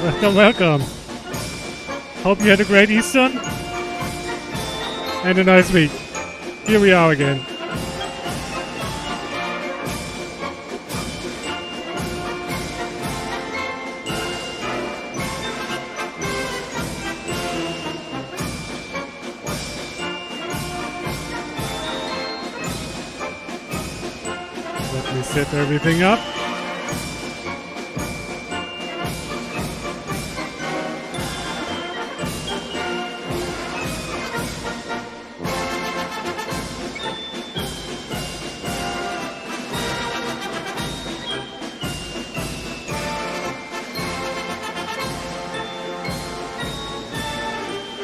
Welcome, welcome. Hope you had a great Easter and a nice week. Here we are again. Let me set everything up.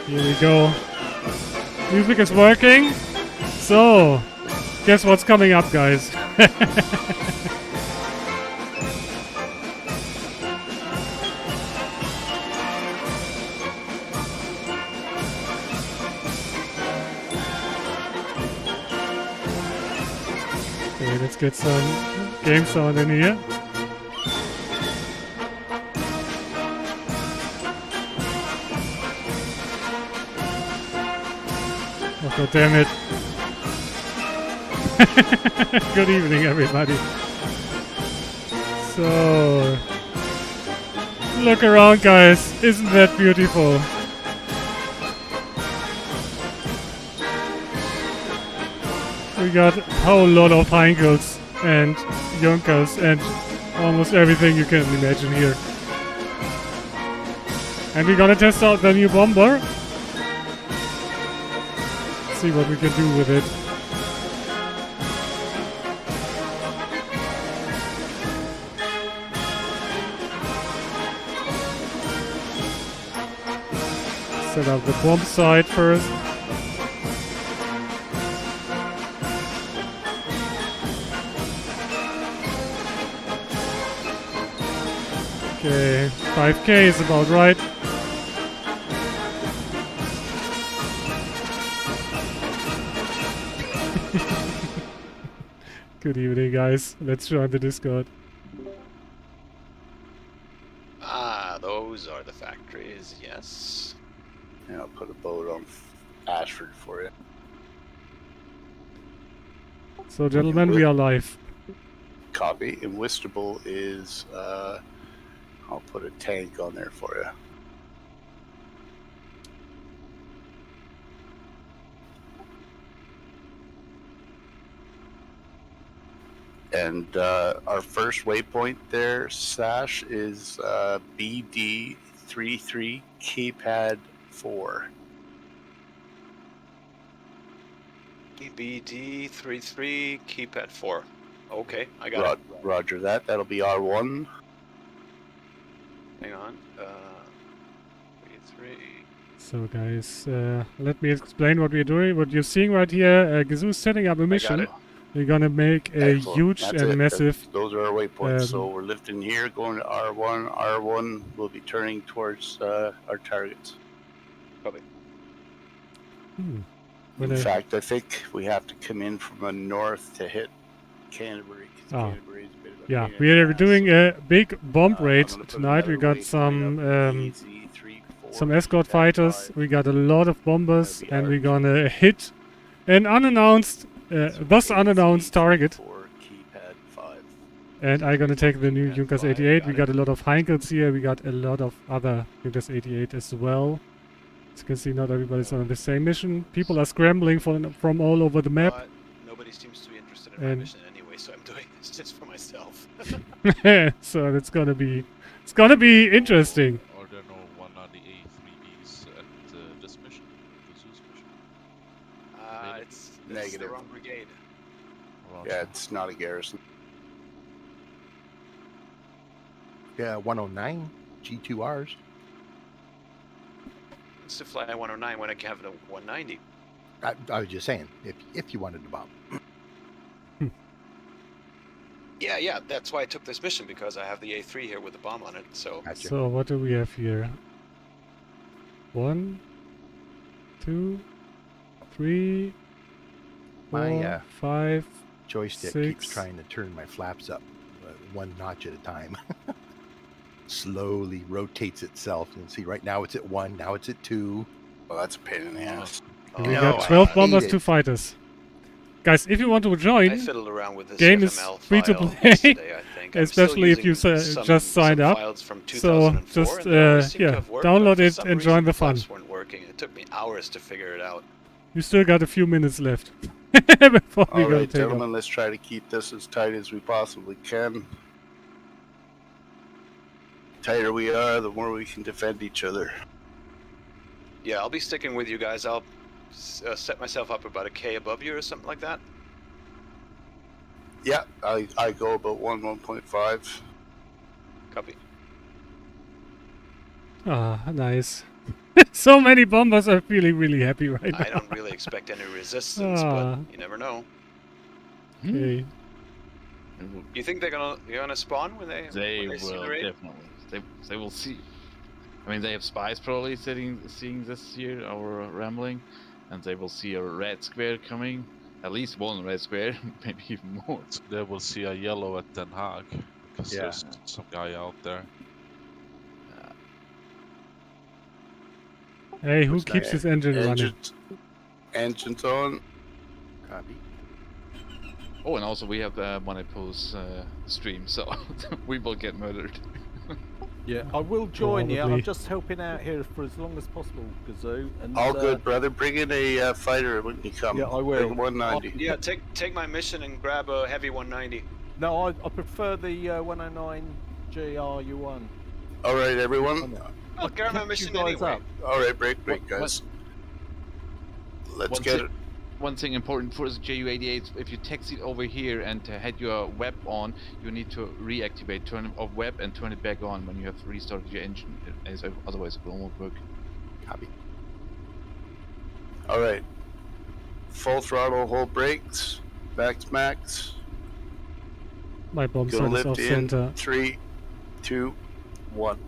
Here we go. Music is working. So, guess what's coming up, guys? Okay, let's get some game sound in here. Oh, God damn it. Good evening, everybody. So, look around, guys. Isn't that beautiful? We got a whole lot of Heinkels and Junkers and almost everything you can imagine here. And we're gonna test out the new bomber. See what we can do with it. Set up the bomb side first. Okay, 5k is about right. Good evening, guys. Let's join the Discord. Ah, those are the factories, yes. Yeah, I'll put a boat on Ashford for you. So, gentlemen, we are live. Copy. And Wistable is, I'll put a tank on there for you. And our first waypoint there, Sash, is BD33 keypad 4. BD33 keypad 4. Okay, I got it. Roger that. That'll be R1. Hang on. 33. So, guys, let me explain what we're doing. What you're seeing right here, Gazoo's setting up a mission. it. We're gonna make a Excellent. huge That's and it. massive. Those are our waypoints. So um, we're lifting here, going to R1. R1 will be turning towards our targets. Copy. In When fact, I think we have to come in from the north to hit Canterbury. 'Cause Ah. Canterbury's a bit of a yeah, pain in we the are ass, doing so, a big bomb I'm raid gonna put tonight. We another got waypoint up, some EZ34 escort keypad fighters. 5. We got a lot of bombers, That'll be and we're R2. gonna hit an unannounced, thus unannounced target. EZ34 keypad 5. And I'm gonna take the new Junkers 88. We got a lot of Heinkels here. We got a lot of other Junkers 88 as well. As you can see, not everybody's on the same mission. People are scrambling from all over the map. But nobody seems to be interested in my And- mission anyway, so I'm doing this just for myself. So it's gonna be interesting. Are there no 190A3Bs at this mission? Gazoo's mission? It's Negative. the wrong brigade. Around Yeah, it's not a garrison. Yeah, 109 G2Rs. It's to fly 109 when I can have the 190. I was just saying, if you wanted to bomb. Yeah, that's why I took this mission, because I have the A3 here with the bomb on it, so... Gotcha. So what do we have here? 1, 2, 3, 4, My, 6. Joystick keeps trying to turn my flaps up one notch at a time. slowly rotates itself. You can see right now it's at 1, now it's at 2. Well, that's a pain in the ass. We No, got I 12 hate bombers, it. 2 fighters. Guys, if you want to I join, fiddled around with this game is FML free to file play, yesterday, I think. I'm still especially if you using just signed some up. files from So 2004, just and they always seem to yeah, have worked, but download for it some and reason join the fun. flaps weren't working. It took me hours to figure it out. You still got a few minutes left before we All gotta right, take gentlemen, off. let's try to keep this as tight as we possibly can. The tighter we are, the more we can defend each other. Yeah, I'll be sticking with you guys. I'll set myself up about a K above you or something like that. Yeah, I go about 1.5. Copy. Ah, nice. So many bombers are feeling really happy right now. I don't really expect any resistance, Ah. but you never know. Okay. You think they're gonna spawn when they They when they see the will raid? definitely. They will see. I mean, they have spies probably seeing this year our rambling, and they will see a red square coming. At least one red square, maybe even more. They will see a yellow at Den Haag because Yeah. there's some guy out there. Hey, who What's keeps that? his engine running? Engines on. Copy. Oh, and also we have Money Post stream, so we will get murdered. Yeah, I will join you. Probably. I'm just helping out here for as long as possible, Gazoo. And, All good, brother. Bring in a fighter when you come. Yeah, I will. Bring 190. Yeah, take my mission and grab a heavy 190. No, I prefer the 109 GRU1. All right, everyone. I'll grab my Catch you mission guys anyway. up. All right, break, What- guys. Let's One get thi- it. One thing important for the JU-88, if you taxi over here and had your web on, you need to reactivate, turn off web and turn it back on when you have restarted your engine, as otherwise it won't work. Copy. All right. Full throttle, hold brakes. Max. My bomb Gonna sight is off lift in. center. 3, 2, 1.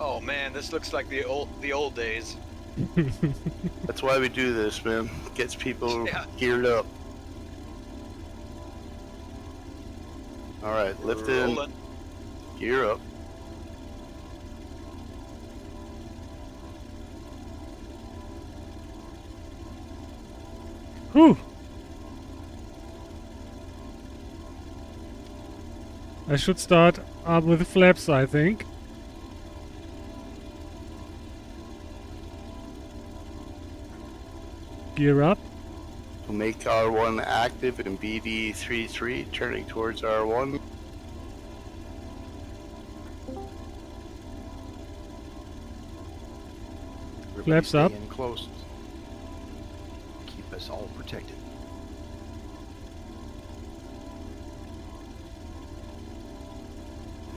Oh man, this looks like the old days. That's why we do this, man. Gets people Yeah. geared up. All right, lift in, Rolling. gear up. Whew. I should start up with flaps, I think. Gear up. We'll make R1 active in BD33, turning towards R1. Everybody Flaps stay up. in close. Keep us all protected.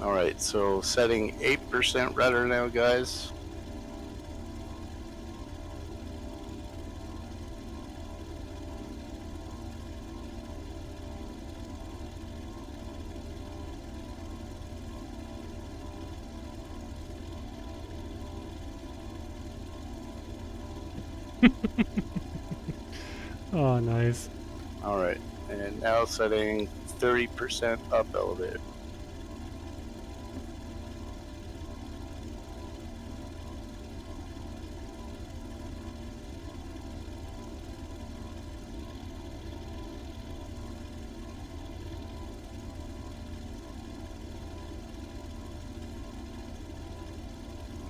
All right, so setting 8% rudder now, guys. Oh, nice. All right, and now setting 30% up elevator.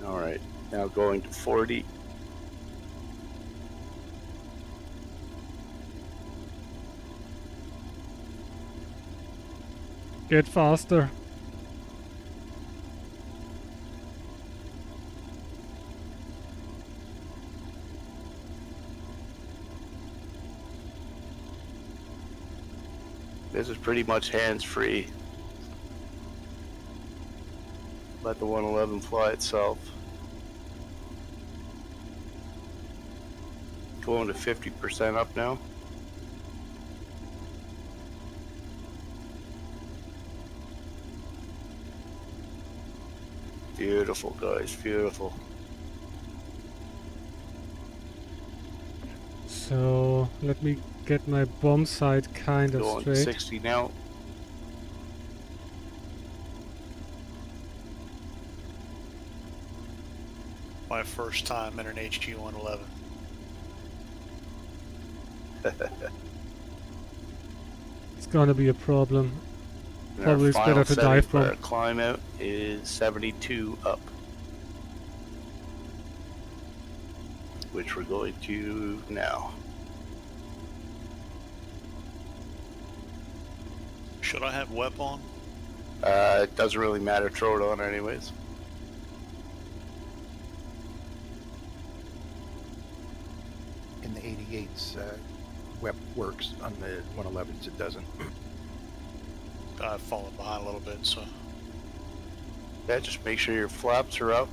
All right, now going to 40. Get faster. This is pretty much hands-free. Let the 111 fly itself. Going to 50% up now. Beautiful, guys, beautiful. So let me get my bomb sight kind of Going straight. 60 now. My first time in an HQ-111. It's gonna be a problem. And Probably our it's better final to setting dive for bomb. our climb out is 72 up. Which we're going to now. Should I have WEP on? It doesn't really matter, throw it on anyways. In the 88s, web works. On the 111s, it doesn't. I've fallen behind a little bit, so Yeah, just make sure your flaps are up.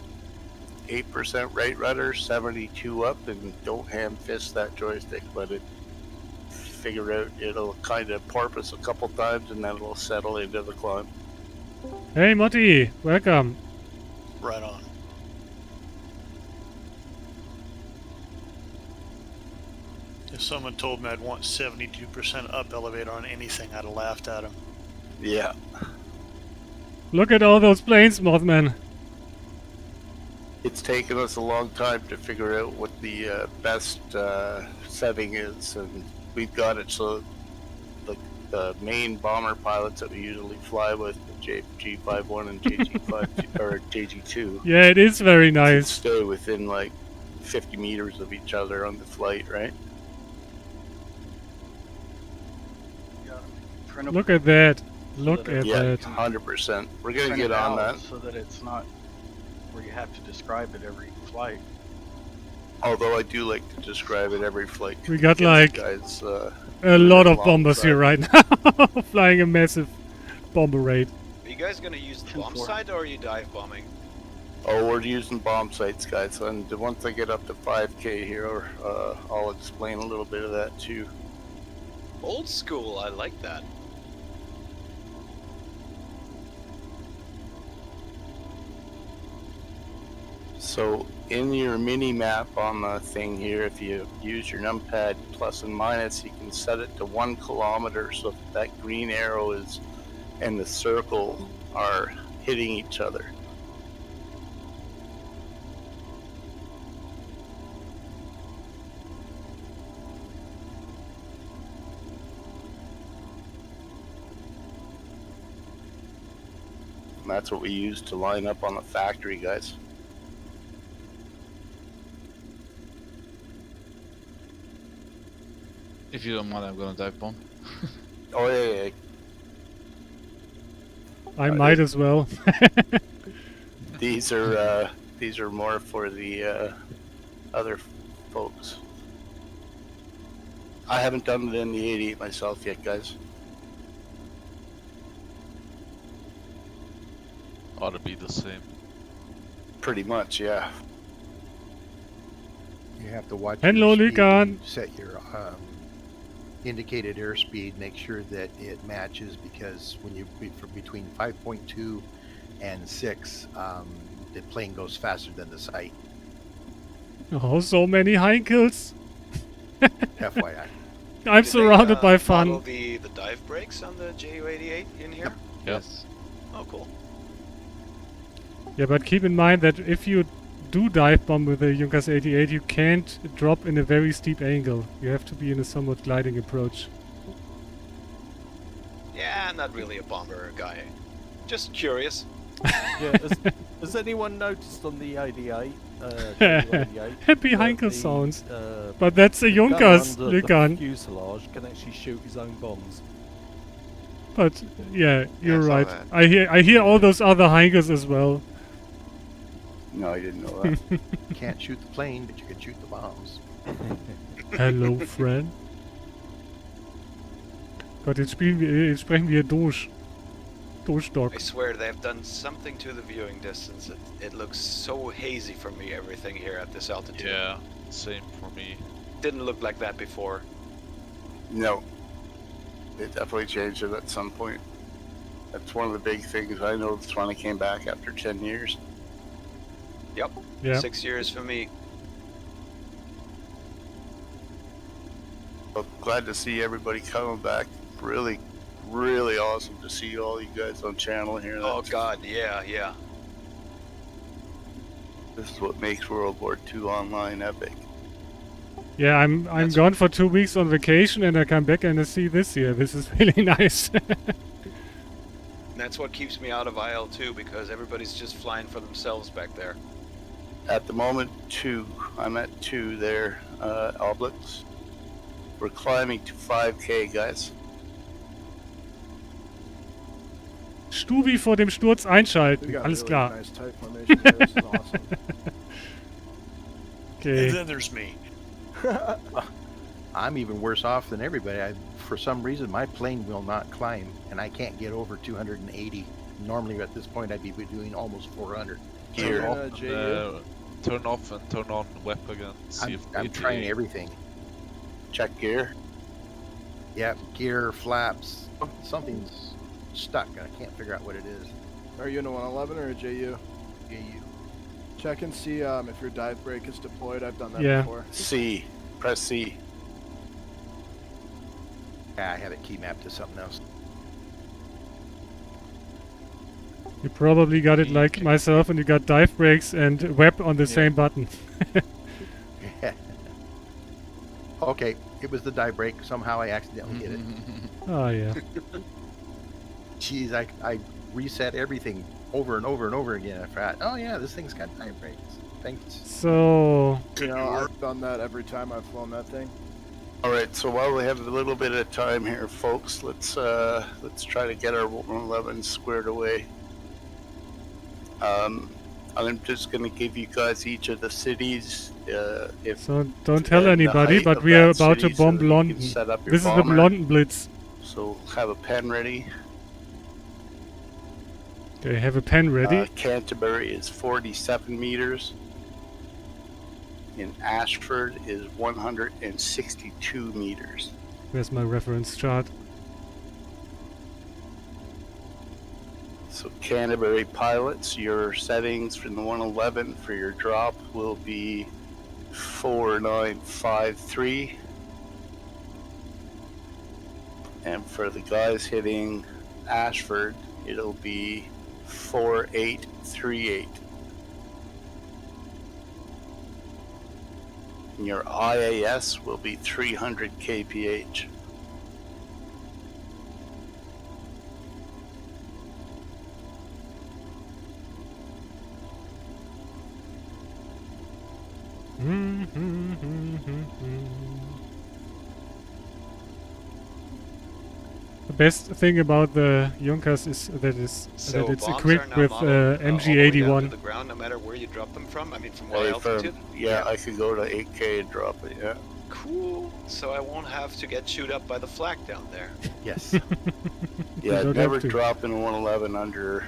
8% right rudder, 72 up, and don't ham fist that joystick, but it figure out it'll kind of porpoise a couple times and then it'll settle into the climb. Hey Motti, welcome. right on. If someone told me I'd want 72% up elevator on anything, I'd have laughed at him. Yeah. Look at all those planes, Mothman. It's taken us a long time to figure out what the best setting is, and we've got it so the main bomber pilots that we usually fly with, the G51 and JG5 or JG2, Yeah, it is very should nice. stay within like 50 meters of each other on the flight, right? Look at that. Look at Yeah, that. 100%. We're gonna Print get it on out that. so that it's not where you have to describe it every flight. Although I do like to describe it every flight. We got Gives like guys, a lot of long bombers here right now. Flying a massive bomber raid. Are you guys gonna use the bomb 10-4. site or are you dive bombing? Oh, we're using bomb sites, guys, and once I get up to 5K here, I'll explain a little bit of that too. Old school, I like that. So in your mini map on the thing here, if you use your numpad plus and minus, you can set it to 1 kilometer so that green arrow is and the circle are hitting each other. And that's what we use to line up on the factory, guys. If you don't mind, I'm gonna dive bomb. Oh yeah. I might as well. These are more for the other folks. I haven't done it in the 88 myself yet, guys. Ought to be the same. Pretty much, yeah. You have to watch. Hello, your speed Lucan. when you set your indicated airspeed. Make sure that it matches, because when you be from between 5.2 and 6, the plane goes faster than the sight. Oh, so many Heinkels. FYI. I'm Did surrounded they, by model fun. the dive brakes on the Ju-88 in here? Yes. Oh, cool. Yeah, but keep in mind that if you do dive bomb with the Junkers 88, you can't drop in a very steep angle. You have to be in a somewhat gliding approach. Yeah, I'm not really a bomber guy. Just curious. Yeah, has anyone noticed on the 88? Ju-88, Happy that Heinkel the, sounds. uh, But that's a the gunner Junkers, under the Lucan. fuselage can actually shoot his own bombs. But yeah, you're I saw right. that. I hear all those other Heinkels as well. No, I didn't know that. You can't shoot the plane, but you can shoot the bombs. Hello, friend. Gott, jetzt sprechen wir durch. Durchstock. I swear they've done something to the viewing distance. It looks so hazy for me, everything here at this altitude. Yeah, same for me. Didn't look like that before. No. They definitely changed it at some point. That's one of the big things. I noticed when I came back after 10 years. Yep. Yeah. 6 years for me. Well, glad to see everybody coming back. Really, really awesome to see all you guys on channel here. Oh God, yeah, yeah. This is what makes World War II online epic. Yeah, I'm That's- gone for 2 weeks on vacation, and I come back and I see this here. This is really nice. That's what keeps me out of IL-2 because everybody's just flying for themselves back there. At the moment, 2. I'm at 2 there, Oblix. We're climbing to 5K, guys. Stubi vor dem Sturz We einschalten. got Alles really klar. nice tight formation here. This is awesome. And Okay. then there's me. I'm even worse off than everybody. For some reason, my plane will not climb, and I can't get over 280. Normally, at this point, I'd be doing almost 400. Gear. JU? Turn off and turn on web again. See if I'm it- trying everything. Check gear. Yeah, gear, flaps, something's stuck, and I can't figure out what it is. Are you in a 111 or a JU? JU. Check and see if your dive brake is deployed. I've done that Yeah. before. C. Press C. Yeah, I have it key mapped to something else. You probably got it like myself, and you got dive brakes and web on the same button. Okay, it was the dive brake. Somehow I accidentally hit it. Oh yeah. Jeez, I reset everything over and over and over again. I forgot. Oh yeah, this thing's got dive brakes. Thanks. So You know, I've done that every time I've flown that thing. All right, so while we have a little bit of time here, folks, let's try to get our 111 squared away. I'm just going to give you guys each of the cities. If so don't tell and the anybody, height but of we are that about to city so bomb that you can London. set up your This is the bomber. London Blitz. So have a pen ready. Okay, have a pen ready. Canterbury is 47 meters. In Ashford is 162 meters. Where's my reference chart? So Canterbury pilots, your settings from the 111 for your drop will be 4953. And for the guys hitting Ashford, it'll be 4838. And your IAS will be 300 kph. The best thing about the Junkers is that it's bombs are equipped now with modeled, all the way down to MG81. the ground, no matter where you drop them from. I mean, from Hey, what from- altitude. yeah, I could go to 8K and drop it, yeah. Cool. So I won't have to get chewed up by the flak down there. Yes, Yeah, don't never have to. drop in 111 under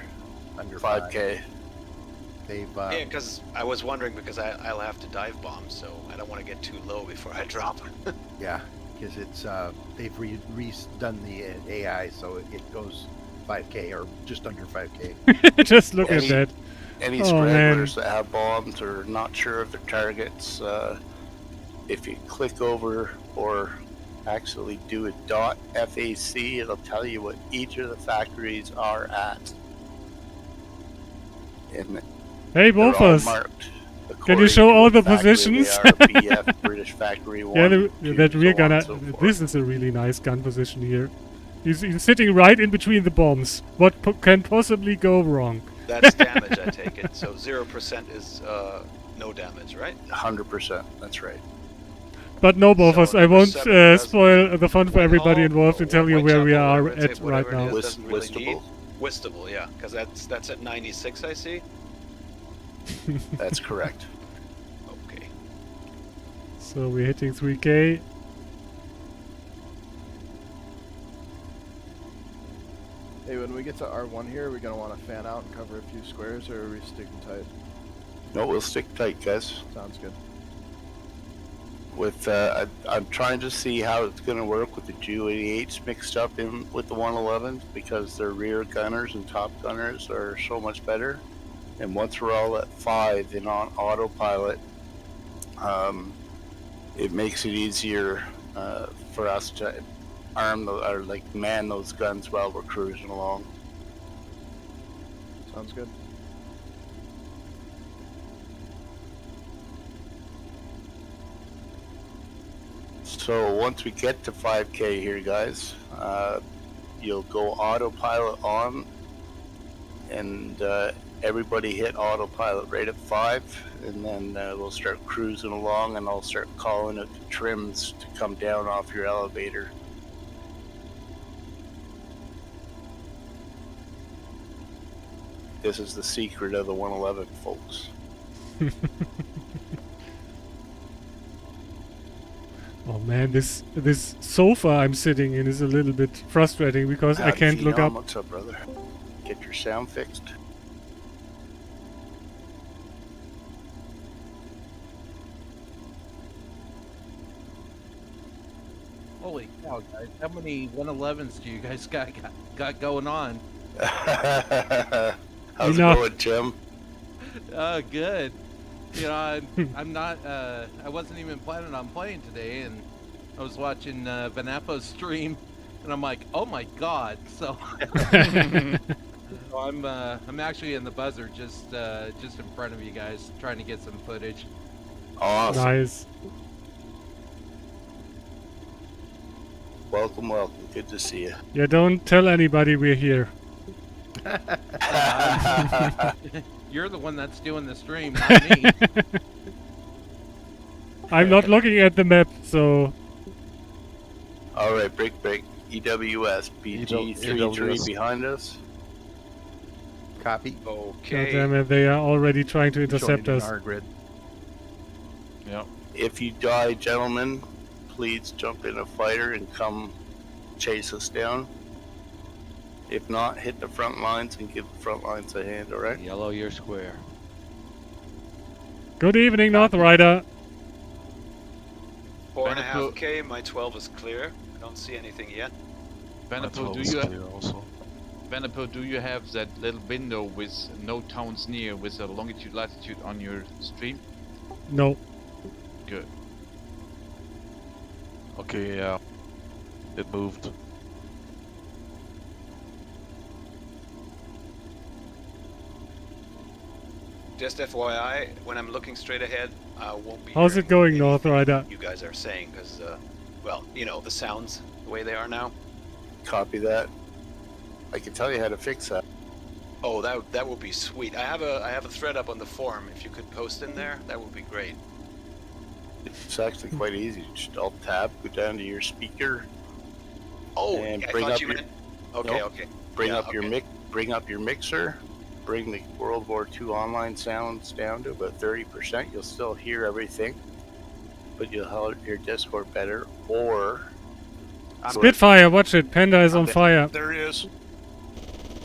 under 5K. They've Yeah, because I was wondering because I'll have to dive bomb, so I don't want to get too low before I drop. yeah, because it's they've redone the AI, so it goes 5K or just under 5K. Just look at Any- that. Any Oh, stragglers that have bombs or not sure of their targets, if you click over or actually do a .FAC, it'll tell you what each of the factories are at. And Hey, they're all Wolfers! marked Can you according show to all what the factory they positions? are, BF, British Factory 1, Yeah, 2, that rear so on gunner. and so forth. This is a really nice gun position here. He's sitting right in between the bombs. What can possibly go wrong? That's damage, I take it. So 0% is no damage, right? 100%, that's right. But no, Wolfers, So I won't 7 spoil the fun for everybody Whitehall, involved and tell you where we Whitechapel, are whatever at right it now. is, doesn't really Listable? need. Wistable, yeah, because that's at 96, I see. That's correct. Okay. So we're hitting 3K. Hey, when we get to R1 here, are we going to want to fan out and cover a few squares, or are we sticking tight? No, we'll stick tight, guys. Sounds good. With I'm trying to see how it's going to work with the Ju-88s mixed up in with the 111s because their rear gunners and top gunners are so much better. And once we're all at 5 and on autopilot, it makes it easier for us to or like man those guns while we're cruising along. Sounds good. So once we get to 5K here, guys, you'll go autopilot on, and everybody hit autopilot right at 5, and then we'll start cruising along, and I'll start calling it the trims to come down off your elevator. This is the secret of the 111, folks. Oh man, this sofa I'm sitting in is a little bit frustrating because I Howdy, can't look Phenom. up. What's up, brother? Get your sound fixed. Holy cow, guys! How many 111s do you guys got going on? How's Enough. it going, Jim? Oh, good. You know, I'm not. I wasn't even planning on playing today, and I was watching Vanapo's stream, and I'm like, oh my god! So, so I'm actually in the buzzer, just in front of you guys, trying to get some footage. Awesome. Nice. Welcome, welcome. Good to see you. Yeah, don't tell anybody we're here. You're the one that's doing the stream, not me. I'm not looking at the map, so All right, break. EWS, BG33 behind us. Copy. Okay. goddamn it, they are already trying to intercept Showing it in us. our grid. Yeah. If you die, gentlemen, please jump in a fighter and come chase us down. If not, hit the front lines and give the front lines a hand, alright? Yellow, you're square. Good evening, North Rider. 4.5K, my 12 is clear. I don't see anything yet. Vanapo, do you have that little window with no towns near with a longitude latitude on your stream? No. Good. Okay, yeah. It moved. Just FYI, when I'm looking straight ahead, I won't be. How's it going, North Rider? You guys are saying because, well, you know, the sounds the way they are now. Copy that. I can tell you how to fix that. Oh, that would be sweet. I have a thread up on the forum. If you could post in there, that would be great. It's actually quite easy. Just alt tab, go down to your speaker, Oh, And I bring thought up you your- meant. Okay, Nope. okay. bring Yeah, up your okay. bring up your mixer, bring the World War II online sounds down to about 30%. You'll still hear everything, but you'll hear your Discord better. Or Spitfire, watch it. Panda is on fire. There he is.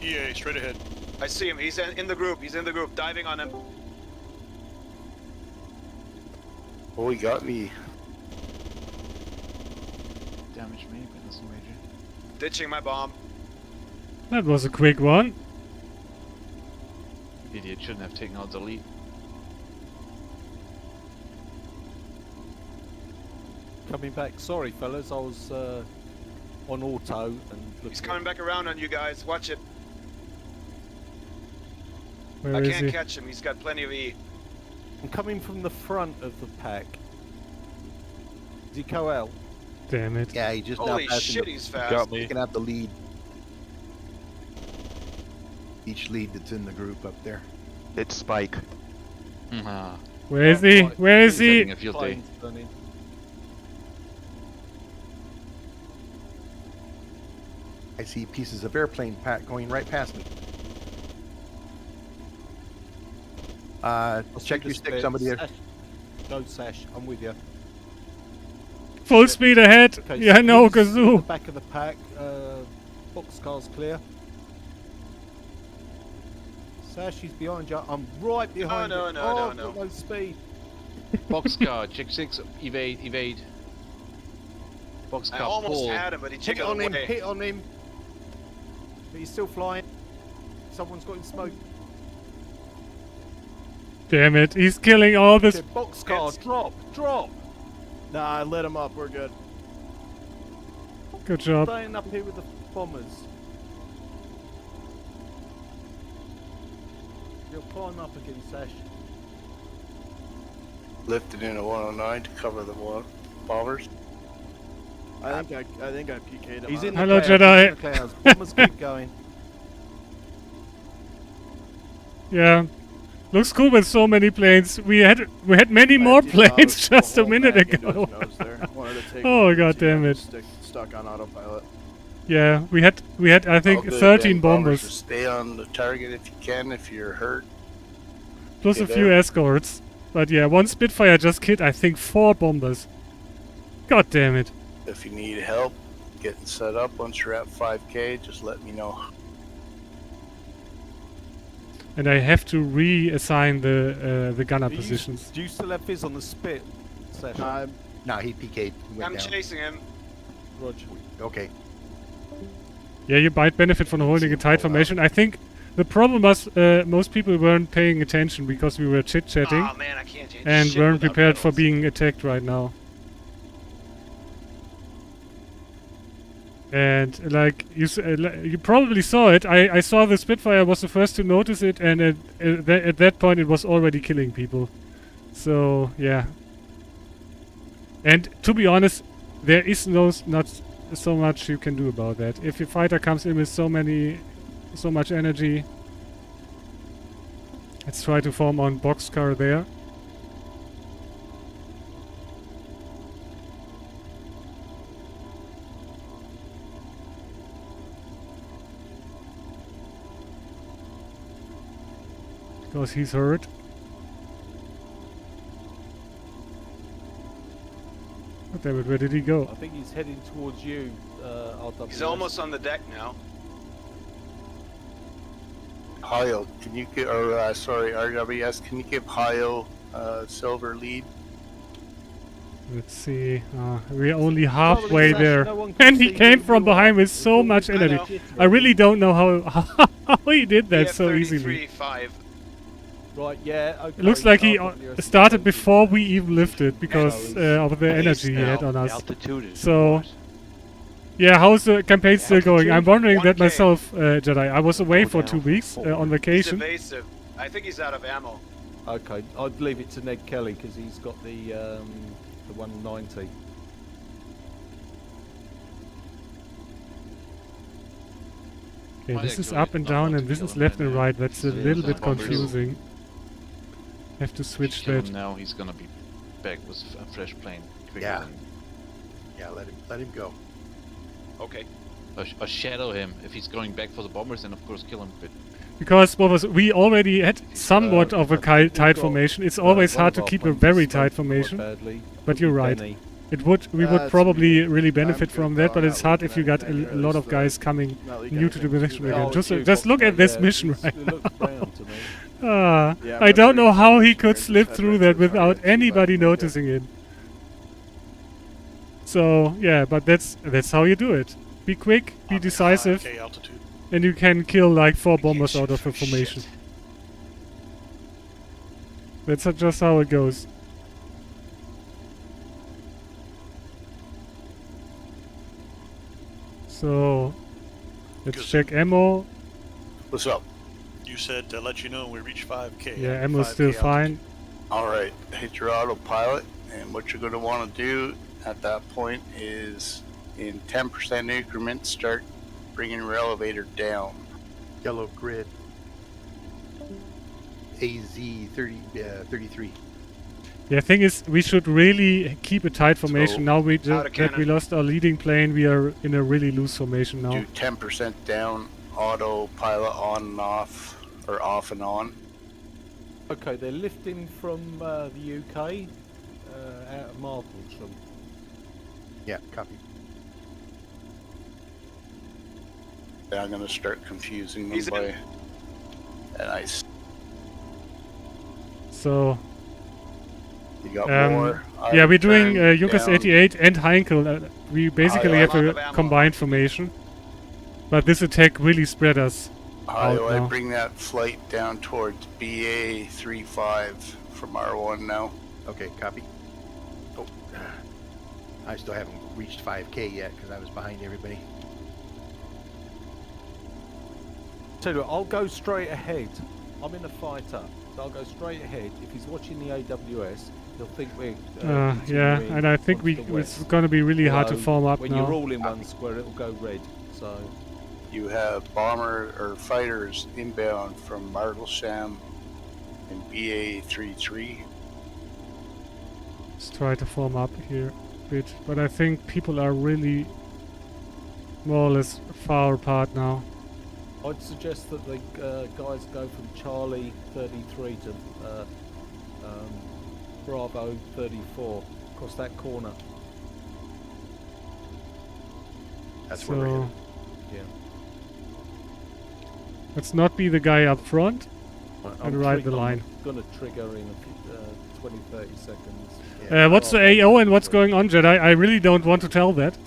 EA, straight ahead. I see him. He's in the group. He's in the group. Diving on him. oh, he got me. Damage me, but nothing major. Ditching my bomb. That was a quick one. Idiot shouldn't have taken out the lead. Coming back. Sorry, fellas. I was on auto and looking. He's coming back around on you guys. Watch it. Where I is can't he? catch him. He's got plenty of E. I'm coming from the front of the pack. Is he Coel? Damn it. Yeah, he just now Holy passing shit, the, he's fast. Got me. picking out the lead. Each lead that's in the group up there. It's Spike. Ah, Where is he? Where is he's he? having a field day. Plane's burning. I see pieces of airplane pack going right past me. Check your stick, somebody there. Sash. Go, Sash. I'm with you. Full speed ahead. Okay, Yeah, so no, he's at the Kazoo. back of the pack. Boxcar's clear. Sash, he's behind you. I'm right behind no, you. no, oh, no, I've no. got no speed. Boxcar, check 6, evade. I Boxcar, almost pull. had him, but he Hit jiggled on him, away. hit on him. But he's still flying. Someone's got him smoked. Damn it. He's killing all this. Boxcar, drop. Nah, let him up. We're good. Good job. Staying up here with the bombers. You're pulling up against Ash. Lifted into 109 to cover the bombers. I think I PK'd him. He's in the Hello, clouds, Jedi. he's in the clouds. Bombers keep going. Yeah. Looks cool with so many planes. We had many more planes just a minute ago. Oh, god damn it. Stuck on autopilot. Yeah, we had I think All good, 13 then, bombers. Just stay on the target if you can. If you're hurt, Plus Stay a few there. escorts. But yeah, one Spitfire just killed I think 4 bombers. God damn it. if you need help getting set up once you're at 5K, just let me know. And I have to reassign the gunner positions. Do you still have Fizz on the spit session? No, he PK'd. He went I'm down. chasing him. Roger. Okay. Yeah, you might benefit from holding a tight formation. I think the problem was most people weren't paying attention because we were chit-chatting Oh man, I can't change and shit weren't without prepared for pedals. being attacked right now. And like you probably saw it. I saw the Spitfire was the first to notice it, and at that point it was already killing people. So yeah. And to be honest, there is not so much you can do about that. If your fighter comes in with so much energy, let's try to form on boxcar there. Because he's hurt. Oh, damn it, where did he go? I think he's heading towards you, RWS. He's almost on the deck now. Hayo, can you give, or sorry, RWS, can you give Hayo silver lead? Let's see. We're only halfway Sash, there. no one can And he see came who from you are. behind with so It's much all energy. know. I really don't know how he did that so easily. 33.5. Right, yeah, okay. It looks like he RWS started is before we even lifted because of the energy he had on us. Altitude is So, yeah, how's the campaign still going? I'm wondering that 1K. myself, Jedi. I was away Go for down 2 weeks forward. on He's vacation. evasive. I think he's out of ammo. Okay, I'd leave it to Ned Kelly because he's got the 190. Okay, Might this is actually up and not down want to and this kill is him left right and now. right. That's a Yeah, little the bit bombers- confusing. Have to switch Kill that. him now, he's gonna be back with a fresh plane. quicker Yeah. than- Yeah, let him go. Okay. Or shadow him. If he's going back for the bombers, then of course kill him. But Because what was we already had somewhat of a We've tight got, formation. It's always one hard of to our keep a planes very is tight smoking quite formation. badly. But you're right. Benny. We would It's probably really benefit good, from though. that, but I'm it's not hard if you looking got at a anything lot else, of guys coming Not really new to the anything position too again. bad. Just Oh, just look at this yeah, mission it's- right it now. looks brown to me. Ah, Yeah, I don't know how he remember could it's slip had through red that to fire, without it's too bad anybody we get- noticing it. So yeah, but that's how you do it. Be quick, be On decisive, 5K altitude. and you can kill like 4 bombers shoot out of a for formation. shit. That's just how it goes. So let's Good. check ammo. What's up? You said to let you know when we reach 5K. Yeah, at ammo's 5K still altitude. fine. Alright, hit your autopilot, and what you're going to want to do at that point is in 10% increments start bringing your elevator down. Yellow grid. AZ 33. Yeah, thing is, we should really keep a tight formation. So, Now we out of that we cannon. lost our leading plane, we are in a really loose formation now. Do 10% down, autopilot on and off, or off and on. Okay, they're lifting from the UK out of Marplesham. Yeah, copy. And I'm going to start confusing them He's in. by... And So you got yeah, more. we're I've doing turned Junkers down- 88 and Heinkel. We basically yeah. have I'm out a of ammo. combined formation, but this attack really spread us. I now. bring that flight down towards BA 35 from R1 now. Okay, copy. Oh, I still haven't reached 5K yet because I was behind everybody. Tell you what, I'll go straight ahead. I'm in a fighter, so I'll go straight ahead. If he's watching the AWS, he'll think we're Yeah, continuing and I think onto the it's west. going to be really hard to Although, form up when now. you're all in one square, it'll go red. So You have bomber or fighters inbound from Martlesham and BA33. Let's try to form up here a bit. But I think people are really more or less far apart now. I'd suggest that the guys go from Charlie 33 to Bravo 34 across that corner. That's where we're headed. Yeah. Let's not be the guy up front and ride the line. I'm gonna trigger in 20-30 seconds. What's the AO and what's going on, Jedi? I really don't want to tell that.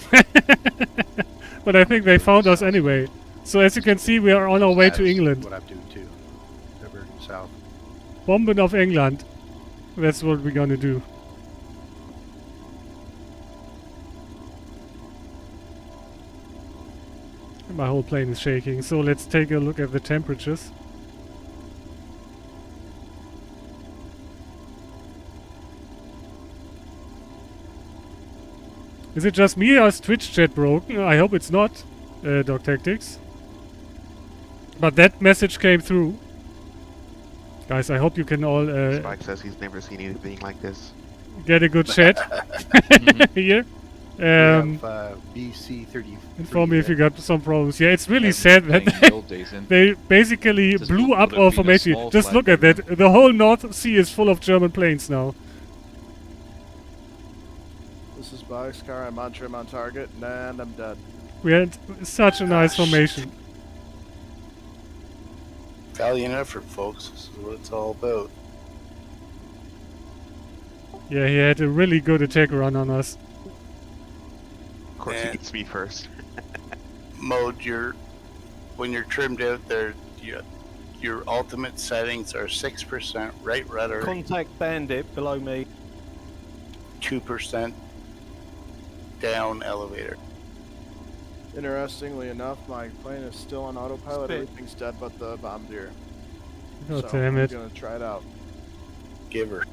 But I think they found us anyway. So as you can see, we are on our way to England. What I'm doing too. Over south. Bombing of England. That's what we're gonna do. My whole plane is shaking, so let's take a look at the temperatures. Is it just me or is Twitch chat broken? I hope it's not, Dog Tactics. But that message came through. Guys, I hope you can all Spike says he's never seen anything like this. get a good chat here. We have BC 30. Inform me if you got some problems. Yeah, it's really sad that they basically blew up our formation. Just look at that. The whole North Sea is full of German planes now. This is Boxcar. I'm on trim on target, and I'm dead. We had such a nice formation. Valiant effort, folks. This is what it's all about. Yeah, he had a really good attack run on us. Of course, he gets me first. Mode, when you're trimmed out there, your ultimate settings are 6% right rudder, Contact bandit below me. 2% down elevator. Interestingly enough, my plane is still on autopilot. Spit. Everything's dead but the bombardier. God So damn it. I'm gonna try it out. Give her.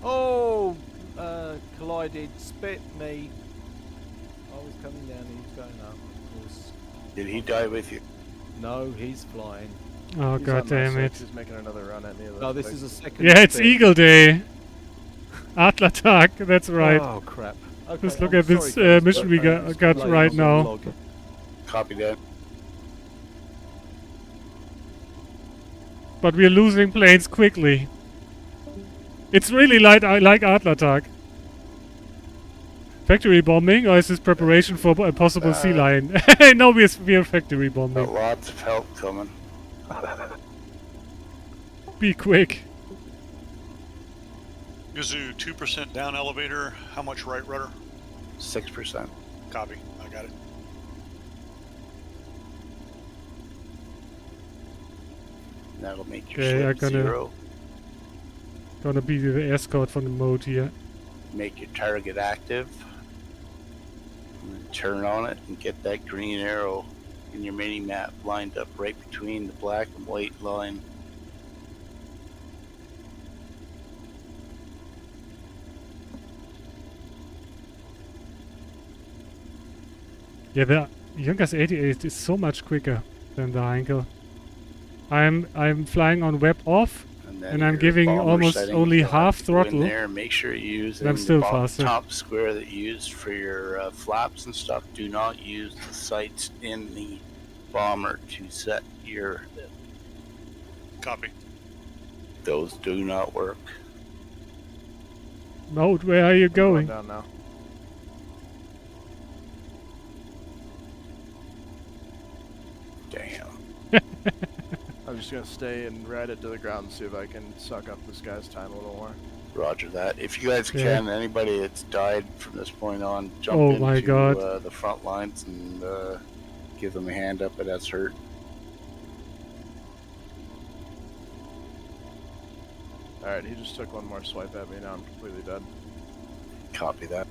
Oh, collided, spit me. I was coming down, he was going up, of course. Did he die with you? No, he's flying. Oh, He's god on my damn six. it. He's making another run at me. No, this is a second. Yeah, it's spit. Eagle Day. Adlertag, that's right. Oh crap. Okay, Just look I'm at this sorry, guys, mission we but, got it's right on the now. log. Copy that. But we're losing planes quickly. It's really like Adlertag. Factory bombing, or is this preparation for a possible sea lion? No, we're factory bombing. Got lots of help coming. Be quick. Gazoo, 2% down elevator. How much right rudder? 6%. Copy. I got it. That'll make your Okay, I'm slip 0. Gonna be the escort from the mode here. Make your target active. And then turn on it and get that green arrow in your mini map lined up right between the black and white line. Yeah, the Junkers 88 is so much quicker than the Heinkel. I'm flying on web off, then and I'm your giving bomber almost settings, only you'll half have to go in throttle. there and make sure you use And I'm still the faster. top square that you use for your flaps and stuff. Do not use the sights in the bomber to set your. Copy. Those do not work. Mode, where are you going? Down now. Damn. I'm just gonna stay and ride it to the ground and see if I can suck up this guy's time a little more. Roger that. If you guys Yeah. can, anybody that's died from this point on, jump Oh into my God. the front lines and give them a hand up if that's hurt. Alright, he just took one more swipe at me, now I'm completely dead. Copy that.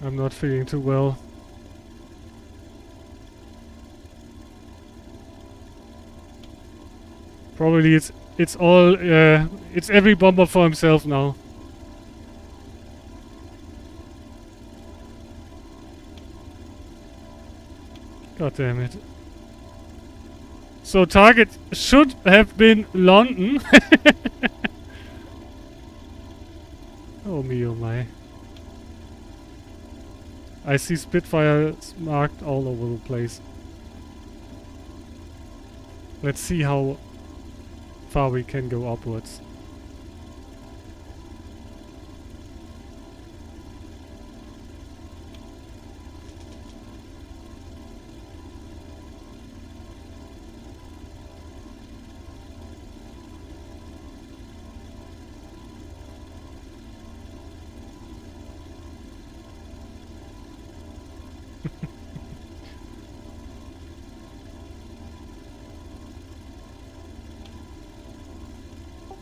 I'm not feeling too well. Probably it's all it's every bomber for himself now. God damn it. So target should have been London. Oh me, oh my. I see Spitfires marked all over the place. Let's see how far we can go upwards.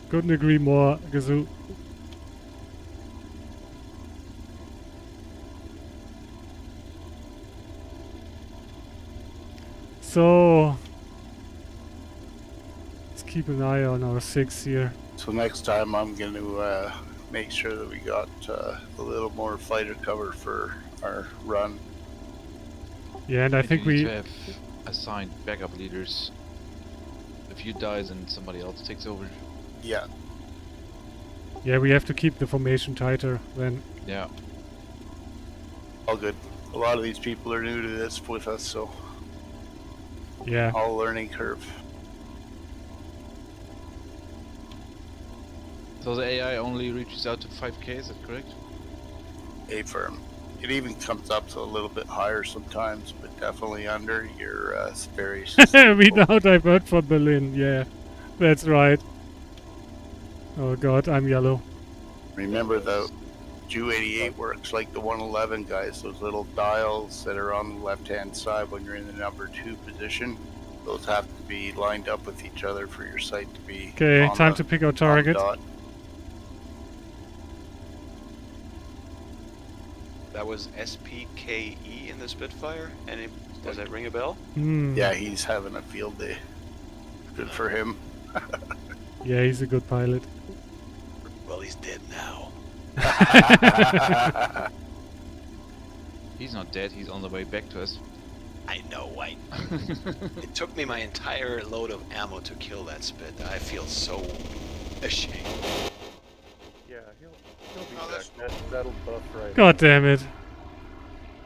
Couldn't agree more, Gazoo. So let's keep an eye on our 6 here. So next time I'm going to make sure that we got a little more fighter cover for our run. Yeah, and I think you need we to have assigned backup leaders. If you dies and somebody else takes over. Yeah. Yeah, we have to keep the formation tighter then. Yeah. All good. A lot of these people are new to this with us, so Yeah. all learning curve. So the AI only reaches out to 5k, is that correct? A firm. It even comes up to a little bit higher sometimes, but definitely under your very We now divert for Berlin, yeah. That's right. Oh god, I'm yellow. Remember the Ju-88 works like the 111 guys, those little dials that are on the left hand side when you're in the number 2 position. Those have to be lined up with each other for your sight to be Okay, on time the- to pick our on target. dot. That was SPKE in the Spitfire? Does that ring a bell? Hmm. Yeah, he's having a field day. Good for him. Yeah, he's a good pilot. Well, he's dead now. He's not dead, he's on the way back to us. I know, it took me my entire load of ammo to kill that Spit. I feel so ashamed. Yeah, he'll be back. That'll buff right. God damn it.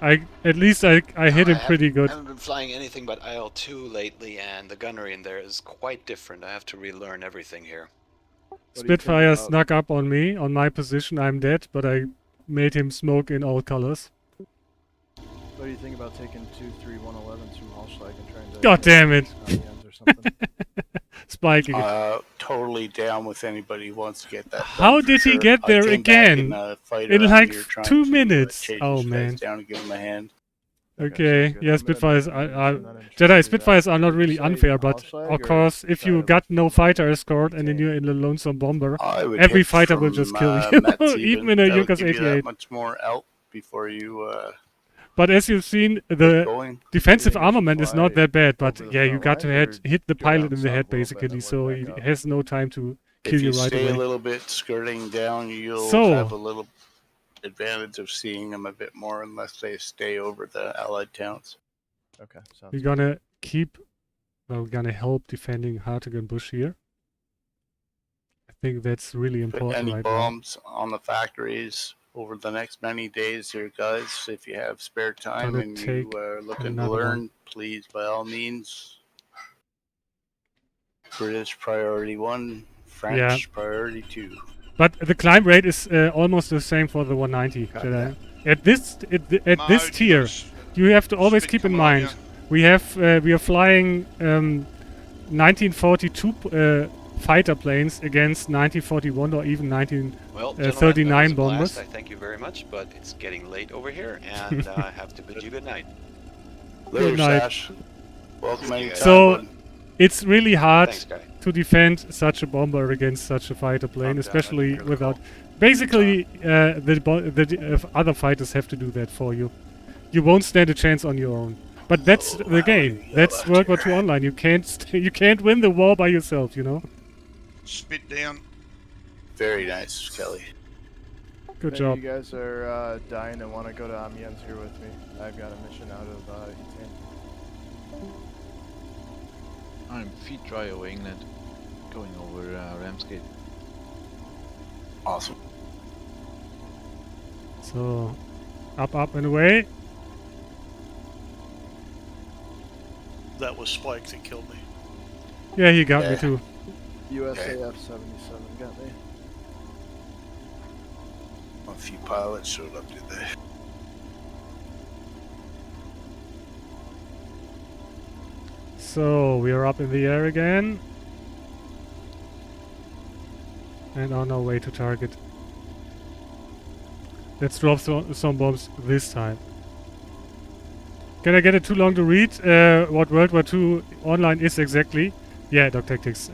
At least I hit him pretty good. I haven't been flying anything but IL-2 lately, and the gunnery in there is quite different. I have to relearn everything here. Spitfire snuck up on me, on my position. I'm dead, but I made him smoke in all colors. What do you think about taking 2-3-111s from Hallsteig and trying to... God damn it! or something? Spiking it. Totally down with anybody who wants to get that. How done for did he sure. get I there came back again? fighter In around like here trying 2 to, minutes. chase Oh these guys man. down and give them a hand. Okay, yeah, Spitfires are Jedi Spitfires are not really unfair, but of course, if you got no fighter escort and then you're in a lonesome bomber, I would every hit fighter will from, just kill you, Mets even in a That would Junkers give you that 88. much more out before you But as you've seen, get the going. defensive Yeah, you armament is not that bad, but over the yeah, you front got to line, or hit the go pilot down in the head south a little bit basically, and so work he back up? has no time to If kill you you right stay away. a little bit skirting down, you'll So- have a little advantage of seeing them a bit more unless they stay over the allied towns. Okay, sounds We're gonna we're gonna help defending Hartigan Bush here. I think that's really Put important any right bombs on the factories over the next many days here, guys. If you have spare time Gonna and you take are looking to another learn, one. please, by all means. British priority 1, French priority 2. now. But the climb rate is almost the same for the 190 Jedi. At this tier, you have to always keep in mind we are flying 1942 fighter planes against 1941 or even Well, 1939 gentlemen, that was a bombers. blast. I thank you very much, but it's getting late over here, and I have to bid you good night. Later, Good night. Sash. Welcome anytime. So, bud. it's really hard Thanks, guy. to defend such a bomber against such a fighter plane, Calm down, especially under without. control. Basically, the other fighters have to do that for you. You won't stand a chance on your own. But that's the game. That's World War II Online. You can't win the war by yourself. You know. Spit down. Very nice, Kelly. Good If job. you guys are dying and want to go to Amiens here with me, I've got a mission out of E10. I'm feet dry over England, going over Ramsgate. Awesome. So, up and away. That was Spike that killed me. Yeah, he got me too. USAF 77 got me. A few pilots showed up today. So we are up in the air again, and on our way to target. Let's drop some bombs this time. Can I get it too long to read what World War II Online is exactly? Yeah, Doc Tactics.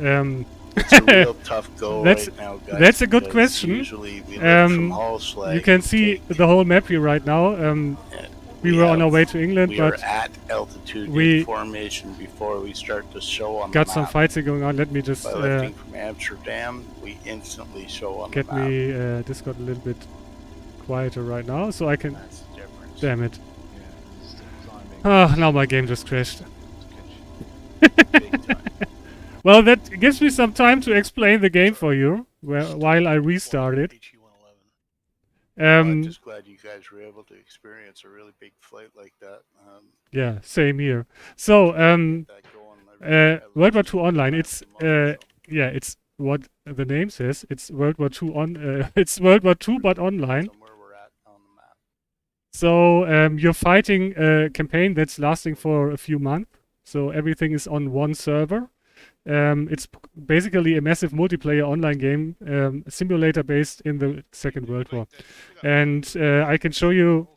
It's a real tough go that's, right now, guys. That's a good because question. Usually we live from Hull Slag. You can see the whole map here right now. We were on our way to England, we but are at altitude we in formation before we start to show on got the some map. fighting going on. Let me just By lifting from Amsterdam, we instantly show on get the map. me Discord a little bit quieter right now, so I can. That's the difference. Damn it! Yeah, this is the climbing. Ah, now my game just crashed. Big time. Well, that gives me some time to explain the game for you while I restart it. I'm just glad you guys were able to experience a really big flight like that. Yeah, same here. So, World War II Online. It's yeah, it's what the name says. It's World War II on. It's World War II but online. Somewhere we're at on the map. So you're fighting a campaign that's lasting for a few months. So everything is on one server. It's basically a massive multiplayer online game, simulator based in the Second World War. And I can show you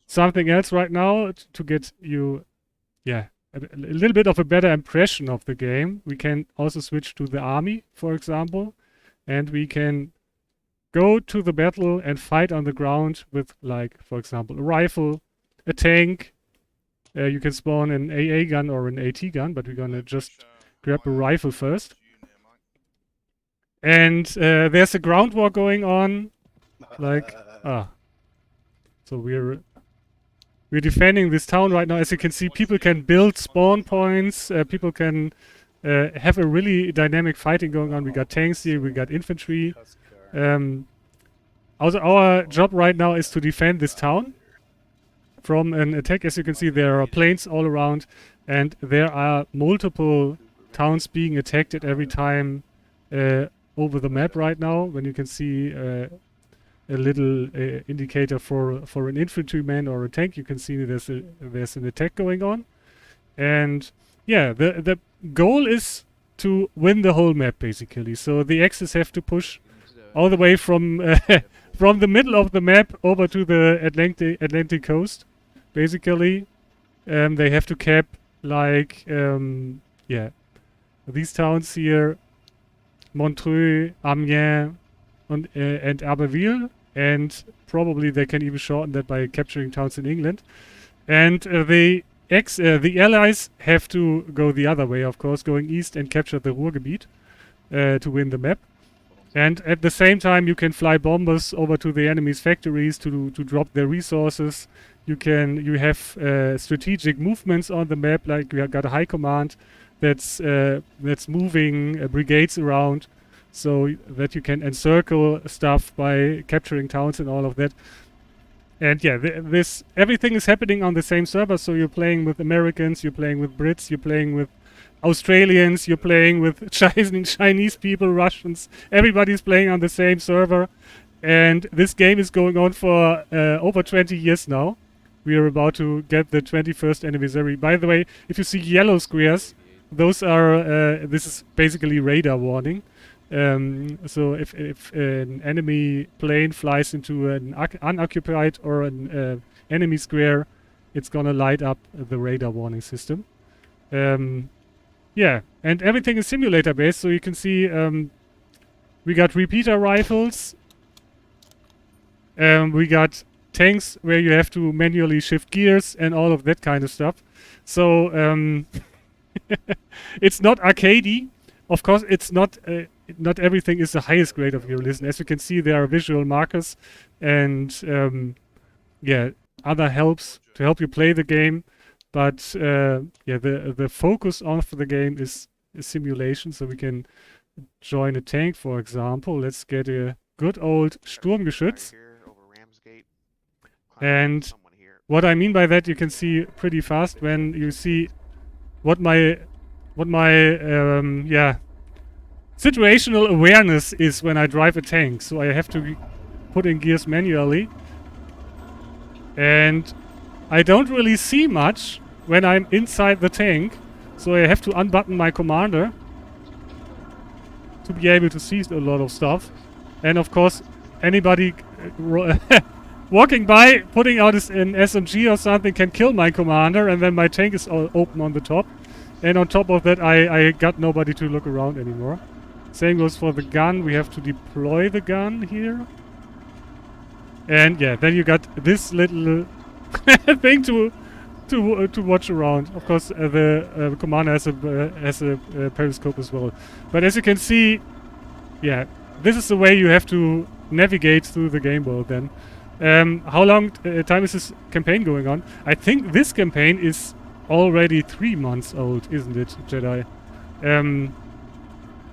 something else right now to get you, yeah, a little bit of a better impression of the game. We can also switch to the army, for example, and we can go to the battle and fight on the ground with, like, for example, a rifle, a tank. You can spawn an AA gun or an AT gun, but we're gonna just grab a rifle first. And there's a ground war going on, like so we're defending this town right now. As you can see, people can build spawn points. People can have a really dynamic fighting going on. We got tanks here. We got infantry. Also, our job right now is to defend this town from an attack. As you can see, there are planes all around, and there are multiple towns being attacked at every time over the map right now. When you can see a little indicator for an infantryman or a tank, you can see there's an attack going on. And yeah, the goal is to win the whole map basically. So the Axis have to push all the way from from the middle of the map over to the Atlantic coast. Basically, they have to cap like yeah, these towns here, Montreux, Amiens, and Abbeville, and probably they can even shorten that by capturing towns in England. And the Allies have to go the other way, of course, going east and capture the Ruhrgebiet to win the map. And at the same time, you can fly bombers over to the enemy's factories to drop their resources. You have strategic movements on the map, like we have got a high command that's moving brigades around, so that you can encircle stuff by capturing towns and all of that. And yeah, everything is happening on the same server. So you're playing with Americans, you're playing with Brits, you're playing with Australians, you're playing with Chinese people, Russians. Everybody's playing on the same server, and this game is going on for over 20 years now. We are about to get the 21st anniversary. By the way, if you see yellow squares, those are this is basically radar warning. So if an enemy plane flies into an unoccupied or an enemy square, it's gonna light up the radar warning system. Yeah, And everything is simulator based, so you can see we got repeater rifles. We got tanks where you have to manually shift gears and all of that kind of stuff. So it's not arcadey. Of course, it's not everything is the highest grade of realism. As you can see, there are visual markers and yeah, other helps to help you play the game. But yeah, the focus of the game is simulation. So we can join a tank, for example. Let's get a good old Sturmgeschütz. And what I mean by that, you can see pretty fast when you see what my yeah, situational awareness is when I drive a tank. So I have to put in gears manually, and I don't really see much when I'm inside the tank. So I have to unbutton my commander to be able to see a lot of stuff. And of course, anybody walking by, putting out an SMG or something can kill my commander, and then my tank is all open on the top. And on top of that, I got nobody to look around anymore. Same goes for the gun. We have to deploy the gun here. And yeah, then you got this little thing to watch around. Of course, the commander has a periscope as well. But as you can see, yeah, this is the way you have to navigate through the game world then. How long time is this campaign going on? I think this campaign is already 3 months old, isn't it, Jedi?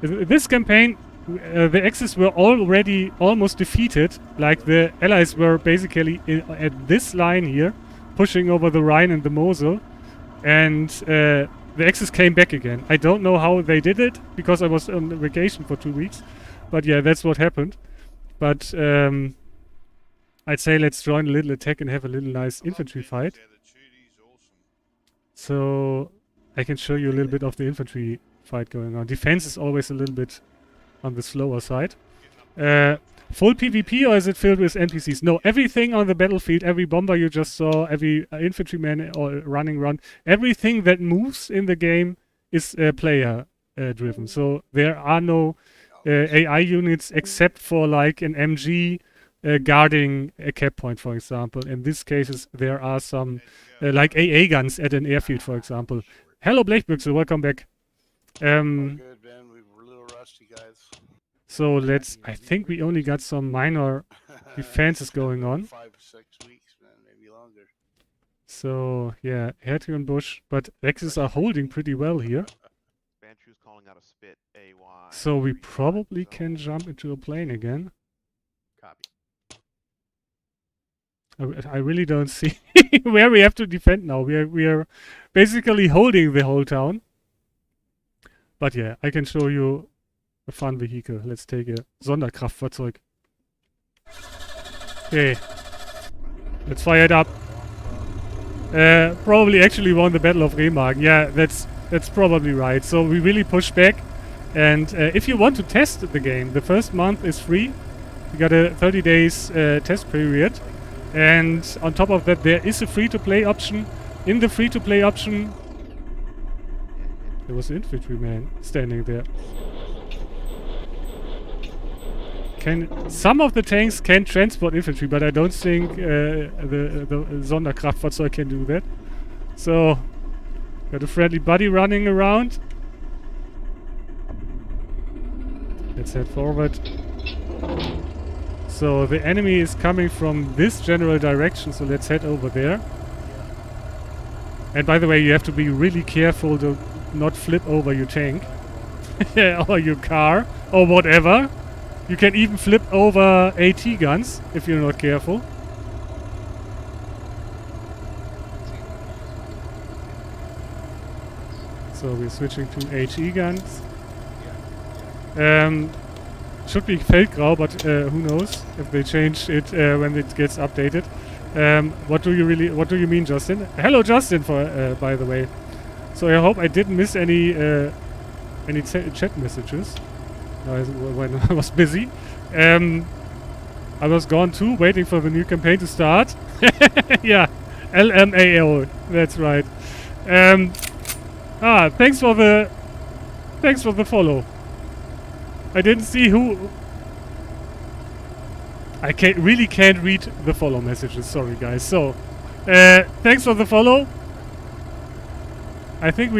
This campaign, the Axis were already almost defeated. Like, the Allies were basically at this line here, pushing over the Rhine and the Mosel. And the Axis came back again. I don't know how they did it, because I was on vacation for 2 weeks. But yeah, that's what happened. But I'd say let's join a little attack and have a little nice infantry fight. So I can show you a little bit of the infantry fight going on. Defense is always a little bit on the slower side. Full PvP, or is it filled with NPCs? No, everything on the battlefield, every bomber you just saw, every infantryman or running around, everything that moves in the game is player driven. So there are no AI units except for like an MG guarding a cap point, for example. In these cases, there are some like AA guns at an airfield, for example. Hello, Blechbüchse, welcome back. Good, man. We were a little rusty, guys. So let's. I think we only got some minor defenses going on. 5 or 6 weeks, man, maybe longer. So yeah, Hertgenbusch, but Axis are holding pretty well here. So we probably can jump into a plane again. I really don't see where we have to defend now. We are basically holding the whole town. But yeah, I can show you a fun vehicle. Let's take a Sonderkraftfahrzeug. Okay. Let's fire it up. Probably actually won the Battle of Remagen. Yeah, that's probably right. So we really push back. And if you want to test the game, the first month is free. You got a 30 days test period. And on top of that, there is a free-to-play option. In the free-to-play option, there was an infantryman standing there. Some of the tanks can transport infantry, but I don't think the Sonderkraftfahrzeug can do that. So, got a friendly buddy running around. Let's head forward. So the enemy is coming from this general direction, so let's head over there. And by the way, you have to be really careful to not flip over your tank or your car or whatever. You can even flip over AT guns if you're not careful. So we're switching to HE guns. Should be Feldgrau, but who knows if they change it when it gets updated. What do you mean, Justin? Hello, Justin, by the way. So I hope I didn't miss any chat messages when I was busy. I was gone too, waiting for the new campaign to start. Yeah, LMAO, that's right. Thanks for the Thanks for the follow. I didn't see who... I really can't read the follow messages, sorry guys. So, thanks for the follow. I think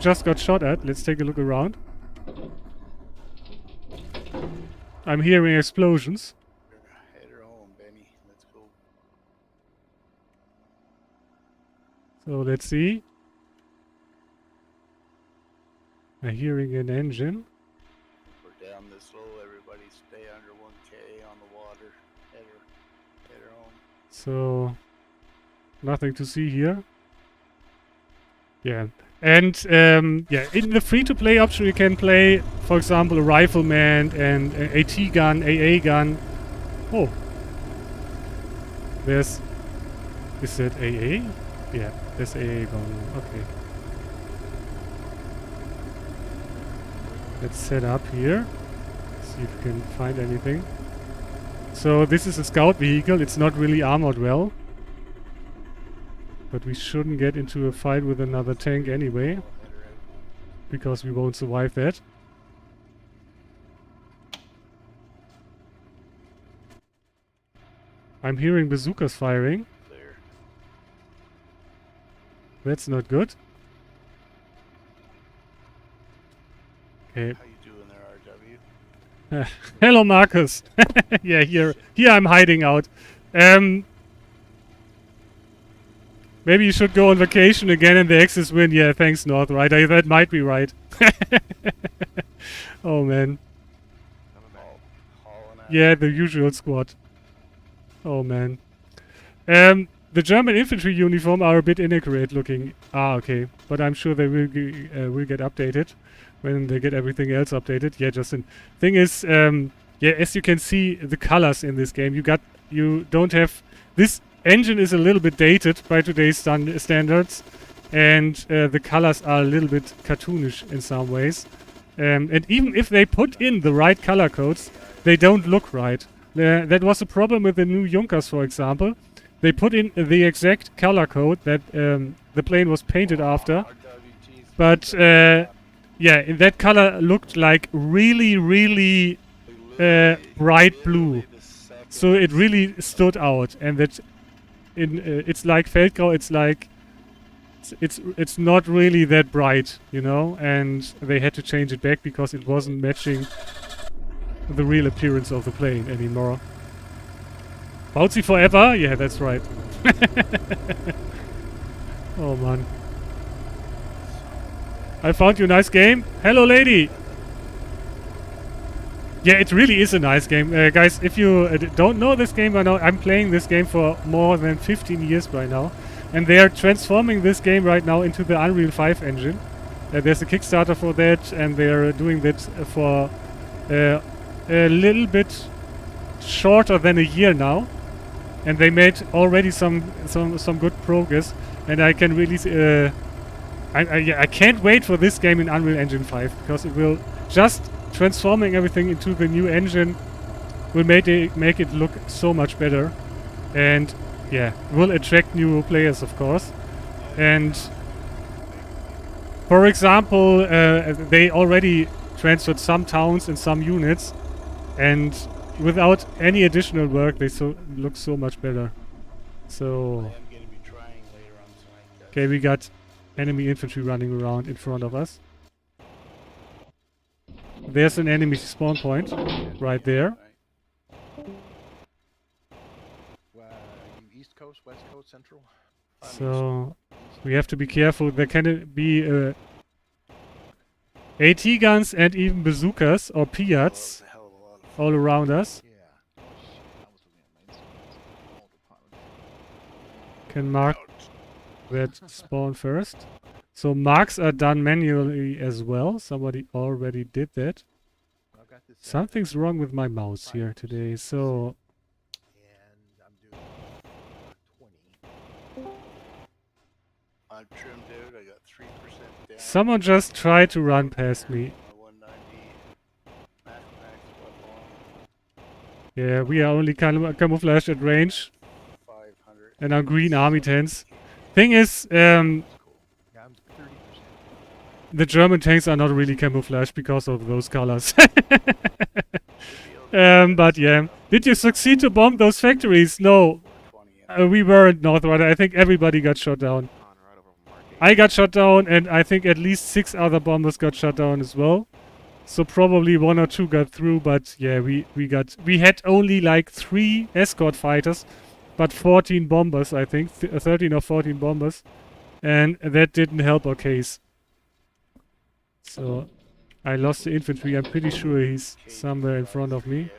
just got shot at. Let's take a look around. I'm hearing explosions. Head her home, Benny. Let's go. So let's see. I'm hearing an engine. We're down this low. Everybody stay under 1K on the water. Head her home. So nothing to see here. Yeah. And yeah, in the free-to-play option you can play, for example, a rifleman and a AT gun, AA gun. Oh. Is it AA? Yeah, there's AA gun. Okay. Let's set up here. See if we can find anything. So this is a scout vehicle. It's not really armored well. But we shouldn't get into a fight with another tank anyway. Because we won't survive that. I'm hearing bazookas firing. That's not good. Okay. How you doing there, RW? Hello, Marcus. Yeah, here I'm hiding out. Maybe you should go on vacation again and the Axis win. Yeah, thanks, North. Right, that might be right. Oh man. Yeah, the usual squad. Oh man. The German infantry uniform are a bit inaccurate looking. Ah, okay. But I'm sure they will get updated when they get everything else updated. Yeah, Justin. Thing is, yeah, as you can see, the colors in this game, you don't have this engine is a little bit dated by today's standards, and the colors are a little bit cartoonish in some ways. And even if they put in the right color codes, they don't look right. That was a problem with the new Junkers, for example. They put in the exact color code that the plane was painted after, but yeah, that color looked like really bright blue. So it really stood out, and that it's like Feldgrau. It's like it's not really that bright, you know. And they had to change it back because it wasn't matching the real appearance of the plane anymore. Bouncy forever? Yeah, that's right. Oh man. I found you a nice game. Hello, lady. Yeah, it really is a nice game. Guys, if you don't know this game by now, I'm playing this game for more than 15 years by now. And they are transforming this game right now into the Unreal 5 engine. There's a Kickstarter for that, and they are doing that for a little bit shorter than a year now. And they made already some good progress. And I can really... I can't wait for this game in Unreal Engine 5, because it will just... transforming everything into the new engine will make it look so much better, and yeah, will attract new players, of course. And for example, they already transferred some towns and some units, and without any additional work, they look so much better. So okay, we got enemy infantry running around in front of us. There's an enemy spawn point right there. East Coast, West Coast, Central? So we have to be careful. There can be AT guns and even bazookas or Piats all around us. Can mark that spawn first. So marks are done manually as well. Somebody already did that. Something's wrong with my mouse here today. So I'm trimmed out. I got 3% down. someone just tried to run past me. Yeah, we are only camouflaged at range. And I'm green army tanks. Thing is, the German tanks are not really camouflaged because of those colors. But yeah. Did you succeed to bomb those factories? No. We weren't, Northrider. I think everybody got shot down. I got shot down, and I think at least 6 other bombers got shot down as well. So probably 1 or 2 got through, but yeah, we had only like 3 escort fighters, but 14 bombers, I think. 13 or 14 bombers. And that didn't help our case. So I lost the infantry. I'm pretty sure he's somewhere in front of me.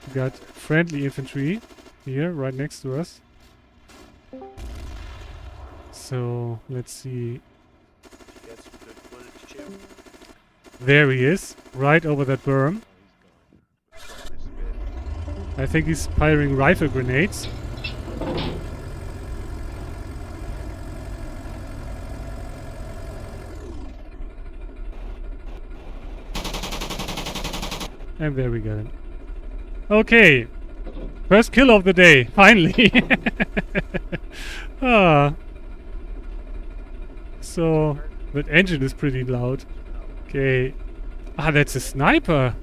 We got friendly infantry here, right next to us. So let's see. There he is, right over that berm. I think he's firing rifle grenades. And there we got him. Okay. First kill of the day, finally. So, that engine is pretty loud. Okay. Ah, that's a sniper.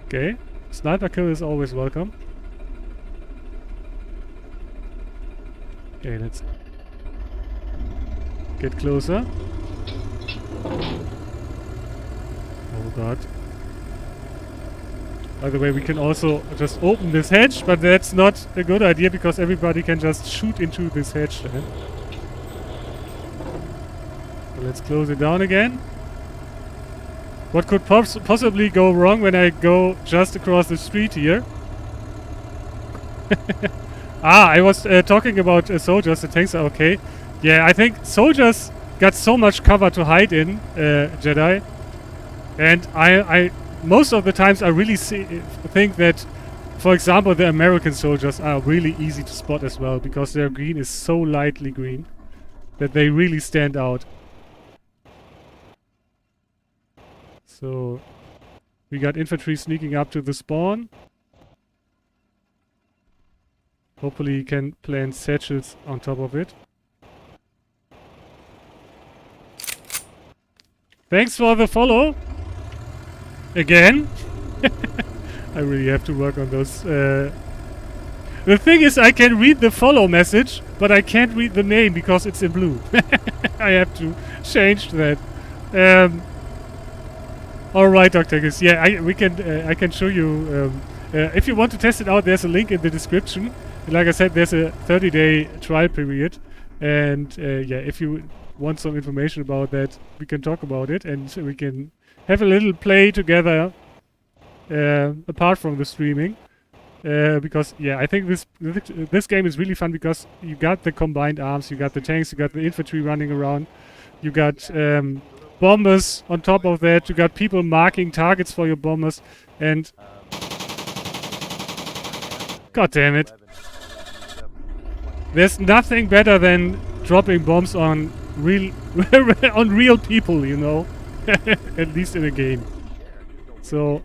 Okay. Sniper kill is always welcome. Okay, let's get closer. Oh god. By the way, we can also just open this hatch, but that's not a good idea because everybody can just shoot into this hatch then. So let's close it down again. What could possibly go wrong when I go just across the street here? I was talking about soldiers. The tanks are okay. Yeah, I think soldiers got so much cover to hide in, Jedi. And I most of the times I really think that, for example, the American soldiers are really easy to spot as well because their green is so lightly green that they really stand out. So we got infantry sneaking up to the spawn. Hopefully he can plant satchels on top of it. Thanks for the follow. Again. I really have to work on those. The thing is, I can read the follow message, but I can't read the name because it's in blue. I have to change that. All right, Dr. Gus. Yeah, I can show you. If you want to test it out, there's a link in the description. And like I said, there's a 30-day trial period, and yeah, if you want some information about that, we can talk about it, and we can have a little play together apart from the streaming. Because yeah, I think this game is really fun because you got the combined arms, you got the tanks, you got the infantry running around, you got bombers on top of that, you got people marking targets for your bombers, and god damn it, there's nothing better than dropping bombs on real people, you know. At least in a game. So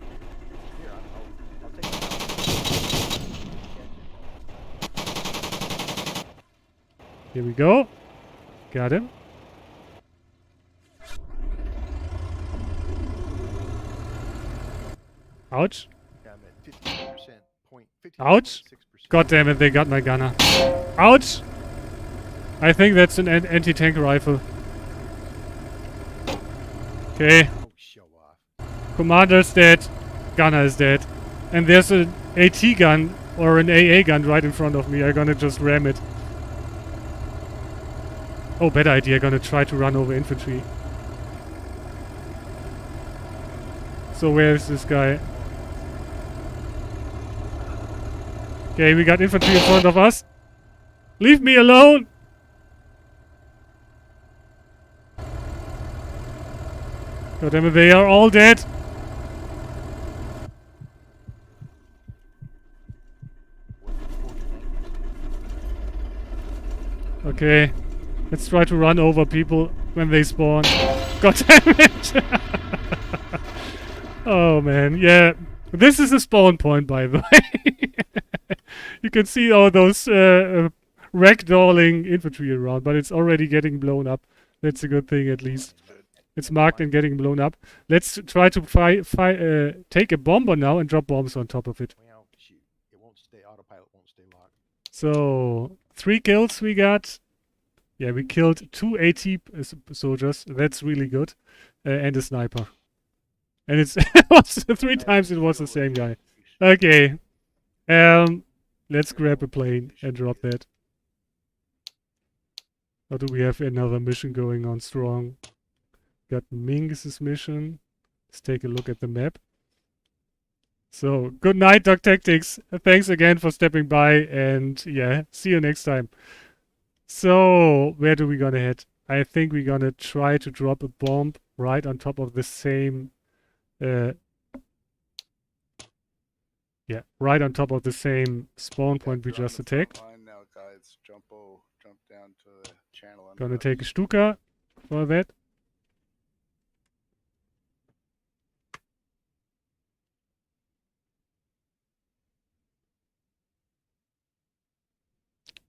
here we go. Got him. Ouch. Ouch. God damn it, they got my gunner. Ouch. I think that's an anti-tank rifle. Okay. Commander's dead. Gunner is dead. And there's an AT gun or an AA gun right in front of me. I'm gonna just ram it. Oh, better idea. I'm gonna try to run over infantry. So where is this guy? Okay, we got infantry in front of us. Leave me alone! God damn it, they are all dead! Okay, let's try to run over people when they spawn. God damn it! Oh man, yeah. This is a spawn point, by the way. You can see all those ragdolling infantry around, but it's already getting blown up That's a good thing at least. It's marked and getting blown up. Let's try to take a bomber now and drop bombs on top of it. Well, shoot. It won't stay, autopilot won't stay locked. So 3 kills we got. Yeah, we killed 2 AT soldiers. That's really good. And a sniper. And it's it was 3 times it was the same guy. Okay. Let's grab a plane and drop that. Or do we have another mission going on strong? Got Mingus' mission. Let's take a look at the map. So, good night, Doc Tactics. Thanks again for stepping by, and yeah, see you next time. So, where do we gonna head? I think we're gonna try to drop a bomb right on top of the same... yeah, right on top of the same spawn point we just attacked. Now, guys, jump down to the channel. Gonna take a Stuka for that.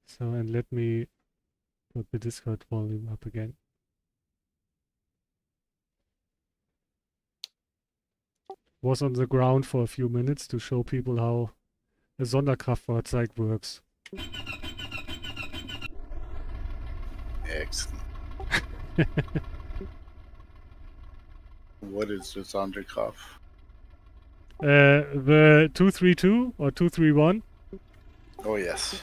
So, and let me put the Discord volume up again. Was on the ground for a few minutes to show people how a Sonderkraftfahrzeug works. Excellent. What is this Sonderkraft? The 232 or 231. Oh, yes.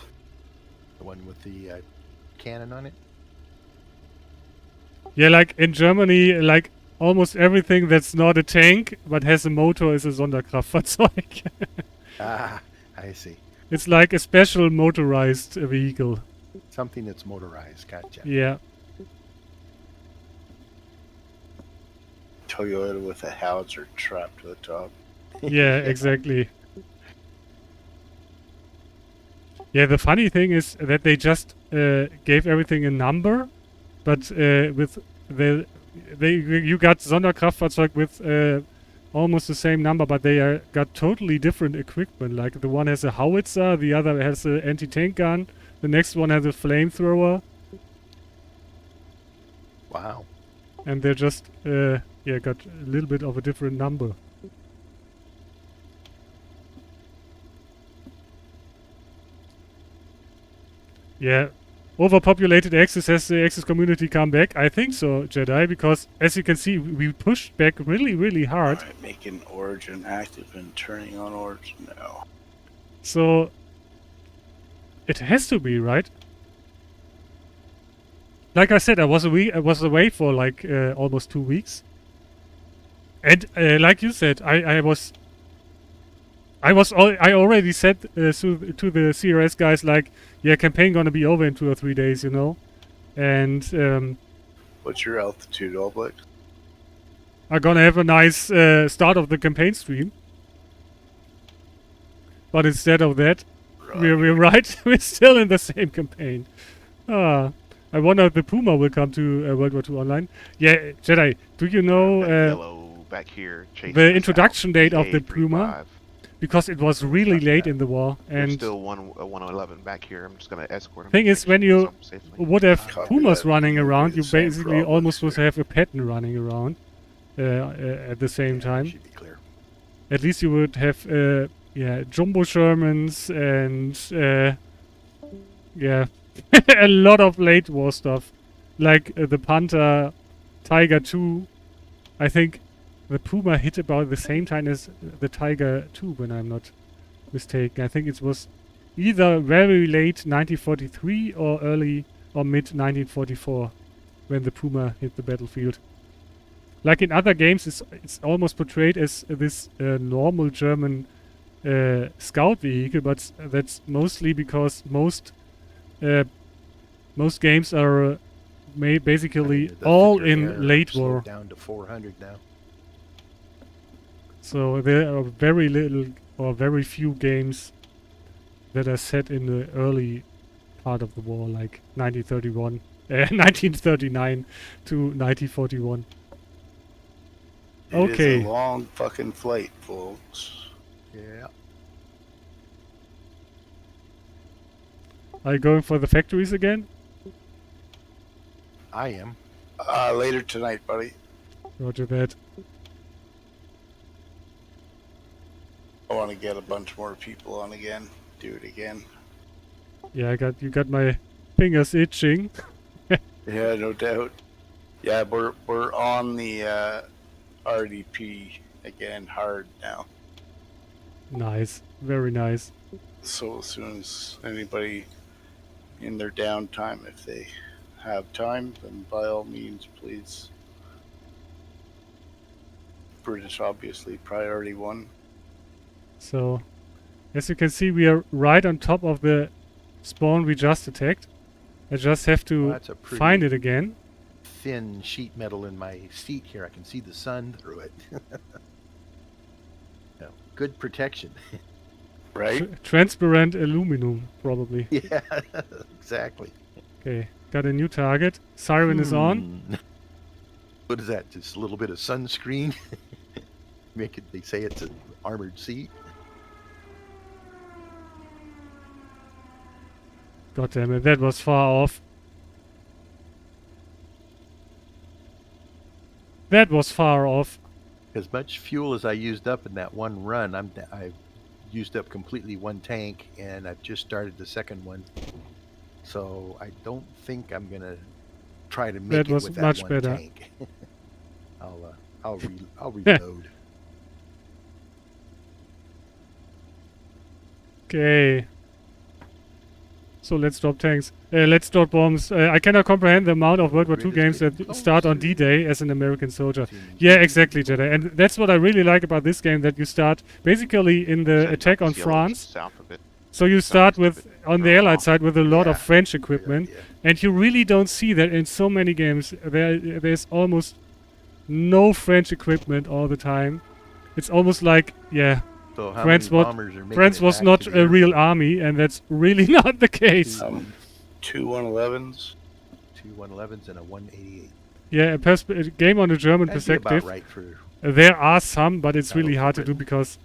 The one with the cannon on it? Yeah, like in Germany, like almost everything that's not a tank but has a motor is a Sonderkraftfahrzeug. Ah, I see. It's like a special motorized vehicle. Something that's motorized, gotcha. Yeah. Toyota with a howitzer trapped to the top. Yeah, exactly. Yeah, the funny thing is that they just gave everything a number, but with you got Sonderkraftfahrzeug with almost the same number, but they got totally different equipment. Like the one has a howitzer, the other has an anti-tank gun, the next one has a flamethrower. Wow. And they're just yeah, got a little bit of a different number. Yeah. Overpopulated Axis, has the Axis community come back? I think so, Jedi, because as you can see, we pushed back really, really hard. Alright, making Origin active and turning on Origin now. So, it has to be, right? Like I said, I was away for like almost 2 weeks. And like you said, I already said to the CRS guys, like, yeah, campaign gonna be over in 2 or 3 days, you know, and What's your altitude, All Black? I'm gonna have a nice start of the campaign stream. But instead of that, we're right. We're still in the same campaign. I wonder if the Puma will come to World War II Online. Yeah, Jedi, do you know yellow back here the introduction date of the A35. Puma? Because it was really late in the war, There's and still 111 back here. I'm just gonna escort him. thing is, when you safely. would have Copy Pumas that. running around, you Same basically problems almost would here. have a Patton running around at the same time. Should be clear. At least you would have, yeah, Jumbo Shermans and, yeah, a lot of late war stuff. Like the Panther, Tiger 2. I think the Puma hit about the same time as the Tiger 2, when I'm not mistaken. I think it was either very late 1943 or early or mid 1944 when the Puma hit the battlefield. Like in other games, it's almost portrayed as this normal German scout vehicle, but that's mostly because most games are basically The all figure in error late slowed war. down to 400 now. So there are very little or very few games that are set in the early part of the war, like 1939 to 1941. It Okay. is a long fucking flight, folks. Yeah. Are you going for the factories again? I am. Later tonight, buddy. Roger that. I want to get a bunch more people on again. Do it again. Yeah, you got my fingers itching. Yeah, no doubt. Yeah, we're on the RDP again hard now. Nice. Very nice. So as soon as anybody in their downtime, if they have time, then by all means, please. British, obviously, priority one. So, as you can see, we are right on top of the spawn we just attacked. I just have to Well, that's a pretty find it again. thin sheet metal in my seat here. I can see the sun through it. No, good protection. Right? Transparent aluminum, probably. Yeah, exactly. Okay, got a new target. Siren is on. What is that? Just a little bit of sunscreen? They say it's an armored seat. God damn it, that was far off. That was far off. As much fuel as I used up in that one run, I've used up completely one tank, and I've just started the second one. So I don't think I'm gonna try to make That it was with that much one better. tank. I'll reload. Okay. So let's drop tanks. Let's drop bombs. I cannot comprehend the amount of World War II games that start on D-Day as an American soldier. Yeah, exactly, Jedi. And that's what I really like about this game, that you start basically in the attack on France. So you start with, on the Allied side, with a lot of French equipment. And you really don't see that in so many games. There's almost no French equipment all the time. It's almost like, yeah, So how France many bombers are making France it was back not to the a real airfield? army, and that's really not the case. 2 111s. 2 111s and a 188. Yeah, a game on a German That'd be about perspective. right for There are some, but it's really hard to do because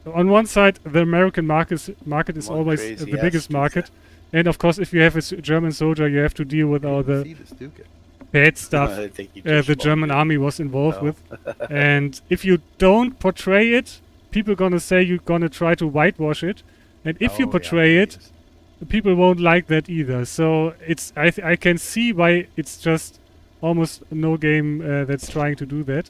on one side the American market is One always crazy the ass biggest Stuka. market, and of course if you have a German soldier, you have to deal with all the see the Stuka. bad stuff I think you just the German spawned army was involved Oh. with. And if you don't portray it, people gonna say you're gonna try to whitewash it, and if you Oh, yeah, portray there it, people won't like that either. So it's I can see why it's just almost no game that's trying to do that.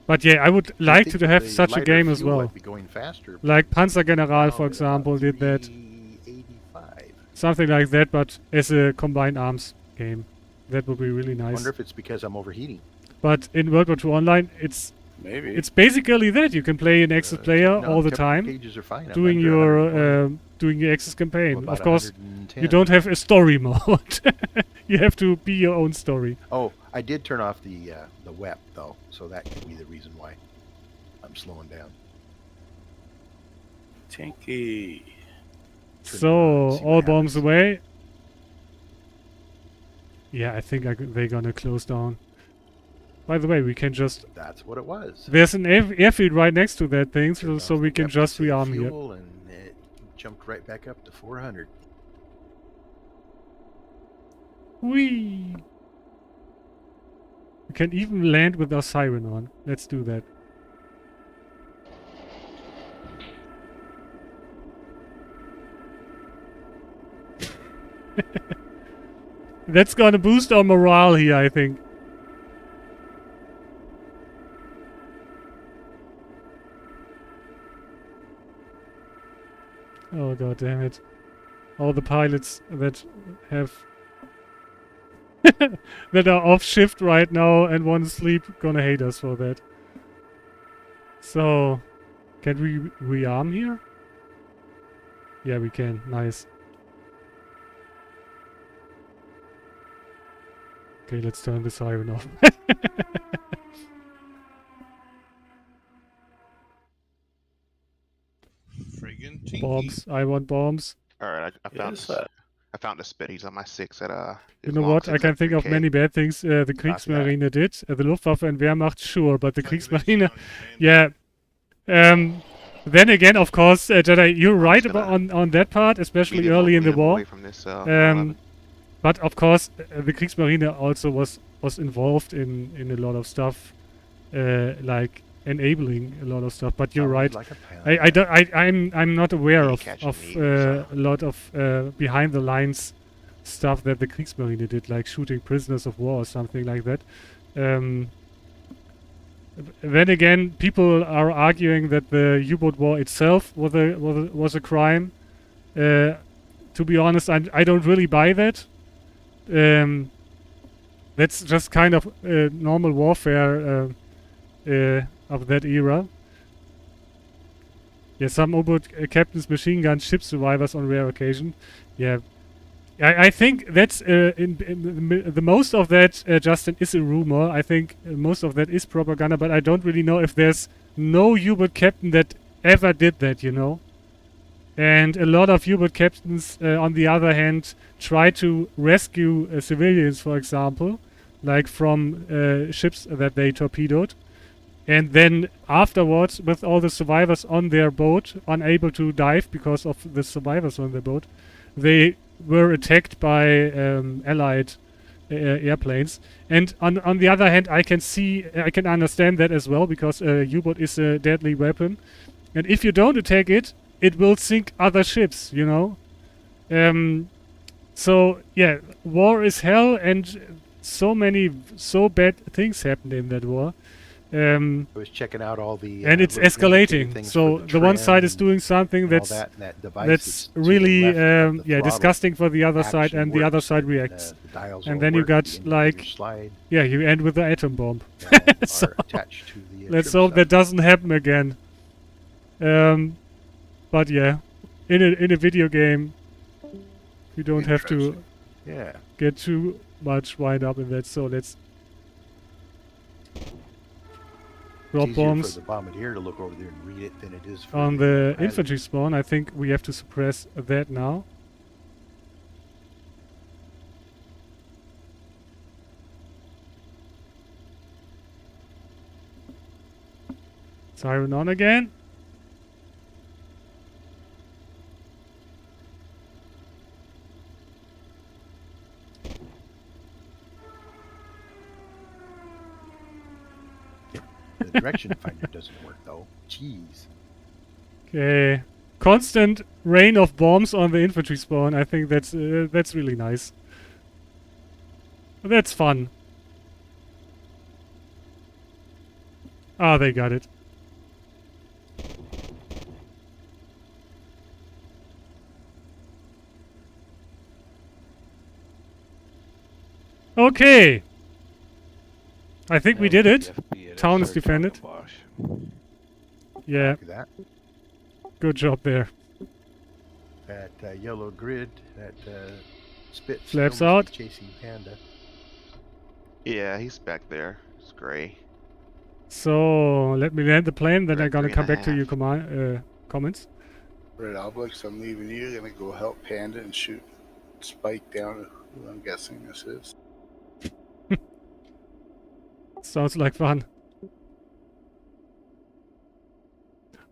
But yeah, I would I like think to with have the such a lighter game as fuel, well. I'd be going faster. Like Panzergeneral, for Wow, example, did that. 385. Something like that, but as a combined arms game. That would be really I nice. wonder if it's because I'm overheating. But in World War II Online, it's Maybe. basically that. You can play an Axis player No, all the temporary time, pages are fine. I'm doing under your 120. doing your Axis campaign. About Of course, 110. you don't have a story mode. You have to be your own story. Oh, I did turn off the WEP though, so that could be the reason why I'm slowing down. Tinky. So see all what bombs happens. away. Yeah, I think they're gonna close down. By the way, we can just. That's what it was. There's an airfield right next to that thing, Turned so off we the can WEP to just save rearm here. fuel, and it jumped right back up to 400. Whee! We can even land with our siren on. Let's do that. That's gonna boost our morale here, I think. Oh god damn it. All the pilots that have that are off shift right now and want to sleep gonna hate us for that. So, can we rearm here? Yeah, we can. Nice. Okay, let's turn the siren off. Friggin' tinky. Bombs. I want bombs. Alright, I found Yes, I found the spit. He's on my 6 at You his know long what? I 6 can at think of 3K. many bad things the Kriegsmarine did. The Luftwaffe and Wehrmacht, sure, but the Kriegsmarine, yeah. Then again, of course, Jedi, you're right about on that part, especially Lead him early in lead the him war. away from this, 111. But of course, the Kriegsmarine also was was involved in a lot of stuff, like enabling a lot of stuff. But you're right. Sounds like a I don't, I'm not aware He of catching me, so. a lot of behind the lines stuff that the Kriegsmarine did, like shooting prisoners of war or something like that. Then again, people are arguing that the U-boat war itself was a crime. To be honest, I don't really buy that. That's just kind of normal warfare of that era. Yeah, some U-boat captains machine gun ship survivors on rare occasion. Yeah, I think that's the most of that, Justin, is a rumor. I think most of that is propaganda, but I don't really know if there's no U-boat captain that ever did that, you know. And a lot of U-boat captains, on the other hand, try to rescue civilians, for example, like from ships that they torpedoed. And then afterwards, with all the survivors on their boat, unable to dive because of the survivors on their boat, they were attacked by Allied airplanes. And on the other hand, I can understand that as well, because a U-boat is a deadly weapon. And if you don't attack it, it will sink other ships, you know? So, yeah, war is hell, and so bad things happened in that war. I was checking out all the and it's little indicator escalating. things So for the one side is trim doing something and all that's that, and that device that's to the really left of the throttle disgusting for the other side, actually and the other works, side and, reacts. the dials And all then you work, got the indicator slide, you end with the atom bomb. So are attached to the let's trim hope side. that doesn't happen again. But yeah, in a video game, you don't have to Yeah. get too much wind up in that. So let's drop It's easier bombs for the bombardier to look over there and read it than it is for on the pilot. infantry spawn. I think we have to suppress that now. Siren on again. The direction finder doesn't work though. Jeez. Okay. Constant rain of bombs on the infantry spawn. I think that's really nice. That's fun. Ah, they got it. Okay. I think we did it. Town is defended. Yeah. Copy that. Good job there. That yellow grid, that spit Flaps still must out. be chasing Panda. Yeah, he's back there. It's gray. So let me land the plane, then We're I'm at gonna come 3.5. back to your comments. Right, Obelix, I'm leaving you. Gonna go help Panda and shoot Spike down, who I'm guessing this is. Sounds like fun.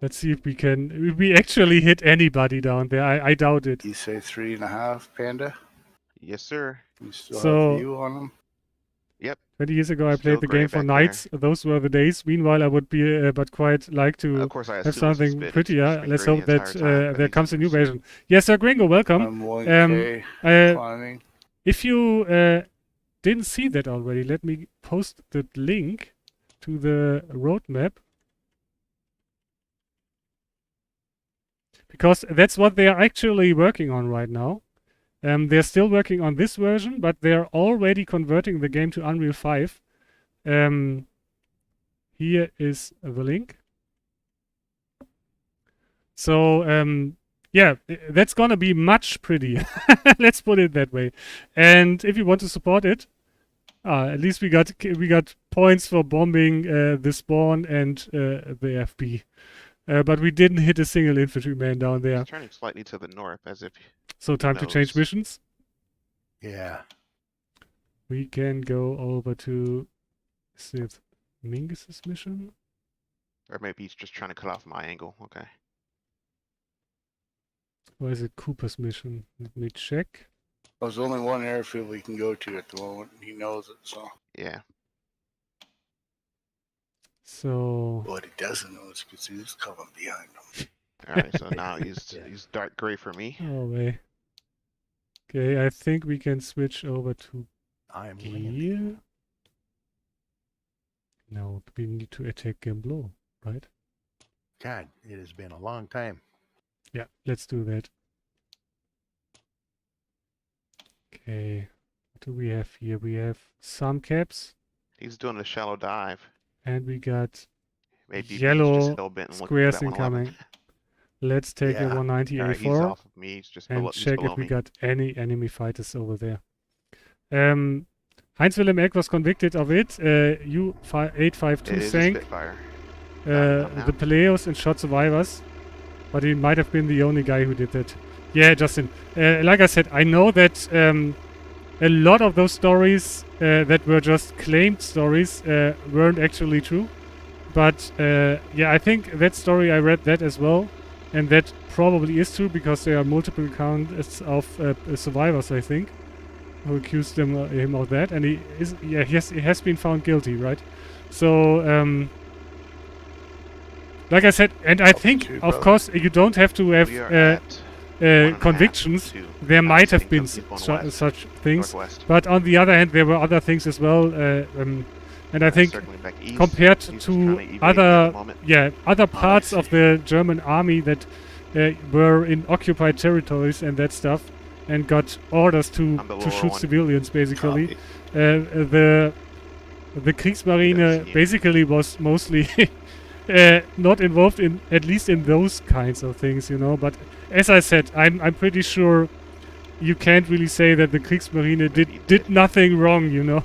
Let's see if we actually hit anybody down there. I doubt it. You say 3.5, Panda? Yes, sir. You still So- have view on them? Yep. 20 years ago, I Still played the gray game for back nights. Those were the days. Meanwhile, I would be, but quite like to Of course, I have assume it's a something spit. It's prettier. been Let's green hope the that entire time, but there he comes a new suffers. version. Yes, sir, Gringo, welcome. I'm 1K climbing. If you didn't see that already, let me post the link to the roadmap. Because that's what they are actually working on right now. They're still working on this version, but they're already converting the game to Unreal 5. Here is the link. So, yeah, that's gonna be much prettier. Let's put it that way. And if you want to support it, at least we got points for bombing the spawn and the FB. But we didn't hit a single infantryman down there. He's turning slightly to the north, as if. So time to change missions. Yeah. We can go over to, is it Mingus's mission? Or maybe he's just trying to cut off my angle. Okay. Or is it Cooper's mission? Let me check. There's only one airfield we can go to at the moment. He knows it, so. Yeah. So What he doesn't know is because he's coming behind him. Alright, so now he's dark gray for me. oh way. Okay, I think we can switch over to I'm gear. No, we need to attack Gamblo, right? God, it has been a long time. Yeah, let's do that. Okay, what do we have here? We have some caps, He's doing a shallow dive. and we got Maybe yellow he's just hell-bent and looking for squares that 111. incoming. Let's take a Yeah. 190 Alright, he's A4 off of me. He's just and below, he's check below if we me. got any enemy fighters over there. Heinz Willem Eck was convicted of it. U-852 It is a sank Spitfire. the Peleos and shot survivors, but he might have been the only guy who did that. Yeah, Justin. Like I said, I know that a lot of those stories that were just claimed stories weren't actually true. But yeah, I think that story, I read that as well. And that probably is true because there are multiple accounts of survivors, I think, who accused him of that. And he has been found guilty, right? So, like I said, and I think, of course, you don't have to have convictions. There might have been such things, but on the other hand, there were other things as well. And I think compared to other parts of the German army that were in occupied territories and that stuff, and got orders to shoot civilians, basically, the Kriegsmarine basically was mostly not involved in, at least in those kinds of things, you know. But as I said, I'm pretty sure you can't really say that the Kriegsmarine did nothing wrong, you know.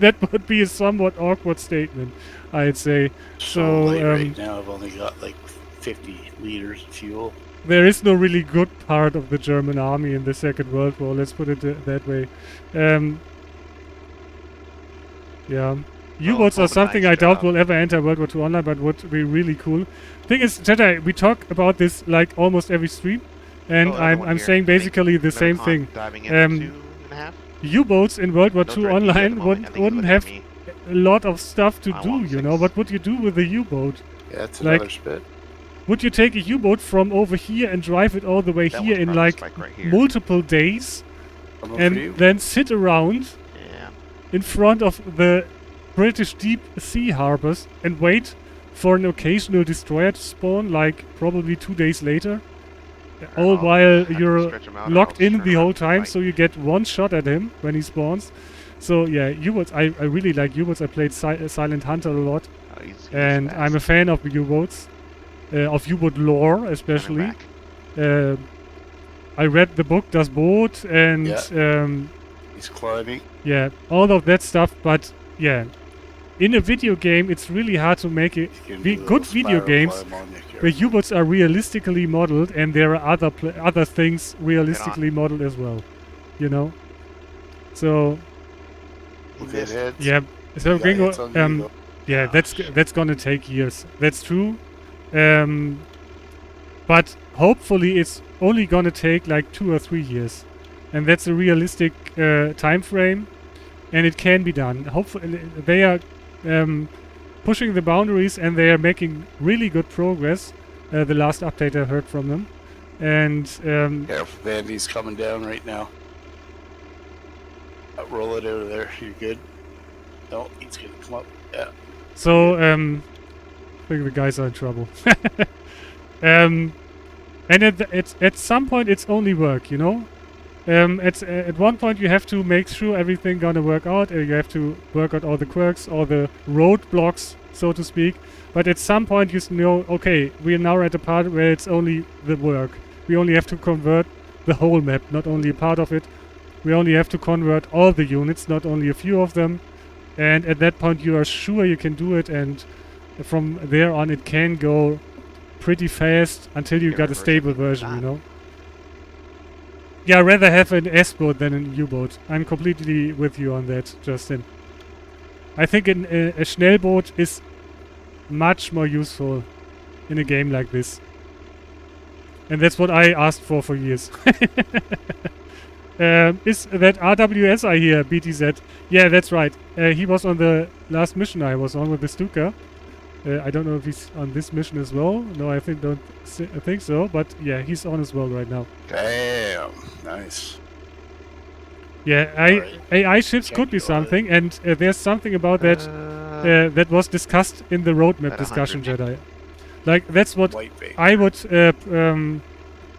That would be a somewhat awkward statement, I'd say. So late right now, I've only got like 50 liters of fuel. There is no really good part of the German army in the Second World War, let's put it that way. Yeah. U-boats are something I doubt will ever enter World War II online, but would be really cool. Thing is, Jedi, we talk about this like almost every stream, and I'm saying basically the same thing. U-boats in World War II online wouldn't have a lot of stuff to do, you know. What would you do with a U-boat? Yeah, that's another spit. Would you take a U-boat from over here and drive it all the way here in like multiple days, and then sit around in front of the British deep sea harbors and wait for an occasional destroyer to spawn, like probably 2 days later? All while you're locked in the whole time, so you get one shot at him when he spawns. So yeah, U-boats, I really like U-boats. I played Silent Hunter a lot, and I'm a fan of U-boats, of U-boat lore especially. I read the book Das Boot, and he's climbing. Yeah, all of that stuff. But yeah, in a video game, it's really hard to make it good video games where U-boats are realistically modeled, and there are other things realistically modeled as well, you know. So yeah, so Gringo, yeah, that's gonna take years. That's true, but hopefully it's only gonna take like 2 or 3 years, and that's a realistic time frame, and it can be done. Hopefully they are pushing the boundaries, and they are making really good progress. The last update I heard from them, and careful, Vandy's coming down right now. Roll it out of there. You're good. No, he's gonna come up. Yeah. So I think the guys are in trouble. And at some point it's only work, you know. At one point you have to make sure everything gonna work out. You have to work out all the quirks, all the roadblocks, so to speak. But at some point you know, okay, we are now at a part where it's only the work. We only have to convert the whole map, not only a part of it. We only have to convert all the units, not only a few of them. And at that point you are sure you can do it, and from there on it can go pretty fast until you got a stable version, you know. Yeah, I'd rather have an S-boat than an U-boat. I'm completely with you on that, Justin. I think a Schnellboot is much more useful in a game like this. And that's what I asked for years. Is that RWS I hear, BTZ? Yeah, that's right. He was on the last mission I was on with the Stuka. I don't know if he's on this mission as well. No, I think so. But yeah, he's on as well right now. Damn, nice. Yeah, AI ships could be something, and there's something about that that was discussed in the roadmap discussion, Jedi. Like that's what I would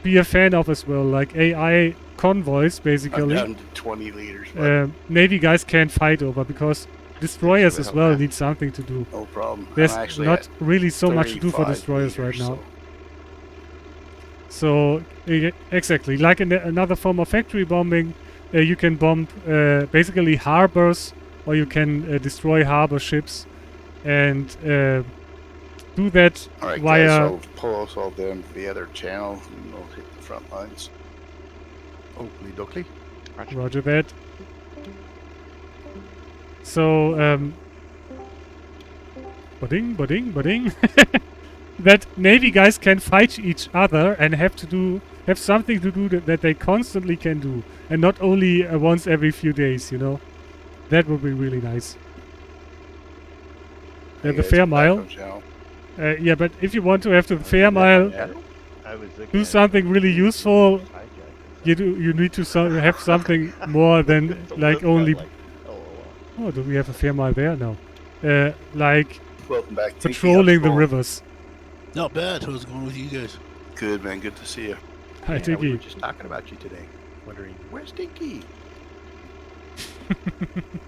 be a fan of as well. Like AI convoys, basically. I'm down to 20 liters. Navy guys can't fight over because destroyers as well need something to do. No problem. There's not really so much to do for destroyers right now. So exactly, like in another form of factory bombing, you can bomb basically harbors, or you can destroy harbor ships, and do that Alright, via. guys, I'll pull us all down to the other channel, and we'll hit the front lines. Oakley dokley. Roger that. So, budding. That Navy guys can fight each other and have something to do that they constantly can do, and not only once every few days. You know, that would be really nice. The fair mile. Yeah, but if you want to have the fair mile, do something really useful. You need to have something more than like only. Oh, do we have a fair mile there? No. Like Welcome back, Tinky. patrolling the rivers. Not bad. How's it going with you guys? Good, man. Good to see you. Hi, We Tinky. were just talking about you today. Wondering, where's Tinky?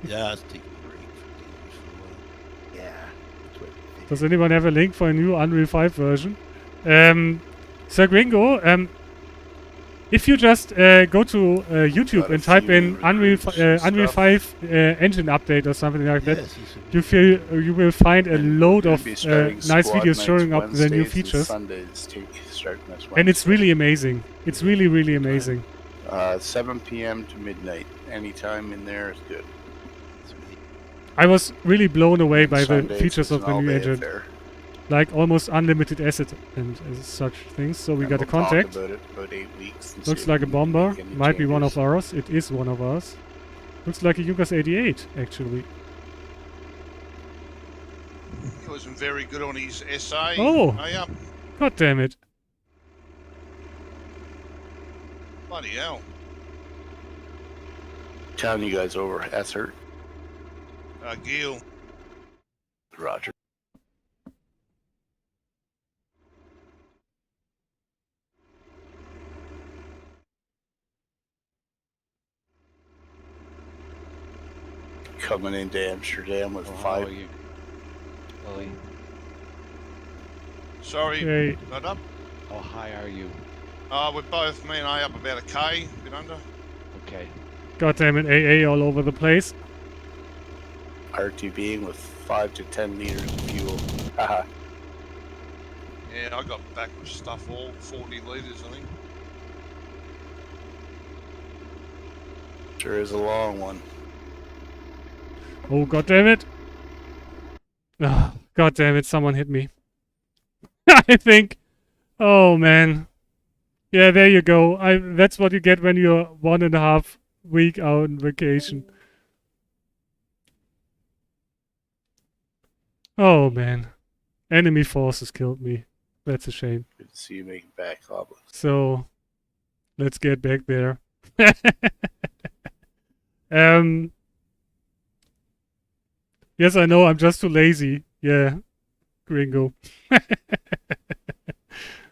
Yeah, it's taking a break from games for a while. Yeah. That's what Does anyone have a link for a new Unreal 5 version? Sir Gringo, if you just go to YouTube and type in Unreal 5 engine update or something like that, you will find a load of nice videos showing up the new features. And it's really amazing. It's really, really amazing. 7 p.m. to midnight. Anytime in there is good. I was really blown away by the Sundays features is of an the new all-day engine. affair. Like almost unlimited asset and such things. So we And got a we'll talk contact. about it about 8 weeks and Looks see like a if we can bomber. make any Might be one changes. of ours. It is one of ours. Looks like a Junkers 88, actually. He wasn't very good on his SA. Oh! Yeah. God damn it. Bloody hell. Telling you guys over. That's hurt. Gil. Roger. Coming into Amsterdam with 5. Lily. Sorry. Hey. Not up. How high are you? We're both, me and I, up about a K, a bit under. Okay. God damn it, AA all over the place. RTBing with 5 to 10 liters of fuel. Haha. Yeah, I got back with stuff all 40 litres, I think. Sure is a long one. Oh, god damn it. Oh, god damn it, someone hit me. I think. Oh, man. Yeah, there you go. That's what you get when you're 1.5 week out on vacation. Oh, man. Enemy forces killed me. That's a shame. Good to see you making back obelisks. So, let's get back there. Yes, I know, I'm just too lazy. Yeah, gringo.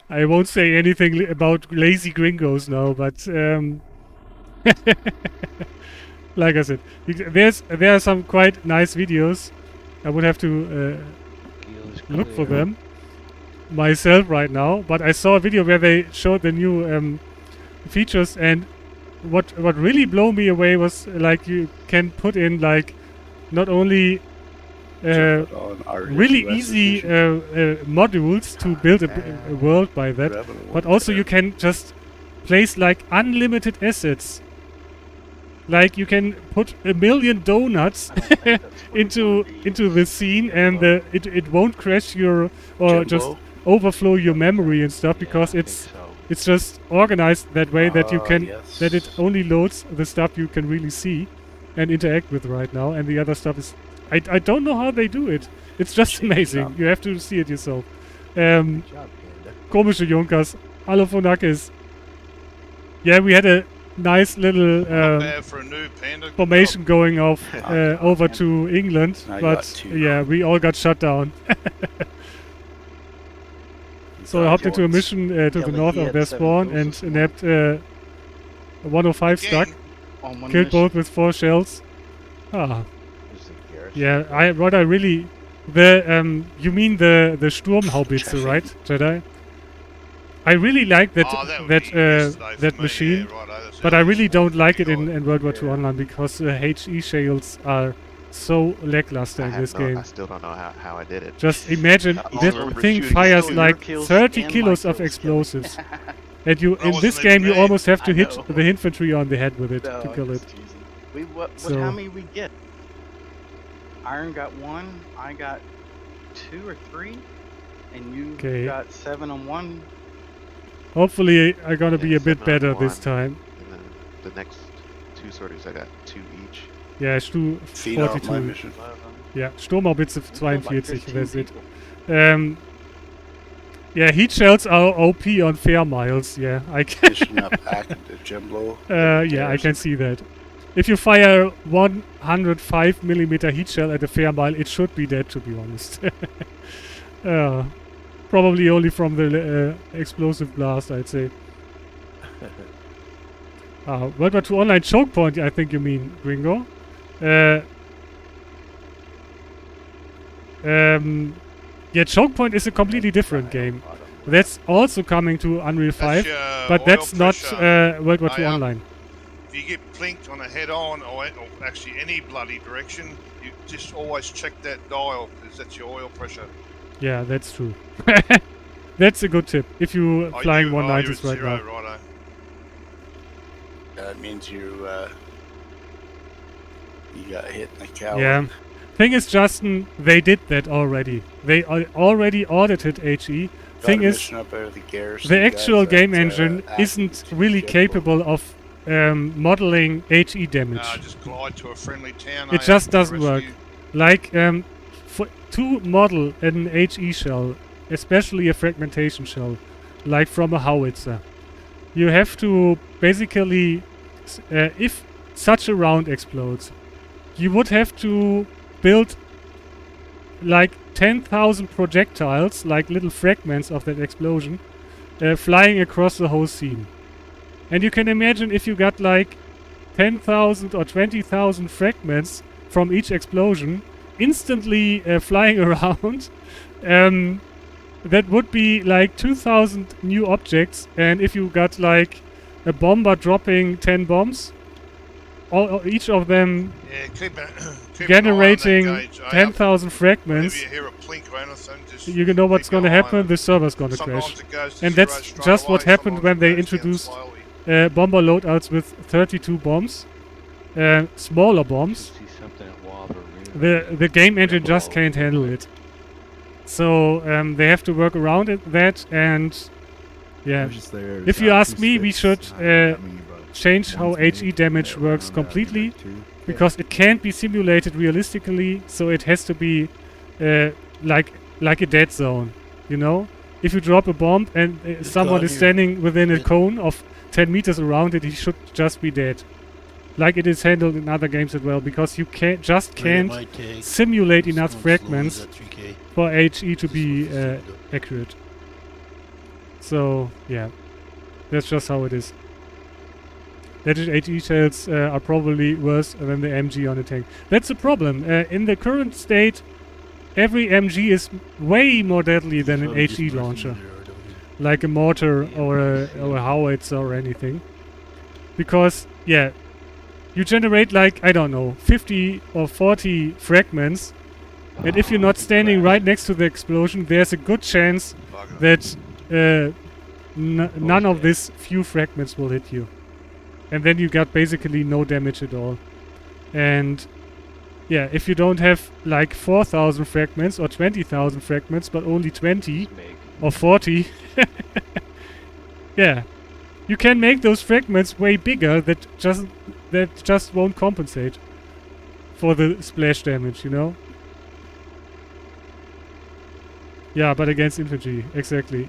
I won't say anything about lazy gringos now, but like I said, there are some quite nice videos. I would have to look for them myself right now, but I saw a video where they showed the new features, and what really blew me away was like you can put in like not only really easy modules to build a world by that, but also you can just place like unlimited assets. Like you can put 1 million donuts into the scene, and it won't crash your or just overflow your memory and stuff, because it's It's just organized that way that you can yes. that it only loads the stuff you can really see and interact with right now, and the other stuff is I don't know how they do it. It's just amazing. You have to see it yourself. Good job, Panda. Komische Junkers. Hallo Phonakis. Yeah, we had a nice little Bad for a new Panda. Good formation job. going off over to England, I got but two. yeah, we all got shut down. So I hopped into a mission to the north of their spawn and nabbed 105 stuck. On one Killed mission. both with 4 shells. Ah, There's the garrison. yeah. What I really you mean the Sturmhaubitze, right, Jedi? I really like that Oh, that would be yesterday for that me, machine, yeah, righto, that's but how I it really is. don't like it Pretty in World War II Online because the HE shields are so lackluster in this game. I still don't know how I did it. Just imagine I that remember thing shooting fires still like kills 30 and kilos my of kills, explosives. And you That in this wasn't game you even me. almost have to I hit know. the infantry on the head with it No, to I'm kill it. just teasing. What So- how many we get? Iron got 1, I got 2 or 3, and you Okay. got 7 on 1. Hopefully I'm gonna be Yeah, a bit 7 on better this 1. time. And then the next 2 sorties, I got 2 each. Ja, Feed off my 42. mission. Ja, Sturmhaubitze Like 42, 15 that's it. people. Yeah, heat shells are OP on fair miles. Yeah, I can. Finishing up active Jimbo. Yeah, I can see that. If you fire 105mm heat shell at a fair mile, it should be dead, to be honest. Probably only from the explosive blast, I'd say. World War II Online choke point, I think you mean, Gringo. Yeah, choke point is a completely different game. That's also coming to Unreal 5, but oil that's not pressure. World War II I, Online. If you get blinked on a head-on or actually any bloody direction, you just always check that dial because that's your oil pressure. Yeah, that's true. That's a good tip. If you're flying 190s right now. Righto. That means you got hit in the cow. Yeah. Thing is, Justin, they did that already. They already audited HE. Thing is, Up out of the, garrison the actual guys game at, engine active isn't really Jimbo. capable of modeling HE damage. Just glide to a friendly town. It just doesn't work. Like, to model an HE shell, especially a fragmentation shell, like from a howitzer, you have to basically, if such a round explodes, you would have to build like 10,000 projectiles, like little fragments of that explosion, flying across the whole scene. And you can imagine if you got like 10,000 or 20,000 fragments from each explosion instantly flying around, that would be like 2,000 new objects. And if you got like a bomber dropping 10 bombs, each of them generating 10,000 fragments, If you hear a plink or anything, just you know what's keep going to your eye happen. on The it. server's going to Sometimes crash. it goes to And zero that's straight just what away, happened sometimes when it they goes down introduced slowly. bomber loadouts with 32 bombs, smaller bombs. See something at Walver. The game engine just can't handle it. So they have to work around that, and yeah. If you ask me, we should change how HE damage works completely, because it can't be simulated realistically. So it has to be like a dead zone, you know. If you drop a bomb and someone is standing within a cone of 10 meters around it, he should just be dead. Like it is handled in other games as well, because you can't simulate enough fragments for HE to be accurate. So yeah, that's just how it is. That HE shells are probably worse than the MG on a tank. That's the problem. In the current state, every MG is way more deadly than an HE launcher, like a mortar or a howitzer or anything. Because yeah, you generate like, I don't know, 50 or 40 fragments, and if you're not standing right next to the explosion, there's a good chance that none of these few fragments will hit you. And then you got basically no damage at all. And yeah, if you don't have like 4,000 fragments or 20,000 fragments, but only 20 or 40, Yeah. You can make those fragments way bigger that just won't compensate for the splash damage, you know? Yeah, but against infantry, exactly.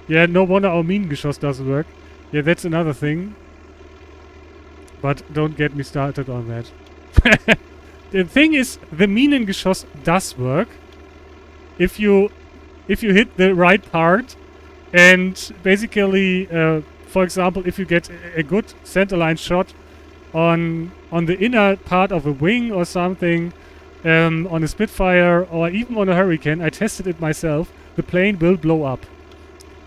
Yeah, no wonder our Minengeschoss doesn't work. Yeah, that's another thing. But don't get me started on that. The thing is, the Minengeschoss does work if you hit the right part, and basically, for example, if you get a good centerline shot on the inner part of a wing or something, on a Spitfire or even on a Hurricane, I tested it myself, the plane will blow up.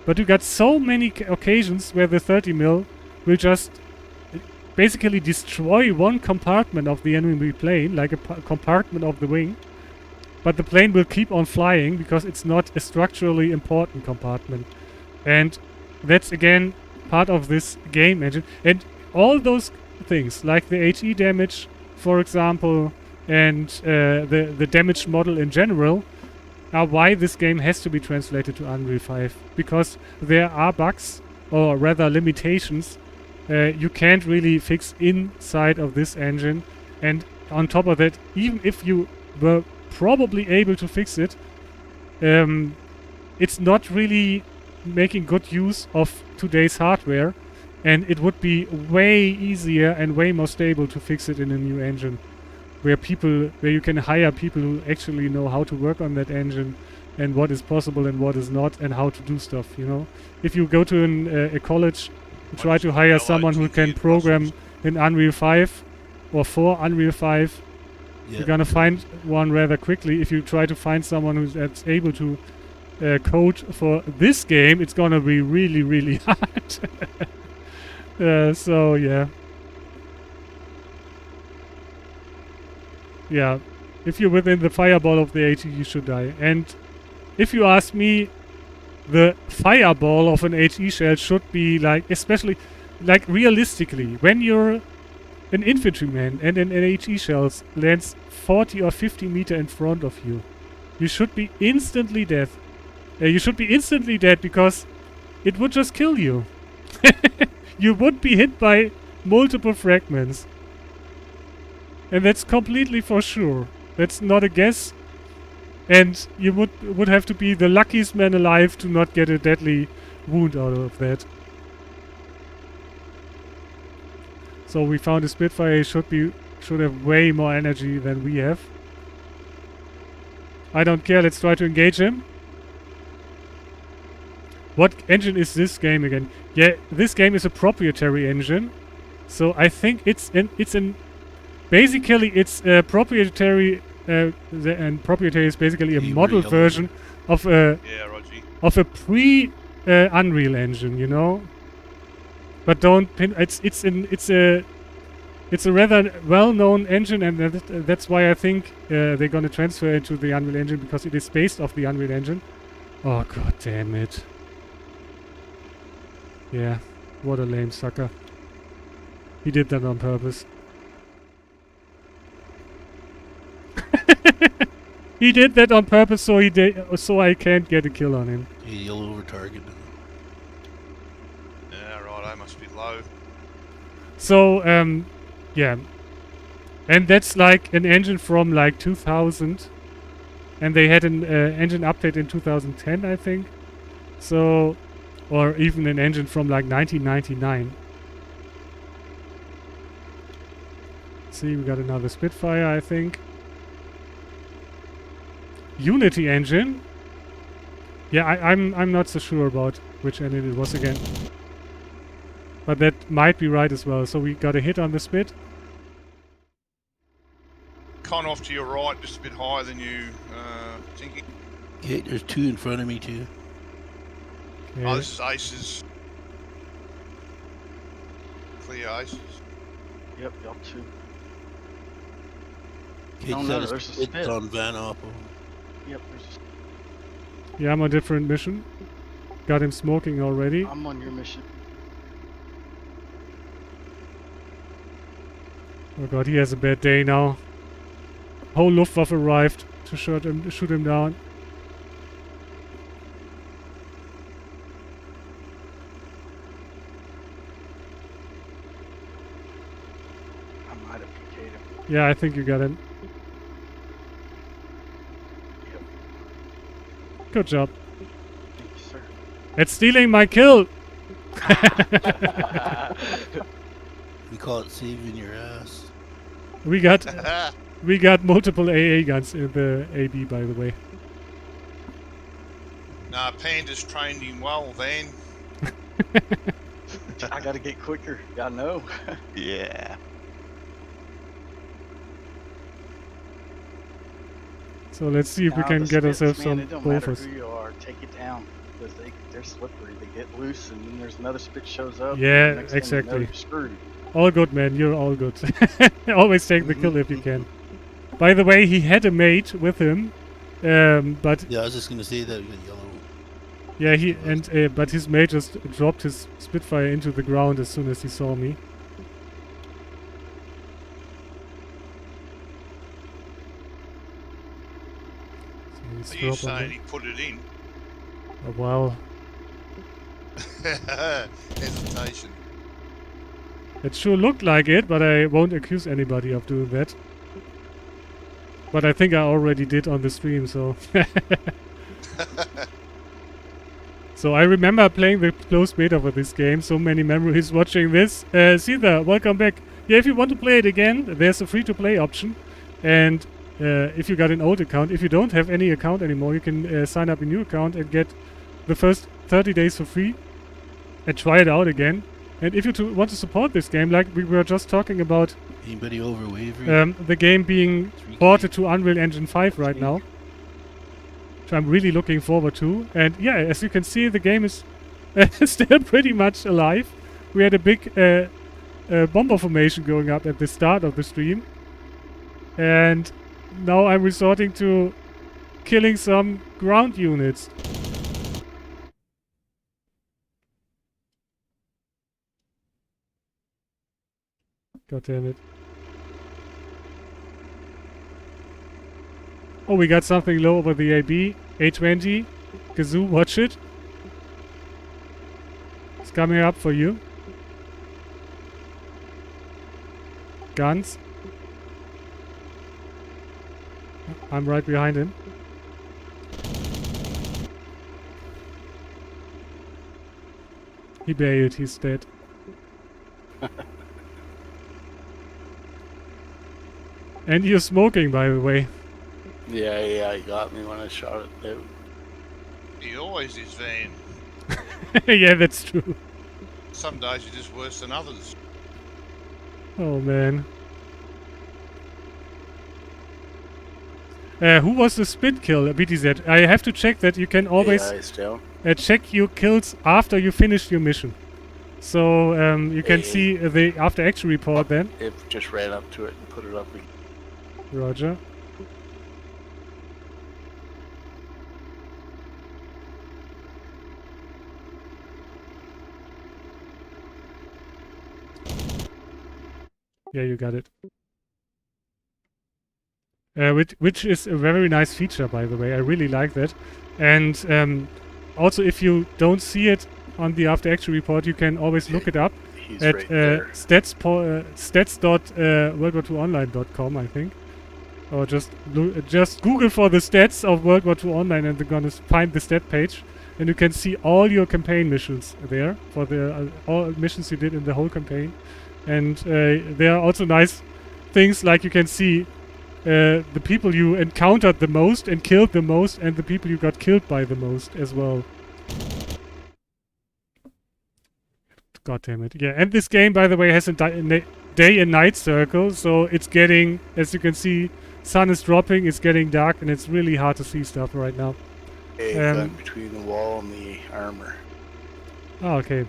But you got so many occasions where the 30mm will just basically destroy one compartment of the enemy plane, like a compartment of the wing, but the plane will keep on flying because it's not a structurally important compartment. And that's again part of this game engine. And all those things, like the HE damage, for example, and the damage model in general, are why this game has to be translated to Unreal 5. Because there are bugs, or rather limitations, you can't really fix inside of this engine. And on top of that, even if you were probably able to fix it, it's not really making good use of today's hardware, and it would be way easier and way more stable to fix it in a new engine, where you can hire people who actually know how to work on that engine and what is possible and what is not and how to do stuff, you know. If you go to a college and try to hire someone who can program in Unreal 5 or for Unreal 5, you're gonna find one rather quickly. If you try to find someone that's able to code for this game, it's gonna be really, really hard. So yeah. Yeah, if you're within the fireball of the HE, you should die. And if you ask me, the fireball of an HE shell should be like, especially, like realistically, when you're an infantryman and an HE shell lands 40 or 50 meters in front of you, you should be instantly dead. You should be instantly dead because it would just kill you. You would be hit by multiple fragments. And that's completely for sure. That's not a guess. And you would have to be the luckiest man alive to not get a deadly wound out of that. So we found a Spitfire should have way more energy than we have. I don't care, let's try to engage him. What engine is this game again? Yeah, this game is a proprietary engine. So I think basically it's a proprietary, and proprietary is basically a model version of a pre Unreal engine, you know. But don't pin. It's a rather well-known engine, and that's why I think they're gonna transfer it to the Unreal Engine, because it is based off the Unreal Engine. Oh god damn it! Yeah, what a lame sucker. He did that on purpose. He did that on purpose, so I can't get a kill on him. He'll over target. Yeah, right. I must be low. So yeah, and that's like an engine from like 2000, and they had an engine update in 2010, I think. So, or even an engine from like 1999. See, we got another Spitfire, I think. Unity engine. Yeah, I'm not so sure about which engine it was again. But that might be right as well. So we got a hit on the Spit. Con off to your right, just a bit higher than you thinking. Okay, there's two in front of me too. Okay. Oh, this is aces. Clear aces. Yep, y'all too. Okay, No, there's there's a Spit. on Van Opel. Yep, there's a Yeah, I'm on a different mission. Got him smoking already. I'm on your mission. Oh god, he has a bad day now. Whole Luftwaffe arrived to shoot him down. Yeah, I think you got it. Good job. Thank you, sir. It's stealing my kill! We call it saving your ass. We got multiple AA guns in the AB, by the way. Nah, Panda's trained him well then. I gotta get quicker. I know. Yeah. So let's see if we Now, can the get spits, ourselves man, some it don't matter buffers. who you are, take it down. Because they're slippery. They get loose, and then there's another spit shows up. Yeah, and the next thing you know, exactly. you're screwed. All good, man. You're all good. Always take the kill if you can. By the way, he had a mate with him, but Yeah, I was just gonna say that with yellow. yeah, but his mate just dropped his Spitfire into the ground as soon as he saw me. So he's Are you dropping saying it. he put it in? Oh, well, Hesitation. it sure looked like it, but I won't accuse anybody of doing that. But I think I already did on the stream, so... So I remember playing the closed beta for this game, so many memories watching this. Caesar, welcome back. Yeah, if you want to play it again, there's a free-to-play option. And if you got an old account, if you don't have any account anymore, you can sign up a new account and get the first 30 days for free and try it out again. And if you want to support this game, like we were just talking about, Anybody over Wavery? the game being ported to Unreal Engine 5 right now, which I'm really looking forward to. And yeah, as you can see, the game is still pretty much alive. We had a big bomber formation going up at the start of the stream, and now I'm resorting to killing some ground units. God damn it. Oh, we got something low over the AB. A20. Kazoo, watch it. It's coming up for you. Guns. I'm right behind him. He bailed, he's dead. And you're smoking, by the way. Yeah, he got me when I shot it out. He always is, Van. Yeah, that's true. Some days you're just worse than others. Oh, man. Who was the spit kill, BTZ? I have to check that you can always check your kills after you finish your mission. So you can see the after action report then. It just ran up to it and put it up again. Roger. Yeah, you got it. Which is a very nice feature, by the way. I really like that. And also, if you don't see it on the after action report, you can always look it up at right stats.worldwar2online.com, I think. Or just Google for the stats of World War II Online, and they're gonna find the stat page, and you can see all your campaign missions there for the all missions you did in the whole campaign. And there are also nice things, like you can see the people you encountered the most and killed the most, and the people you got killed by the most as well. God damn it. Yeah, and this game, by the way, has a day and night circle, so it's getting, as you can see, sun is dropping, it's getting dark, and it's really hard to see stuff right now. Gun between the wall and the armor. Oh, okay.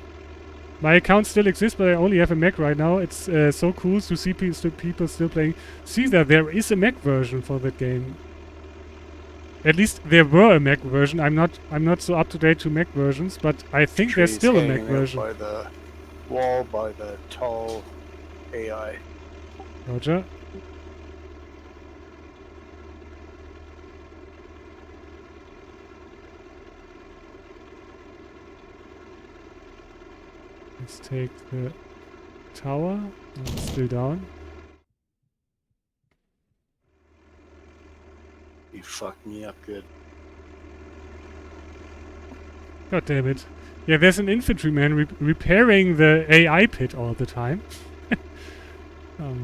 My account still exists, but I only have a Mac right now. It's so cool to see people still playing. See that there is a Mac version for that game. At least there were a Mac version. I'm not so up to date to Mac versions, but I think there's still a Mac version. By the wall, by the tall AI. Roger. Let's take the tower. It's still down. fucked me up good. God damn it. Yeah, there's an infantryman repairing the AI pit all the time.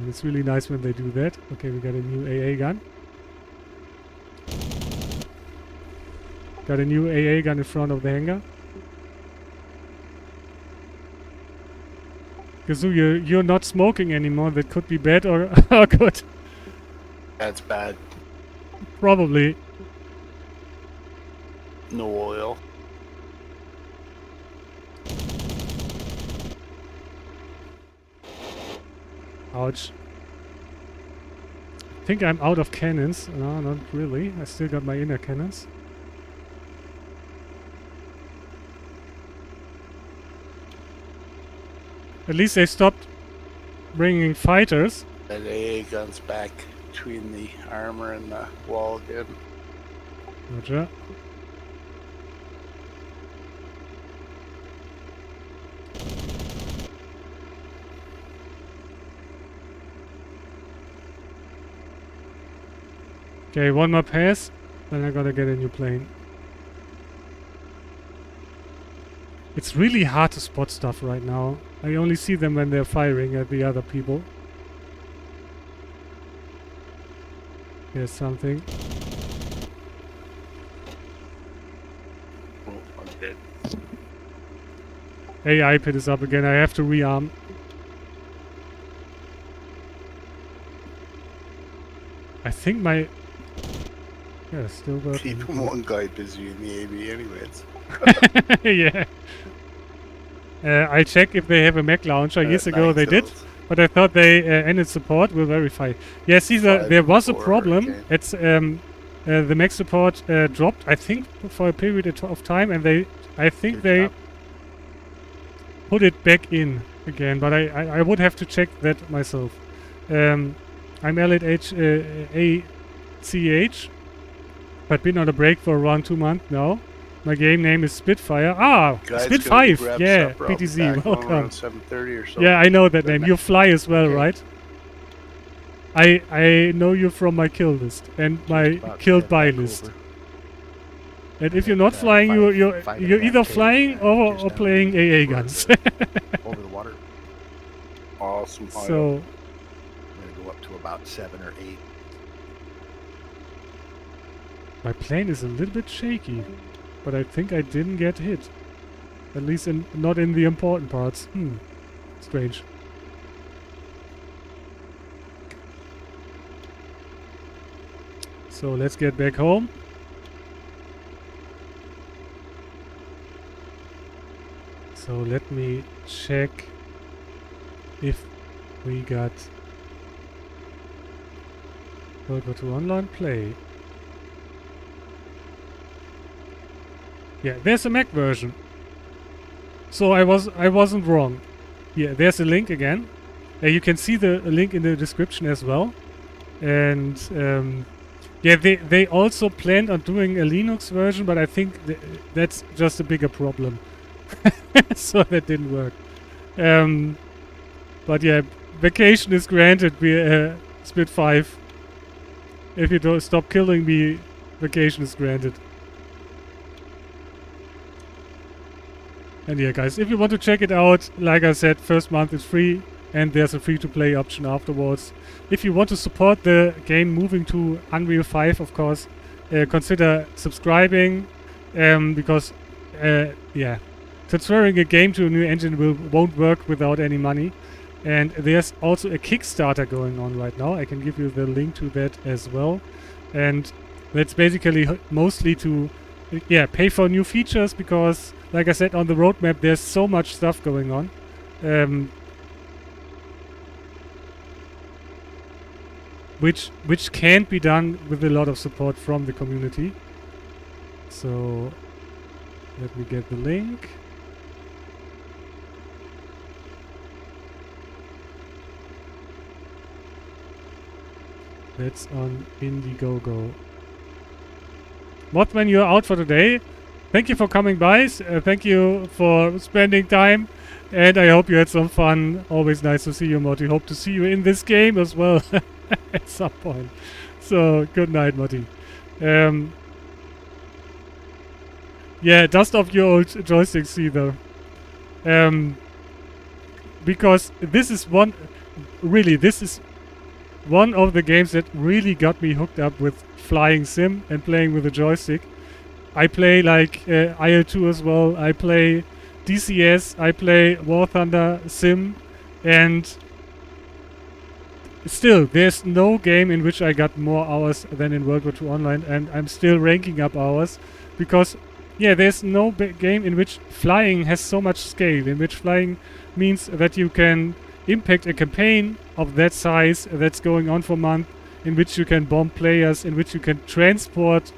It's really nice when they do that. Okay, we got a new AA gun. Got a new AA gun in front of the hangar. Kazoo, you're not smoking anymore. That could be bad or, or good. That's bad. Probably. No oil. Ouch. I think I'm out of cannons. No, not really. I still got my inner cannons. At least they stopped bringing fighters. That AA gun's back between the armor and the wall again. Roger. Okay, one more pass, then I gotta get a new plane. It's really hard to spot stuff right now. I only see them when they're firing at the other people. Here's something. Oh, I'm dead. AI pit is up again. I have to rearm. I think my... Yeah, still working. Keep one guy busy in the AB anyways. Yeah. I checked if they have a Mac launcher. Years ago they did, but I thought they ended support. We'll verify. Yes, there was a problem. Okay. It's the Mac support dropped, I think, for a period of time, and I think they put it back in again. But I would have to check that myself. I'm Elliot ACH, but been on a break for around 2 months now. My game name is Spitfire. Ah, Guys, Spit gonna 5. grab Yeah, supper. I'll be PTZ. back home Welcome. around 7:30 or so. Yeah, I know that Good name. night. You fly as well, Okay. right? I know you from my kill list and my About to killed head by back list. over. And if you're not flying, you're five you're and a either half K, flying or just down playing AA guns. over the water. Awesome. So I'm gonna go up to about 7 or 8. my plane is a little bit shaky, but I think I didn't get hit. At least not in the important parts. Strange. So let's get back home. So let me check if we got World War II Online play. Yeah, there's a Mac version. So I wasn't wrong. Yeah, there's a link again. You can see the link in the description as well. And yeah, they also planned on doing a Linux version, but I think that's just a bigger problem. So that didn't work. But yeah, vacation is granted. Spit 5. If you don't stop killing me, vacation is granted. And yeah, guys, if you want to check it out, like I said, first month is free, and there's a free-to-play option afterwards. If you want to support the game moving to Unreal 5, of course, consider subscribing, because, yeah, transferring a game to a new engine won't work without any money. And there's also a Kickstarter going on right now. I can give you the link to that as well. And that's basically mostly to, yeah, pay for new features, because, like I said, on the roadmap, there's so much stuff going on. Which can't be done with a lot of support from the community. So let me get the link. That's on Indiegogo. Mothman, you're out for today. Thank you for coming by. Thank you for spending time. And I hope you had some fun. Always nice to see you, Motti. Hope to see you in this game as well at some point. So, good night, Motti. Yeah, dust off your old joysticks either. Because this is one of the games that really got me hooked up with flying sim and playing with a joystick. I play like IL2 as well. I play DCS. I play War Thunder Sim, and still, there's no game in which I got more hours than in World War II Online, and I'm still ranking up hours because, yeah, there's no game in which flying has so much scale, in which flying means that you can impact a campaign of that size that's going on for a month, in which you can bomb players, in which you can transport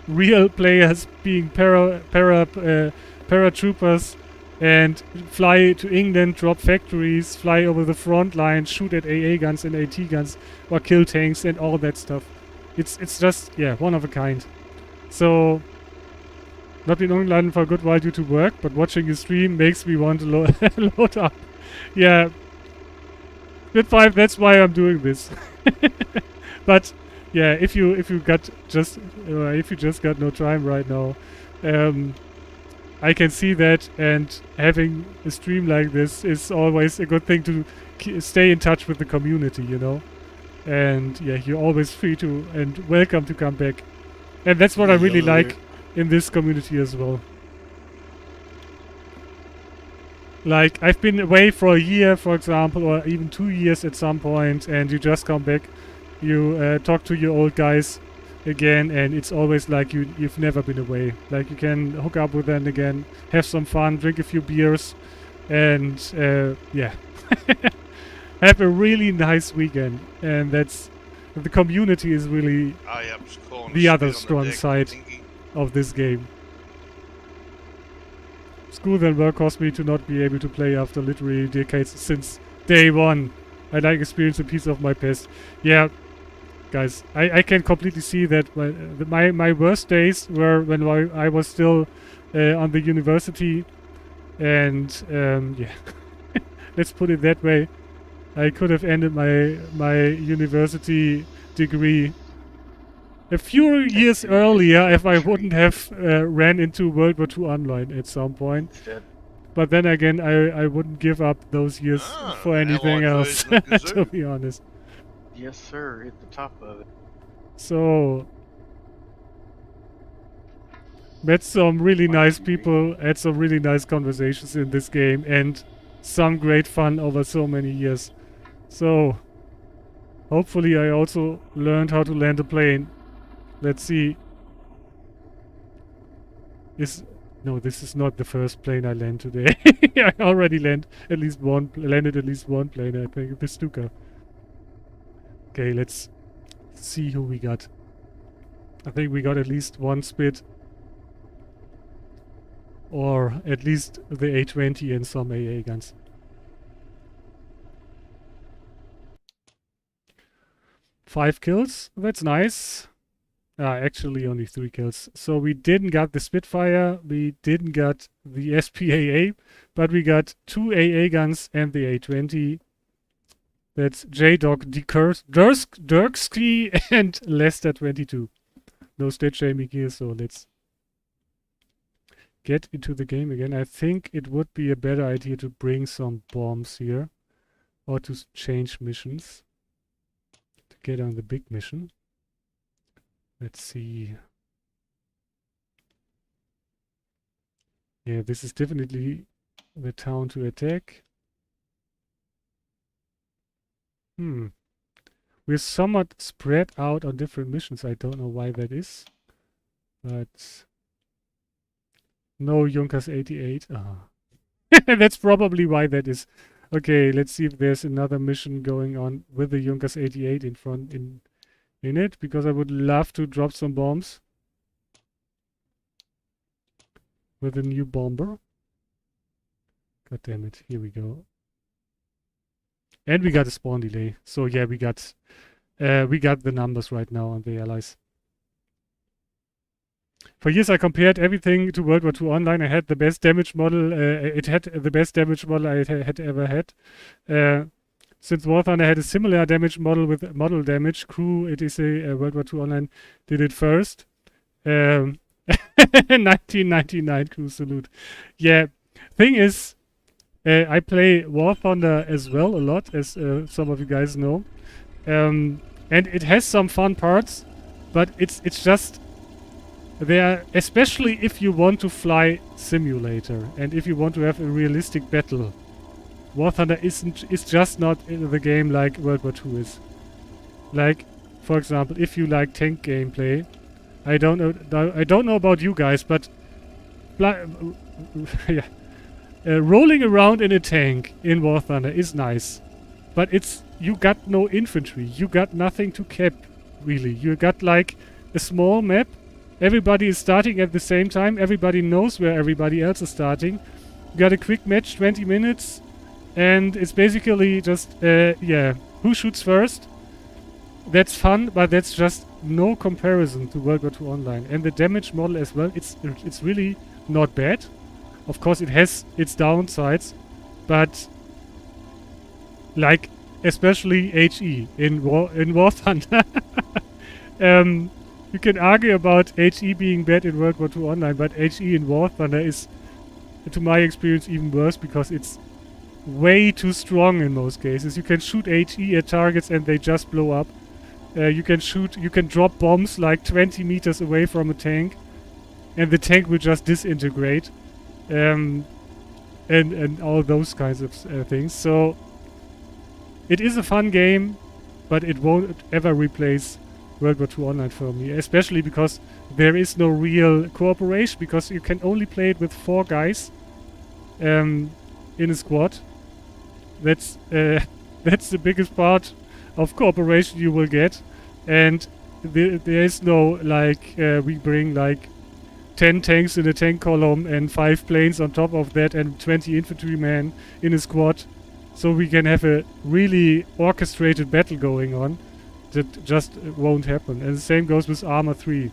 real players being paratroopers, and fly to England, drop factories, fly over the front line, shoot at AA guns and AT guns, or kill tanks and all that stuff. It's just, yeah, one of a kind. So, not been online for a good while due to work, but watching you stream makes me want to load up. Yeah, Spit 5, that's why I'm doing this. But yeah, if you just got no time right now, I can see that, and having a stream like this is always a good thing to stay in touch with the community, you know. And yeah, you're always free to and welcome to come back. And that's what I really like in this community as well. Like, I've been away for a year, for example, or even 2 years at some point, and you just come back, you talk to your old guys again, and it's always like you've never been away. Like, you can hook up with them again, have some fun, drink a few beers, and yeah, have a really nice weekend. And that's, the community is really the other strong side of this game. School and work caused me to not be able to play after literally decades since day one. I like experience a piece of my past. Yeah, guys, I can completely see that. My worst days were when I was still on the university, and yeah, let's put it that way. I could have ended my university degree a few years earlier if I wouldn't have ran into World War II Online at some point. But then again, I wouldn't give up those years for anything else, to be honest. Yes, sir. At the top of it. So, met some really nice people, had some really nice conversations in this game, and some great fun over so many years. So, hopefully I also learned how to land a plane. Let's see. No, this is not the first plane I land today. I already landed at least one plane, I think, the Stuka. Okay, let's see who we got. I think we got at least one Spit, or at least the A20 and some AA guns. Five kills, that's nice. Actually only 3 kills. So we didn't get the Spitfire, we didn't get the SPAA, but we got 2 AA guns and the A20. That's J-Dog Durksky and Lester 22. No stat shaming here, so let's get into the game again. I think it would be a better idea to bring some bombs here, or to change missions to get on the big mission. Let's see. Yeah, this is definitely the town to attack. We're somewhat spread out on different missions. I don't know why that is. But no Junkers 88. That's probably why that is. Okay, let's see if there's another mission going on with the Junkers 88 in front in it, because I would love to drop some bombs with a new bomber. God damn it, here we go. And we got a spawn delay. So yeah, we got the numbers right now on the allies. For years I compared everything to World War II Online. I had the best damage model. It had the best damage model I had ever had. since War Thunder had a similar damage model with model damage, Crew, it is a World War II Online, did it first. 1999 Crew salute. Yeah, thing is, I play War Thunder as well a lot, as some of you guys know. And it has some fun parts, but it's just there, especially if you want to fly simulator and if you want to have a realistic battle. War Thunder is just not in the game like World War II is. Like, for example, if you like tank gameplay, I don't know about you guys, but yeah, rolling around in a tank in War Thunder is nice, but you got no infantry, you got nothing to cap, really. You got like a small map. Everybody is starting at the same time. Everybody knows where everybody else is starting. You got a quick match, 20 minutes. And it's basically just, who shoots first? That's fun, but that's just no comparison to World War II Online. And the damage model as well, it's really not bad. Of course, it has its downsides, but like especially HE in War Thunder. You can argue about HE being bad in World War II Online, but HE in War Thunder is, to my experience, even worse because it's way too strong in most cases. You can shoot HE at targets and they just blow up. You can drop bombs like 20 meters away from a tank and the tank will just disintegrate. And all those kinds of things. So it is a fun game, but it won't ever replace World War II Online for me, especially because there is no real cooperation, because you can only play it with 4 guys in a squad. That's the biggest part of cooperation you will get, and there is no like we bring like 10 tanks in a tank column and 5 planes on top of that and 20 infantrymen in a squad, so we can have a really orchestrated battle going on. That just won't happen. And the same goes with Arma 3.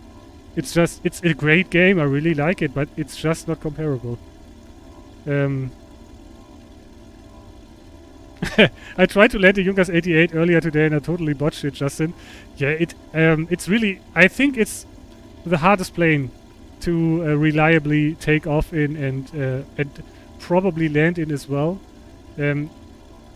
It's a great game, I really like it, but it's just not comparable. I tried to land the Junkers 88 earlier today and I totally botched it, Justin. Yeah, it's really, I think it's the hardest plane to reliably take off in and probably land in as well.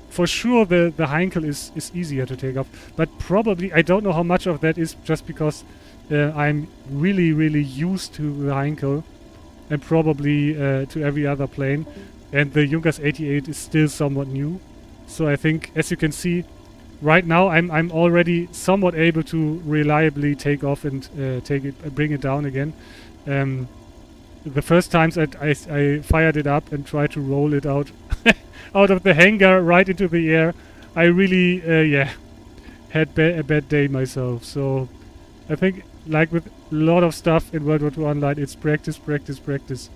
For sure the Heinkel is easier to take off, but probably, I don't know how much of that is just because I'm really, really used to the Heinkel and probably to every other plane, and the Junkers 88 is still somewhat new. So I think, as you can see, right now I'm already somewhat able to reliably take off and bring it down again. The first times I fired it up and tried to roll it out out of the hangar right into the air, I really had a bad day myself. So I think, like with a lot of stuff in World War II Online, it's practice, practice, practice.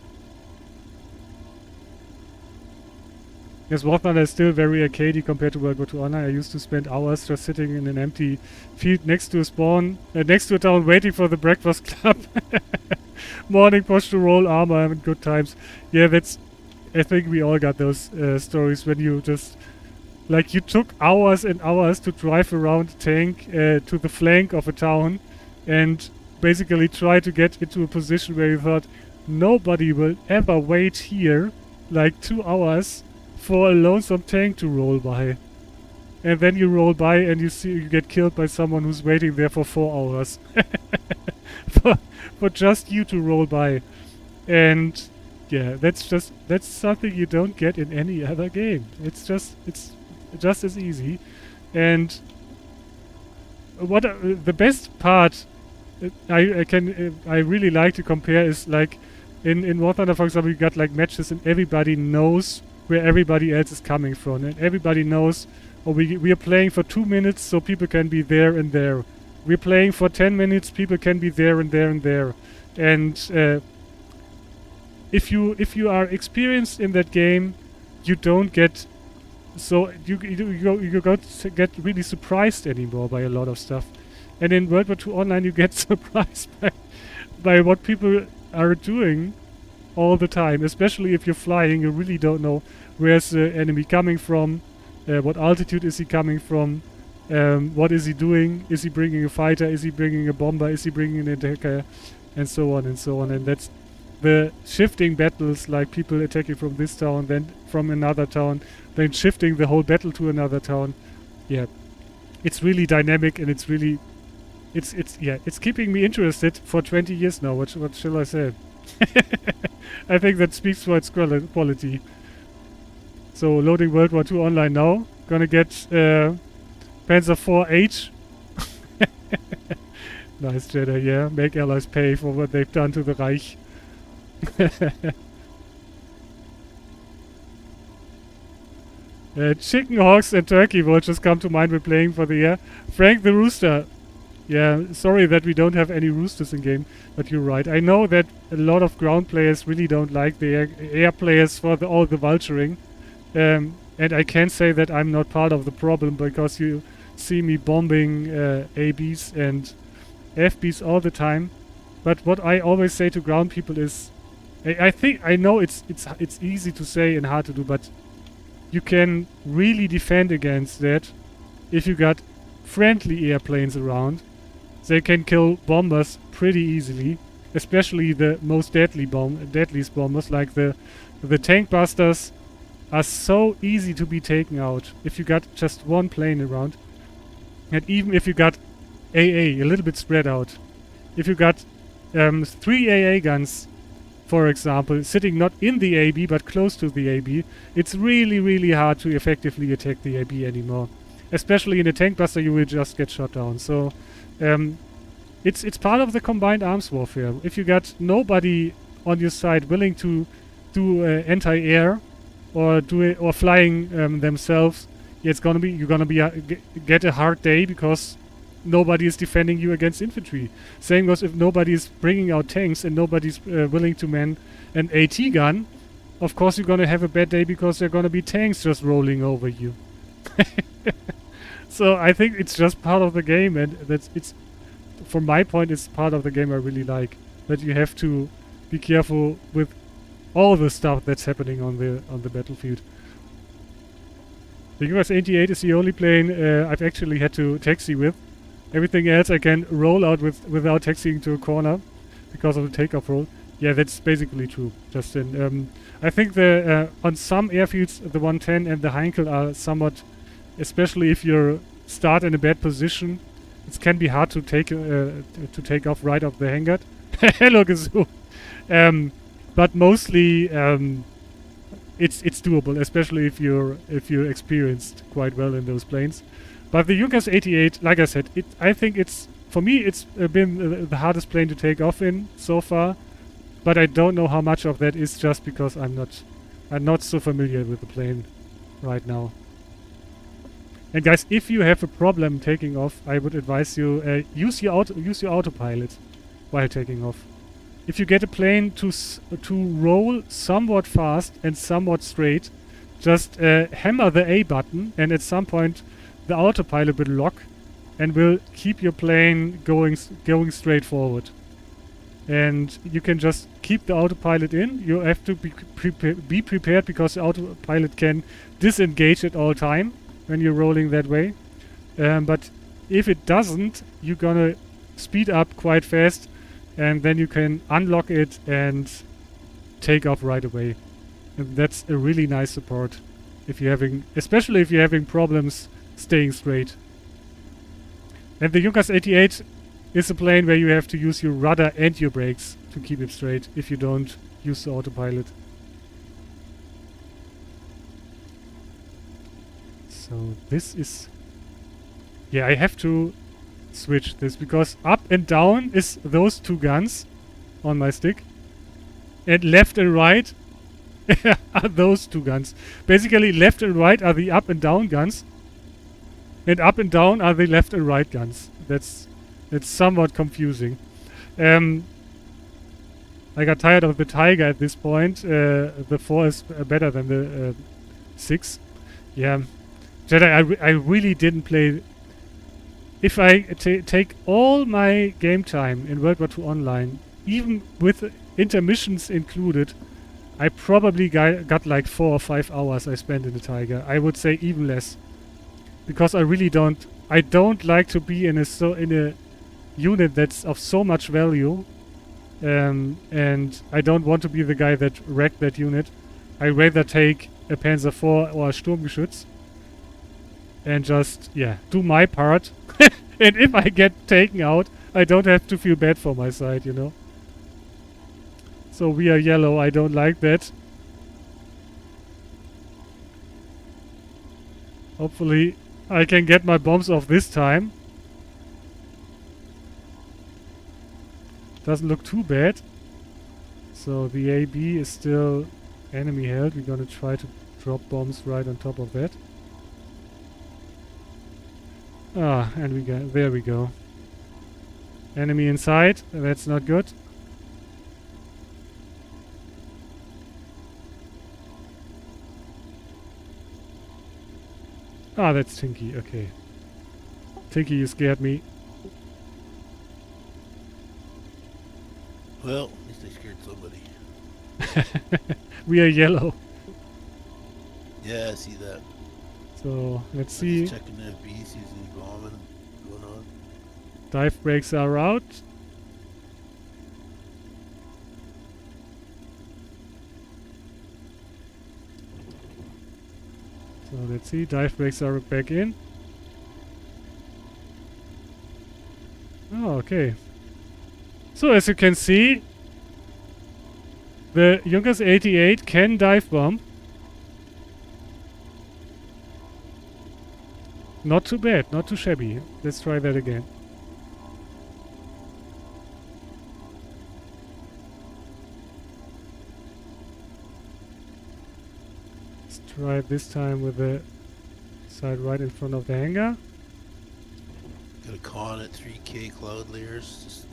Yes, War Thunder is still very arcadey compared to World War II Online. I used to spend hours just sitting in an empty field next to a spawn, next to a town, waiting for the breakfast club. Morning push to roll armor, having good times. Yeah, I think we all got those stories when you just, like, you took hours and hours to drive around a tank to the flank of a town and basically try to get into a position where you thought nobody will ever wait here like 2 hours for a lonesome tank to roll by. And then you roll by and you get killed by someone who's waiting there for 4 hours for just you to roll by. And yeah, that's something you don't get in any other game. It's just as easy. And what the best part I really like to compare is, like, in War Thunder, for example, you got like matches and everybody knows where everybody else is coming from, and everybody knows, oh, we are playing for 2 minutes, so people can be there and there. We're playing for 10 minutes, people can be there and there and there. And if you are experienced in that game, you don't get you get really surprised anymore by a lot of stuff. And in World War II Online, you get surprised by what people are doing all the time. Especially if you're flying, you really don't know where's the enemy coming from. What altitude is he coming from? What is he doing? Is he bringing a fighter? Is he bringing a bomber? Is he bringing an attacker? And so on and so on. And that's the shifting battles, like people attacking from this town, then from another town, then shifting the whole battle to another town. Yeah, it's really dynamic, and it's really, it's keeping me interested for 20 years now. What shall I say? I think that speaks for its quality. So loading World War II Online now. Gonna get Panzer IV-H. Nice, Jedi, yeah. Make allies pay for what they've done to the Reich. Chicken hawks and turkey vultures come to mind when playing for the air. Frank the Rooster. Yeah, sorry that we don't have any roosters in game, but you're right. I know that a lot of ground players really don't like the air players for all the vulturing. And I can say that I'm not part of the problem, because you see me bombing ABs and FBs all the time. But what I always say to ground people is, I know it's easy to say and hard to do, but you can really defend against that if you got friendly airplanes around. They can kill bombers pretty easily, especially the most deadliest bombers, like the tank busters are so easy to be taken out if you got just one plane around. And even if you got AA, a little bit spread out. If you got 3 AA guns, for example, sitting not in the AB but close to the AB, it's really, really hard to effectively attack the AB anymore. Especially in a tank buster, you will just get shot down. So it's part of the combined arms warfare. If you got nobody on your side willing to do anti-air or flying themselves, you're gonna get a hard day, because nobody is defending you against infantry. Same goes if nobody is bringing out tanks and nobody's willing to man an AT gun. Of course, you're gonna have a bad day, because there are gonna be tanks just rolling over you. So I think it's just part of the game, and from my point, it's part of the game I really like. That you have to be careful with all the stuff that's happening on the battlefield. The US 88 is the only plane I've actually had to taxi with. Everything else I can roll out without taxiing to a corner because of the takeoff roll. Yeah, that's basically true, Justin. I think on some airfields, the 110 and the Heinkel are somewhat, especially if you start in a bad position, it can be hard to take off right off the hangar. Hello, Gazoo. But mostly it's doable, especially if you're experienced quite well in those planes. But the UCAS 88, like I said, I think for me it's been the hardest plane to take off in so far. But I don't know how much of that is just because I'm not so familiar with the plane right now. And guys, if you have a problem taking off, I would advise you use your autopilot while taking off. If you get a plane to roll somewhat fast and somewhat straight, just hammer the A button, and at some point the autopilot will lock and will keep your plane going straight forward. And you can just keep the autopilot in. You have to be prepared, because the autopilot can disengage at all time when you're rolling that way. But if it doesn't, you're gonna speed up quite fast, and then you can unlock it and take off right away. And that's a really nice support especially if you're having problems staying straight. And the UCAS 88 is a plane where you have to use your rudder and your brakes to keep it straight if you don't use the autopilot. So this is... Yeah, I have to switch this, because up and down is those two guns on my stick, and left and right are those two guns. Basically, left and right are the up and down guns, and up and down are the left and right guns. That's somewhat confusing. I got tired of the Tiger at this point. The 4 is better than the 6. Yeah, Jedi, I really didn't play. If I take all my game time in World War II Online, even with intermissions included, I probably got like 4 or 5 hours I spent in the Tiger. I would say even less, because I really don't. I don't like to be in a unit that's of so much value, and I don't want to be the guy that wrecked that unit. I'd rather take a Panzer IV or a Sturmgeschütz and just, yeah, do my part. And if I get taken out, I don't have to feel bad for my side, you know. So we are yellow. I don't like that. Hopefully I can get my bombs off this time. Doesn't look too bad. So the AB is still enemy held. We're gonna try to drop bombs right on top of that. Ah, and we got, there we go. Enemy inside. That's not good. Ah, that's Tinky. Okay. Tinky, you scared me. Well, at least I scared somebody. We are yellow. Yeah, I see that. So let's I'm see. just checking the FB, see if there's any bombing going on. Dive brakes are out. So let's see. Dive brakes are back in. Oh, okay. So as you can see, the Junkers 88 can dive bomb. Not too bad, not too shabby. Let's try that again. Let's try it this time with the side right in front of the hangar. Got a con at 3K cloud layers, just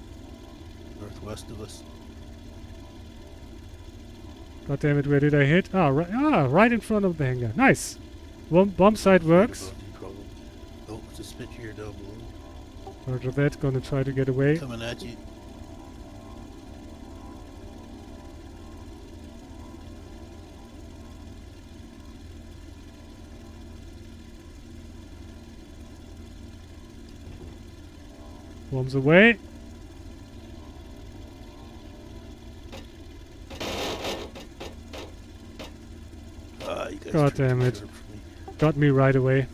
northwest of us. God damn it, where did I hit? Right in front of the hangar. Nice. Bomb side works. Oh, it's a spit here down below. Roger that, gonna try to get away. Coming at you. Bombs away. You guys God damn it. Got me right away.